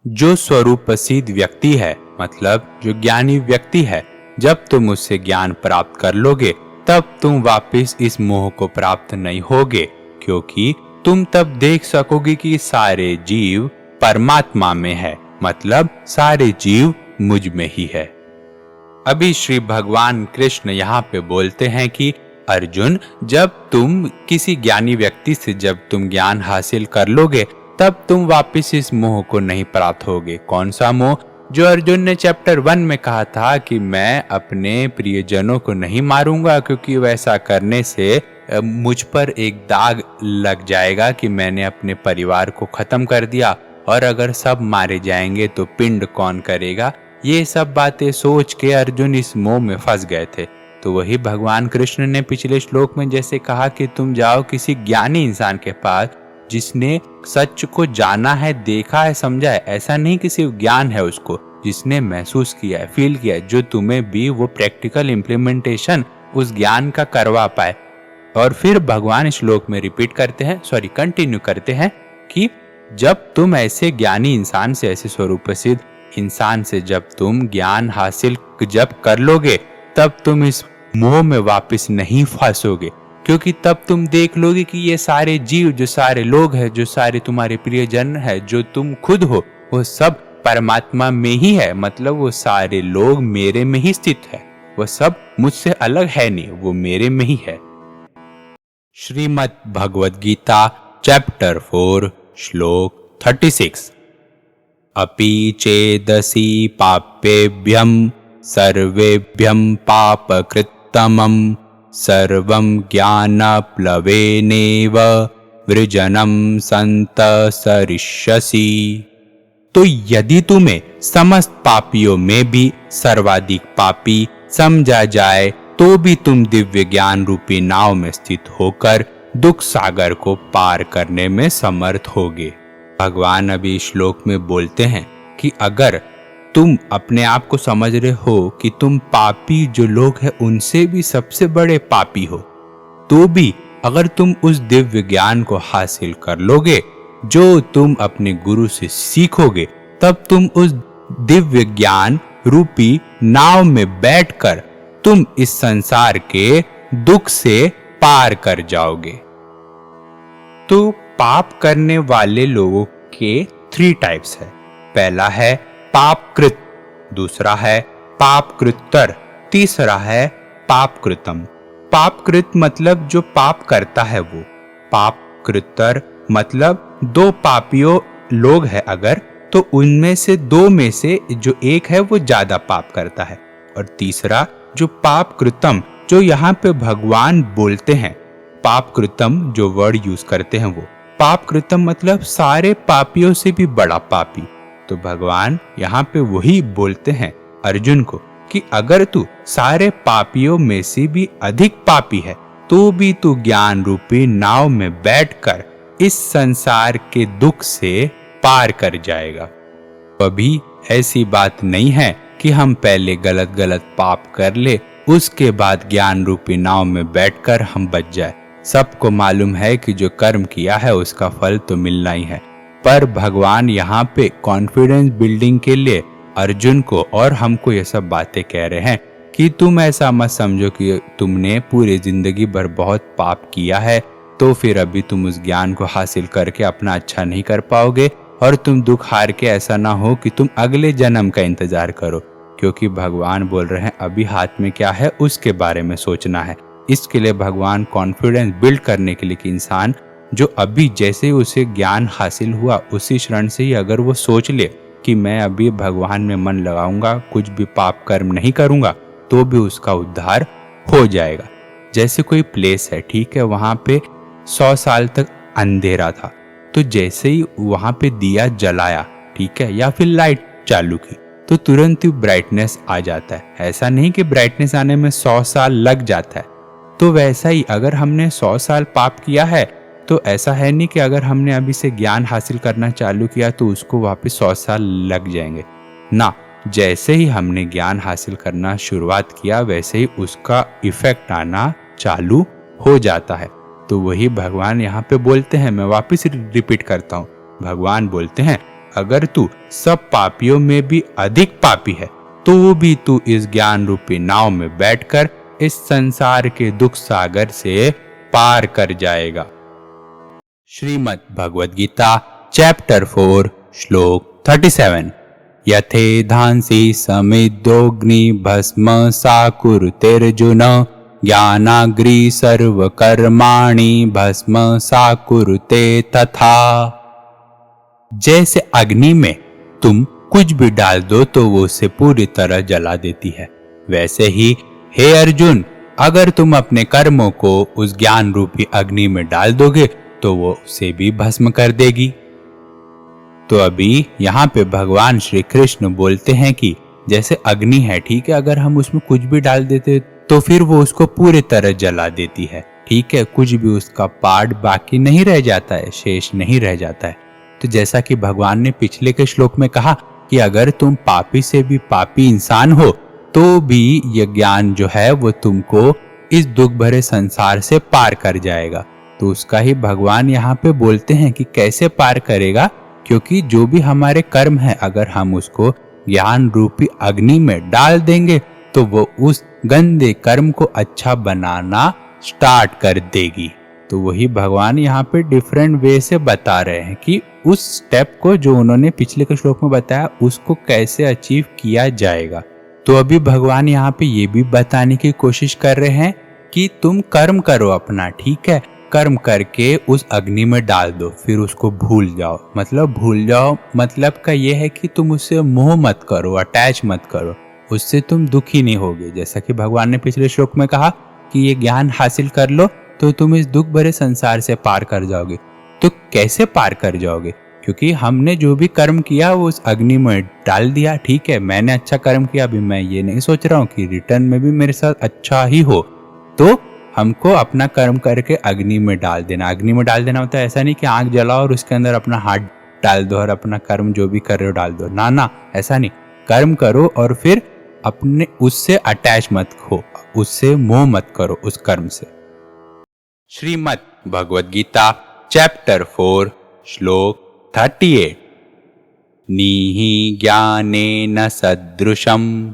जो स्वरूप सिद्ध व्यक्ति है, मतलब जो ज्ञानी व्यक्ति है, जब तुम उससे ज्ञान प्राप्त कर लोगे तब तुम वापस इस मोह को प्राप्त नहीं होगे, क्योंकि तुम तब देख सकोगे कि सारे जीव परमात्मा में है, मतलब सारे जीव मुझ में ही है। अभी श्री भगवान कृष्ण यहाँ पे बोलते हैं कि अर्जुन, जब तुम किसी ज्ञानी व्यक्ति से जब तुम ज्ञान हासिल कर लोगे तब तुम वापस इस मोह को नहीं प्राप्त होगे। कौन सा मोह? जो अर्जुन ने चैप्टर 1 में कहा था कि मैं अपने प्रियजनों को नहीं मारूंगा, क्योंकि वैसा करने से मुझ पर एक दाग लग जाएगा कि मैंने अपने परिवार को खत्म कर दिया, और अगर सब मारे जाएंगे तो पिंड कौन करेगा। ये सब बातें सोच के अर्जुन इस मोह में फंस गए थे। तो वही भगवान कृष्ण ने पिछले श्लोक में जैसे कहा कि तुम जाओ किसी ज्ञानी इंसान के पास, जिसने सच को जाना है, देखा है, समझा है। ऐसा नहीं कि सिर्फ ज्ञान है उसको, जिसने महसूस किया है, फील किया है, जो तुम्हें भी वो प्रैक्टिकल इम्प्लीमेंटेशन उस ज्ञान का करवा पाए। और फिर भगवान श्लोक में रिपीट करते हैं, कंटिन्यू करते हैं कि जब तुम ऐसे ज्ञानी इंसान से, ऐसे स्वरूप सिद्ध इंसान से जब तुम ज्ञान हासिल जब कर लोगे तब तुम इस मोह में वापस नहीं फंसोगे, क्योंकि तब तुम देख लोगे कि ये सारे जीव, जो सारे लोग हैं, जो सारे तुम्हारे प्रियजन है, जो तुम खुद हो, वो सब परमात्मा में ही है। मतलब वो सारे लोग मेरे में ही स्थित है, वो सब मुझसे अलग है नहीं, वो मेरे में ही है। श्रीमद् भगवद गीता चैप्टर 4 श्लोक 36। अपि चेदसि पापेभ्यं सर्वेभ्यं पापकृत्तमं सर्वं ज्ञानप्लवेनेव वृजनं संतसरिष्यसि। तो यदि तुम्हें समस्त पापियों में भी सर्वाधिक पापी समझा जाए तो भी तुम दिव्य ज्ञान रूपी नाव में स्थित होकर दुख सागर को पार करने में समर्थ होगे। भगवान अभी श्लोक में बोलते हैं कि अगर तुम अपने आप को समझ रहे हो कि तुम पापी जो लोग हैं उनसे भी सबसे बड़े पापी हो, तो भी अगर तुम उस दिव्य ज्ञान को हासिल कर लोगे जो तुम अपने गुरु से सीखोगे, तब तुम उस दिव्य ज्ञान रूपी नाव में बैठकर तुम इस संसार के दुख से पार कर जाओगे। तो पाप करने वाले लोगों के 3 टाइप्स है। पहला है पापकृत, दूसरा है पापकृत्तर, तीसरा है पापकृतम। पापकृत मतलब जो पाप करता है वो, पापकृत्तर मतलब 2 पापियों लोग हैं अगर, तो उनमें से 2 में से जो एक है वो ज्यादा पाप करता है, और तीसरा जो पापकृतम जो यहाँ पे भगवान बोलते हैं, पापकृतम जो वर्ड यूज करते हैं वो पापकृतम मतलब सारे पापियों से भी बड़ा पापी। तो भगवान यहाँ पे वही बोलते हैं अर्जुन को कि अगर तू सारे पापियों में से भी अधिक पापी है तो भी तू ज्ञान रूपी नाव में बैठकर इस संसार के दुख से पार कर जाएगा। अभी ऐसी बात नहीं है कि हम पहले गलत गलत पाप कर ले उसके बाद ज्ञान रूपी नाव में बैठकर हम बच जाए। सबको मालूम है कि जो कर्म किया है उसका फल तो मिलना ही है, पर भगवान यहाँ पे कॉन्फिडेंस बिल्डिंग के लिए अर्जुन को और हमको ये सब बातें कह रहे हैं कि तुम ऐसा मत समझो कि तुमने पूरी जिंदगी भर बहुत पाप किया है तो फिर अभी तुम उस ज्ञान को हासिल करके अपना अच्छा नहीं कर पाओगे और तुम दुख हार के ऐसा ना हो कि तुम अगले जन्म का इंतजार करो, क्योंकि भगवान बोल रहे हैं अभी हाथ में क्या है उसके बारे में सोचना है। इसके लिए भगवान कॉन्फिडेंस बिल्ड करने के लिए कि इंसान जो अभी जैसे ही उसे ज्ञान हासिल हुआ उसी क्षण से ही अगर वो सोच ले कि मैं अभी भगवान में मन लगाऊंगा, कुछ भी पाप कर्म नहीं करूंगा, तो भी उसका उद्धार हो जाएगा। जैसे कोई प्लेस है, ठीक है, वहां पे 100 साल तक अंधेरा था, तो जैसे ही वहां पे दिया जलाया, ठीक है, या फिर लाइट चालू की, तो तुरंत ही ब्राइटनेस आ जाता है। ऐसा नहीं कि ब्राइटनेस आने में 100 साल लग जाता है। तो वैसा ही अगर हमने 100 साल पाप किया है तो ऐसा है नहीं कि अगर हमने अभी से ज्ञान हासिल करना चालू किया तो उसको वापस 100 साल लग जाएंगे ना। जैसे ही हमने ज्ञान हासिल करना शुरुआत किया वैसे ही उसका इफेक्ट आना चालू हो जाता है। तो वही भगवान यहाँ पे बोलते हैं, मैं वापस रिपीट करता हूँ, भगवान बोलते हैं अगर तू सब पापियों में भी अधिक पापी है तो भी तू इस ज्ञान रूपी नाव में बैठकर इस संसार के दुख सागर से पार कर जाएगा। श्रीमद् भगवद गीता चैप्टर 4 श्लोक 37। यथे धांसी समिद्धोग्नि भस्म साकुरुतेर्जुन ज्ञानाग्नि सर्वकर्माणि भस्म साकुरुते तथा। जैसे अग्नि में तुम कुछ भी डाल दो तो वो उसे पूरी तरह जला देती है, वैसे ही हे अर्जुन अगर तुम अपने कर्मों को उस ज्ञान रूपी अग्नि में डाल दोगे तो वो उसे भी भस्म कर देगी। तो अभी यहाँ पे भगवान श्री कृष्ण बोलते हैं कि जैसे अग्नि है, ठीक है, अगर हम उसमें कुछ भी डाल देते तो फिर वो उसको पूरी तरह जला देती है, ठीक है, कुछ भी उसका पार्ट बाकी नहीं रह जाता है, शेष नहीं रह जाता है। तो जैसा कि भगवान ने पिछले के श्लोक में कहा कि अगर तुम पापी से भी पापी इंसान हो तो भी यह ज्ञान जो है वो तुमको इस दुख भरे संसार से पार कर जाएगा। तो उसका ही भगवान यहाँ पे बोलते हैं कि कैसे पार करेगा, क्योंकि जो भी हमारे कर्म है अगर हम उसको ज्ञान रूपी अग्नि में डाल देंगे तो वो उस गंदे कर्म को अच्छा बनाना स्टार्ट कर देगी। तो वही भगवान यहाँ पे डिफरेंट वे से बता रहे हैं कि उस स्टेप को जो उन्होंने पिछले के श्लोक में बताया उसको कैसे अचीव किया जाएगा। तो अभी भगवान यहाँ पे ये भी बताने की कोशिश कर रहे हैं कि तुम कर्म करो अपना, ठीक है, कर्म करके उस अग्नि में डाल दो, फिर उसको भूल जाओ। मतलब भूल जाओ मतलब का ये है कि तुम उससे मोह मत करो, अटैच मत करो, उससे तुम दुखी नहीं होगे। जैसा कि भगवान ने पिछले श्लोक में कहा कि ये ज्ञान हासिल कर लो तो तुम इस दुख भरे संसार से पार कर जाओगे। तो कैसे पार कर जाओगे? क्योंकि हमने जो भी कर्म किया वो उस अग्नि में डाल दिया। ठीक है, मैंने अच्छा कर्म किया, अभी मैं ये नहीं सोच रहा हूँ कि रिटर्न में भी मेरे साथ अच्छा ही हो, तो हमको अपना कर्म करके अग्नि में डाल देना। अग्नि में डाल देना होता है ऐसा नहीं कि आग जलाओ और उसके अंदर अपना हाथ डाल दो और अपना कर्म जो भी कर रहे हो डाल दो। ना ना, ऐसा नहीं। कर्म करो और फिर अपने उससे अटैच मत हो, उससे मोह मत करो उस कर्म से। श्रीमद् भगवद गीता चैप्टर 4 श्लोक 38। नीहि ज्ञानेन सदृशं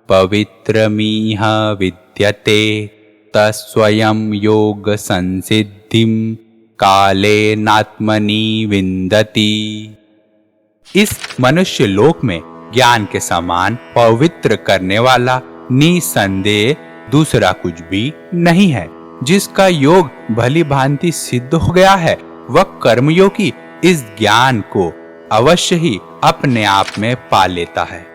पवित्रमिह विद्यते तस्वयं योग संसिद्धिं कालेनात्मनि विन्दति। इस मनुष्य लोक में ज्ञान के समान पवित्र करने वाला निसंदेह दूसरा कुछ भी नहीं है। जिसका योग भली भांति सिद्ध हो गया है वह कर्मयोगी इस ज्ञान को अवश्य ही अपने आप में पा लेता है।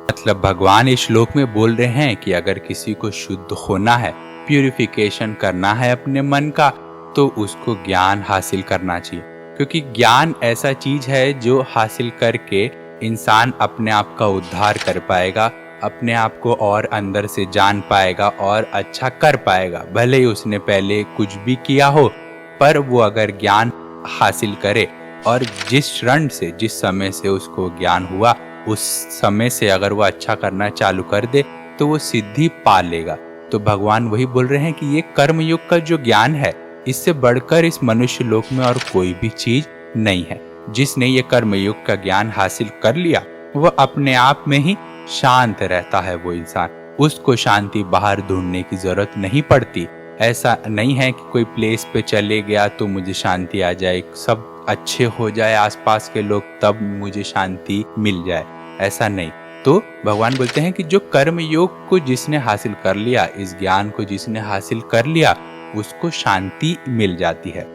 मतलब भगवान इस श्लोक में बोल रहे हैं कि अगर किसी को शुद्ध होना है, प्यूरिफिकेशन करना है अपने मन का, तो उसको ज्ञान हासिल करना चाहिए। क्योंकि ज्ञान ऐसा चीज है जो हासिल करके इंसान अपने आप का उद्धार कर पाएगा, अपने आप को और अंदर से जान पाएगा और अच्छा कर पाएगा। भले ही उसने पहले कुछ भी किया हो, पर वो अगर ज्ञान हासिल करे और जिस क्षण से, जिस समय से उसको ज्ञान हुआ, उस समय से अगर वो अच्छा करना चालू कर दे तो वो सिद्धि पा लेगा। तो भगवान वही बोल रहे हैं कि ये कर्मयोग का जो ज्ञान है, इससे बढ़कर इस मनुष्य लोक में और कोई भी चीज नहीं है। जिसने ये कर्मयोग का ज्ञान हासिल कर लिया वह अपने आप में ही शांत रहता है। वो इंसान, उसको शांति बाहर ढूंढने की जरूरत नहीं पड़ती। ऐसा नहीं है कि कोई प्लेस पे चले गया तो मुझे शांति आ जाए, सब अच्छे हो जाए आसपास के लोग तब मुझे शांति मिल जाए, ऐसा नहीं। तो भगवान बोलते हैं कि जो कर्म योग को जिसने हासिल कर लिया, इस ज्ञान को जिसने हासिल कर लिया, उसको शांति मिल जाती है।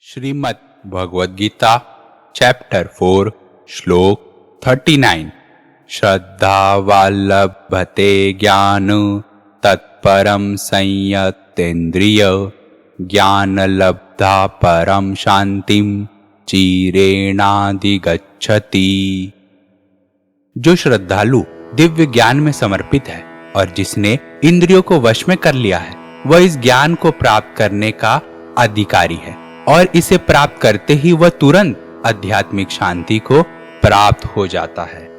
श्रीमद् भगवद गीता चैप्टर 4 श्लोक 39। श्रद्धावाल्लभते ज्ञान तत्परम संयतेन्द्रिय ज्ञान लब्धा परम शांतिम चिरेणाधिगच्छति। जो श्रद्धालु दिव्य ज्ञान में समर्पित है और जिसने इंद्रियों को वश में कर लिया है, वह इस ज्ञान को प्राप्त करने का अधिकारी है और इसे प्राप्त करते ही वह तुरंत आध्यात्मिक शांति को प्राप्त हो जाता है।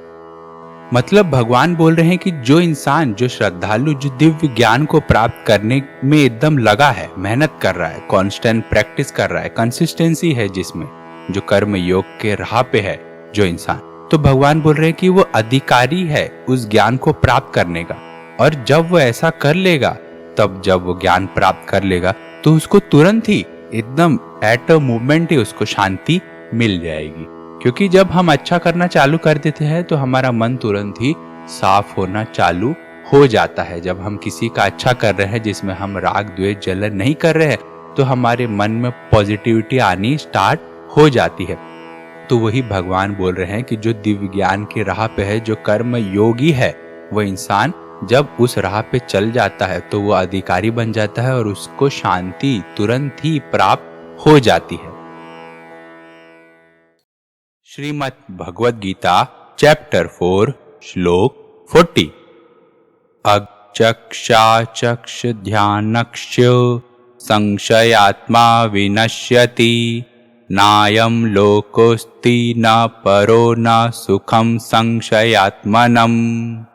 मतलब भगवान बोल रहे हैं कि जो इंसान, जो श्रद्धालु, जो दिव्य ज्ञान को प्राप्त करने में एकदम लगा है, मेहनत कर रहा है, कांस्टेंट प्रैक्टिस कर रहा है, कंसिस्टेंसी है जिसमें, जो कर्म योग के राह पे है जो इंसान, तो भगवान बोल रहे हैं कि वो अधिकारी है उस ज्ञान को प्राप्त करने का। और जब वो ऐसा कर लेगा, तब जब वो ज्ञान प्राप्त कर लेगा तो उसको तुरंत ही एकदम एट अ मूवमेंट ही उसको शांति मिल जाएगी। क्योंकि जब हम अच्छा करना चालू कर देते हैं तो हमारा मन तुरंत ही साफ होना चालू हो जाता है। जब हम किसी का अच्छा कर रहे हैं जिसमें हम राग द्वेष जलन नहीं कर रहे हैं, तो हमारे मन में पॉजिटिविटी आनी स्टार्ट हो जाती है। तो वही भगवान बोल रहे हैं कि जो दिव्य ज्ञान के राह पे है, जो कर्म योगी है, वह इंसान जब उस राह पे चल जाता है तो वो अधिकारी बन जाता है और उसको शांति तुरंत ही प्राप्त हो जाती है। श्रीमद् भगवद गीता चैप्टर 4 श्लोक 40। अचक्षाचक्ष ध्यानक्ष संशयात्मा विनश्यति नायं लोकोस्ति न परो न सुखम संशयात्मनम।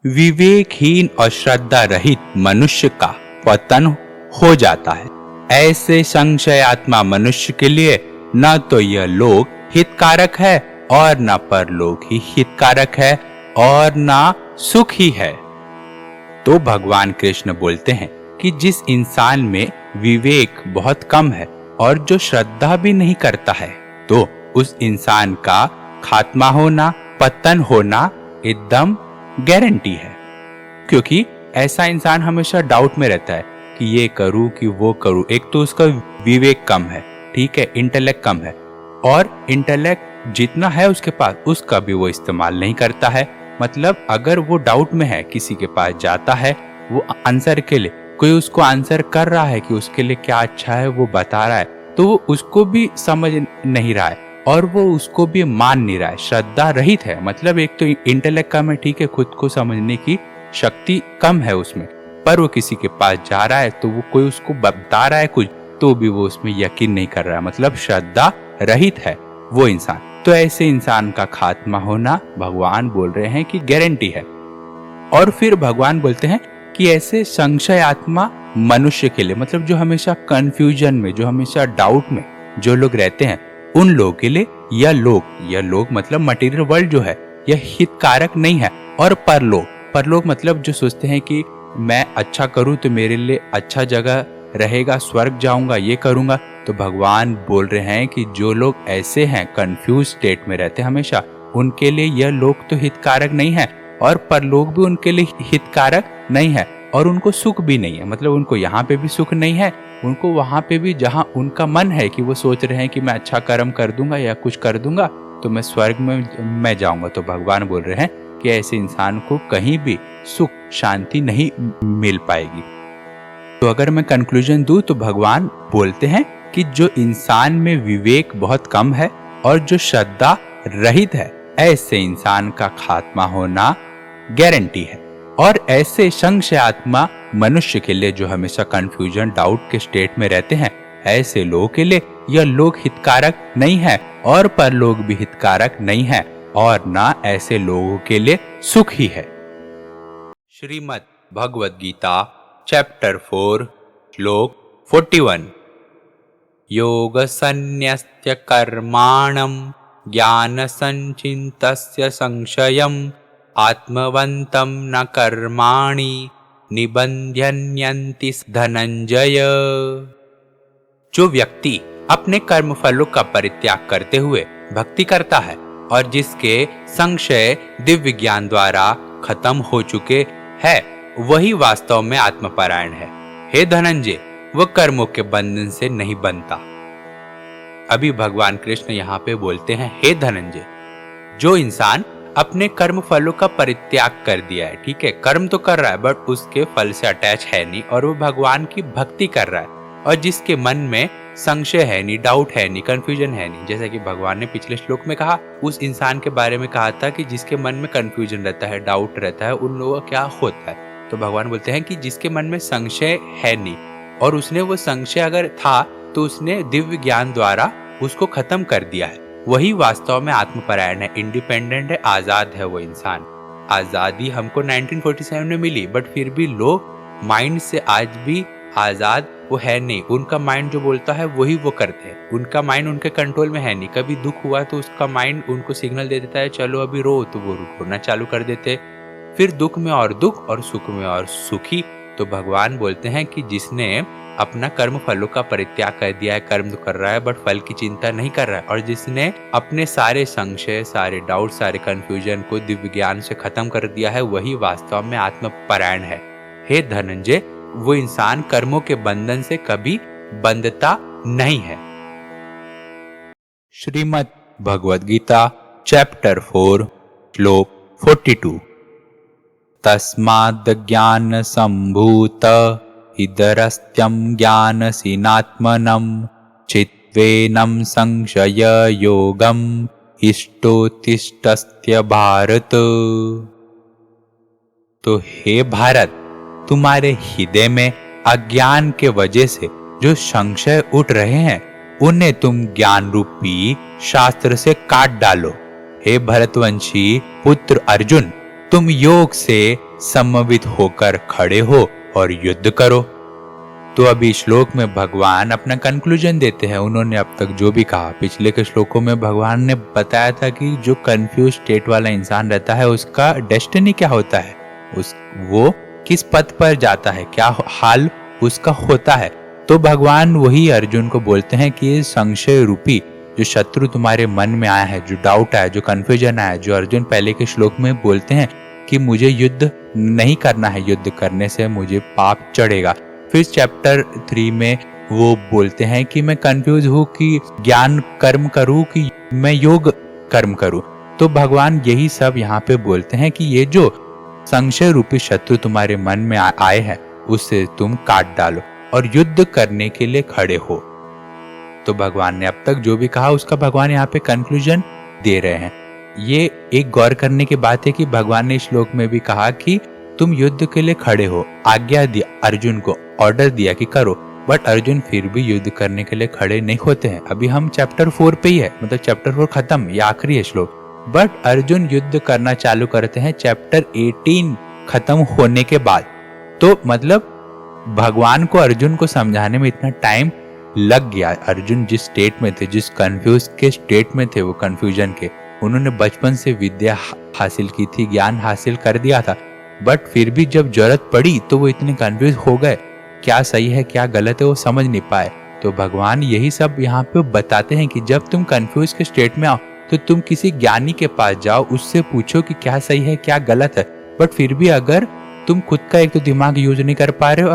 विवेकहीन और श्रद्धा रहित मनुष्य का पतन हो जाता है। ऐसे संशयात्मा मनुष्य के लिए न तो यह लोक हितकारक है और न परलोक ही हितकारक है और न सुख ही है। तो भगवान कृष्ण बोलते हैं कि जिस इंसान में विवेक बहुत कम है और जो श्रद्धा भी नहीं करता है, तो उस इंसान का खात्मा होना, पतन होना एकदम गारंटी है। क्योंकि ऐसा इंसान हमेशा डाउट में रहता है कि ये करूं कि वो करूं। एक तो उसका विवेक कम है, ठीक है, इंटेलेक्ट कम है, और इंटेलेक्ट जितना है उसके पास उसका भी वो इस्तेमाल नहीं करता है। मतलब अगर वो डाउट में है, किसी के पास जाता है वो आंसर के लिए, कोई उसको आंसर कर रहा है कि उसके लिए क्या अच्छा है वो बता रहा है, तो वो उसको भी समझ नहीं रहा है और वो उसको भी मान नहीं रहा है, श्रद्धा रहित है। मतलब एक तो इंटेलेक्ट कम है, ठीक है, खुद को समझने की शक्ति कम है उसमें, पर वो किसी के पास जा रहा है तो वो कोई उसको बता रहा है कुछ, तो भी वो उसमें यकीन नहीं कर रहा है, मतलब श्रद्धा रहित है वो इंसान। तो ऐसे इंसान का खात्मा होना भगवान बोल रहे हैं कि गारंटी है। और फिर भगवान बोलते हैं कि ऐसे संशय आत्मा मनुष्य के लिए, मतलब जो हमेशा कंफ्यूजन में, जो हमेशा डाउट में जो लोग रहते हैं, उन लोगों के लिए यह लोग मतलब मटेरियल वर्ल्ड जो है यह हितकारक नहीं है। और परलोक मतलब जो सोचते हैं कि मैं अच्छा करूं तो मेरे लिए अच्छा जगह रहेगा, स्वर्ग जाऊंगा, ये करूंगा, तो भगवान बोल रहे हैं कि जो लोग ऐसे हैं, कंफ्यूज स्टेट में रहते हैं हमेशा, उनके लिए यह लोक तो हितकारक नहीं है और परलोक भी उनके लिए हितकारक नहीं है और उनको सुख भी नहीं है। मतलब उनको यहाँ पे भी सुख नहीं है, उनको वहां पे भी जहां उनका मन है कि वो सोच रहे हैं कि मैं अच्छा कर्म कर दूंगा या कुछ कर दूंगा तो मैं स्वर्ग में मैं जाऊंगा, तो भगवान बोल रहे हैं कि ऐसे इंसान को कहीं भी सुख शांति नहीं मिल पाएगी। तो अगर मैं कंक्लूजन दूं तो भगवान बोलते हैं कि जो इंसान में विवेक बहुत कम है और जो श्रद्धा रहित है, ऐसे इंसान का खात्मा होना गारंटी है। और ऐसे संशय आत्मा मनुष्य के लिए, जो हमेशा कंफ्यूजन डाउट के स्टेट में रहते हैं, ऐसे लोगों के लिए यह लोक हितकारक नहीं है और परलोक भी हितकारक नहीं है और ना ऐसे लोगों के लिए सुख ही है। श्रीमद् भगवद गीता चैप्टर 4 श्लोक 41। योग संन्यस्य कर्माणं ज्ञान संचिन्तस्य संशयम् आत्मवन्तं न कर्माणि निबध्यन्यन्ति धनंजय। जो व्यक्ति अपने कर्म फलों का परित्याग करते हुए भक्ति करता है और जिसके संशय दिव्य ज्ञान द्वारा खत्म हो चुके हैं, वही वास्तव में आत्मपरायण है। हे धनंजय, वह कर्मों के बंधन से नहीं बनता। अभी भगवान कृष्ण यहाँ पे बोलते हैं, हे धनंजय, जो इंसान अपने कर्म फलों का परित्याग कर दिया है, ठीक है, कर्म तो कर रहा है बट उसके फल से अटैच है नहीं और वो भगवान की भक्ति कर रहा है, और जिसके मन में संशय है नहीं, डाउट है नहीं, कंफ्यूजन है नहीं, जैसा कि भगवान ने पिछले श्लोक में कहा, उस इंसान के बारे में कहा था कि जिसके मन में कंफ्यूजन रहता है, डाउट रहता है, उन लोगों का क्या होता है। तो भगवान बोलते हैं कि जिसके मन में संशय है नहीं और उसने वो संशय अगर था तो उसने दिव्य ज्ञान द्वारा उसको खत्म कर दिया है, वही वास्तव में आत्मपरायण है, इंडिपेंडेंट है, आजाद है वो इंसान। आजादी हमको 1947 में मिली बट फिर भी लोग माइंड से आज भी आजाद वो है नहीं। उनका माइंड जो बोलता है वही वो करते हैं, उनका माइंड उनके कंट्रोल में है नहीं। कभी दुख हुआ तो उसका माइंड उनको सिग्नल दे देता है चलो अभी रो, तो वो रोना चालू कर देते, फिर दुख में और दुख और सुख में और सुखी। तो भगवान बोलते हैं कि जिसने अपना कर्म फलों का परित्याग कर दिया है, कर्म तो कर रहा है बट फल की चिंता नहीं कर रहा है, और जिसने अपने सारे संशय, सारे डाउट, सारे कंफ्यूजन को दिव्य ज्ञान से खत्म कर दिया है, वही वास्तव में आत्मपरायण है। हे धनंजय, वो इंसान कर्मों के बंधन से कभी बंधता नहीं है। श्रीमद् भगवद गीता चैप्टर 4 श्लोक 42। तस्माद् ज्ञान संभूत इदरस्त्यं ज्ञानसीनात्मनं चित्वेनं संशय योगम इष्टोतिष्ठस्य भारत। तो हे भारत, तुम्हारे हृदय में अज्ञान के वजह से जो संशय उठ रहे हैं, उन्हें तुम ज्ञान रूपी शास्त्र से काट डालो। हे भरतवंशी पुत्र अर्जुन, तुम योग से समन्वित होकर खड़े हो और युद्ध करो। तो अभी श्लोक में भगवान अपना कंक्लूजन देते हैं। उन्होंने अब तक जो भी कहा, पिछले के श्लोकों में भगवान ने बताया था कि जो कंफ्यूज स्टेट वाला इंसान रहता है उसका डेस्टिनी क्या होता है, वो किस पथ पर जाता है, क्या हाल उसका होता है। तो भगवान वही अर्जुन को बोलते हैं कि ये संशय रूपी जो शत्रु तुम्हारे मन में आया है, जो डाउट आया, जो कंफ्यूजन आया, जो अर्जुन पहले के श्लोक में बोलते हैं कि मुझे युद्ध नहीं करना है, युद्ध करने से मुझे पाप चढ़ेगा। फिर चैप्टर 3 में वो बोलते हैं कि मैं कंफ्यूज हूँ कि ज्ञान कर्म करूँ कि मैं योग कर्म करूँ। तो भगवान यही सब यहाँ पे बोलते हैं कि ये जो संशय रूपी शत्रु तुम्हारे मन में आए हैं उससे तुम काट डालो और युद्ध करने के लिए खड़े हो। तो भगवान ने अब तक जो भी कहा उसका भगवान यहाँ पे कंक्लूजन दे रहे हैं। ये एक गौर करने की बात है कि भगवान ने श्लोक में भी कहा कि तुम युद्ध के लिए खड़े हो, आज्ञा दी अर्जुन को, ऑर्डर दिया कि करो, बट अर्जुन फिर भी युद्ध करने के लिए खड़े नहीं होते हैं। अभी हम चैप्टर 4 पे ही है, मतलब चैप्टर 4 खत्म, ये आखिरी है श्लोक, बट अर्जुन युद्ध करना चालू करते हैं चैप्टर 18 खत्म होने के बाद। तो मतलब भगवान को अर्जुन को समझाने में इतना टाइम लग गया। अर्जुन जिस स्टेट में थे, जिस कंफ्यूज के स्टेट में थे, वो कंफ्यूजन के, उन्होंने बचपन से विद्या हासिल की थी, ज्ञान हासिल कर दिया था, बट फिर भी जब जरूरत पड़ी तो वो इतने कंफ्यूज हो गए, क्या सही है क्या गलत है वो समझ नहीं पाए। तो भगवान यही सब यहाँ पे बताते हैं कि जब तुम कंफ्यूज के स्टेट में आओ तो तुम किसी ज्ञानी के पास जाओ, उससे पूछो कि क्या सही है क्या गलत है। बट फिर भी अगर तुम खुद का एक तो दिमाग यूज नहीं कर पा रहे हो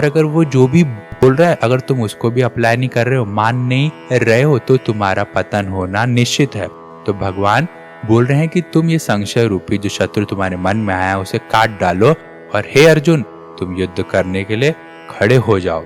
अगर वो जो भी बोल रहा है अगर तुम उसको भी अप्लाई नहीं कर रहे हो, मान नहीं रहे हो, तो तुम्हारा पतन होना निश्चित है। तो भगवान बोल रहे हैं कि तुम ये संशय रूपी जो शत्रु तुम्हारे मन में आया उसे काट डालो और हे अर्जुन तुम युद्ध करने के लिए खड़े हो जाओ।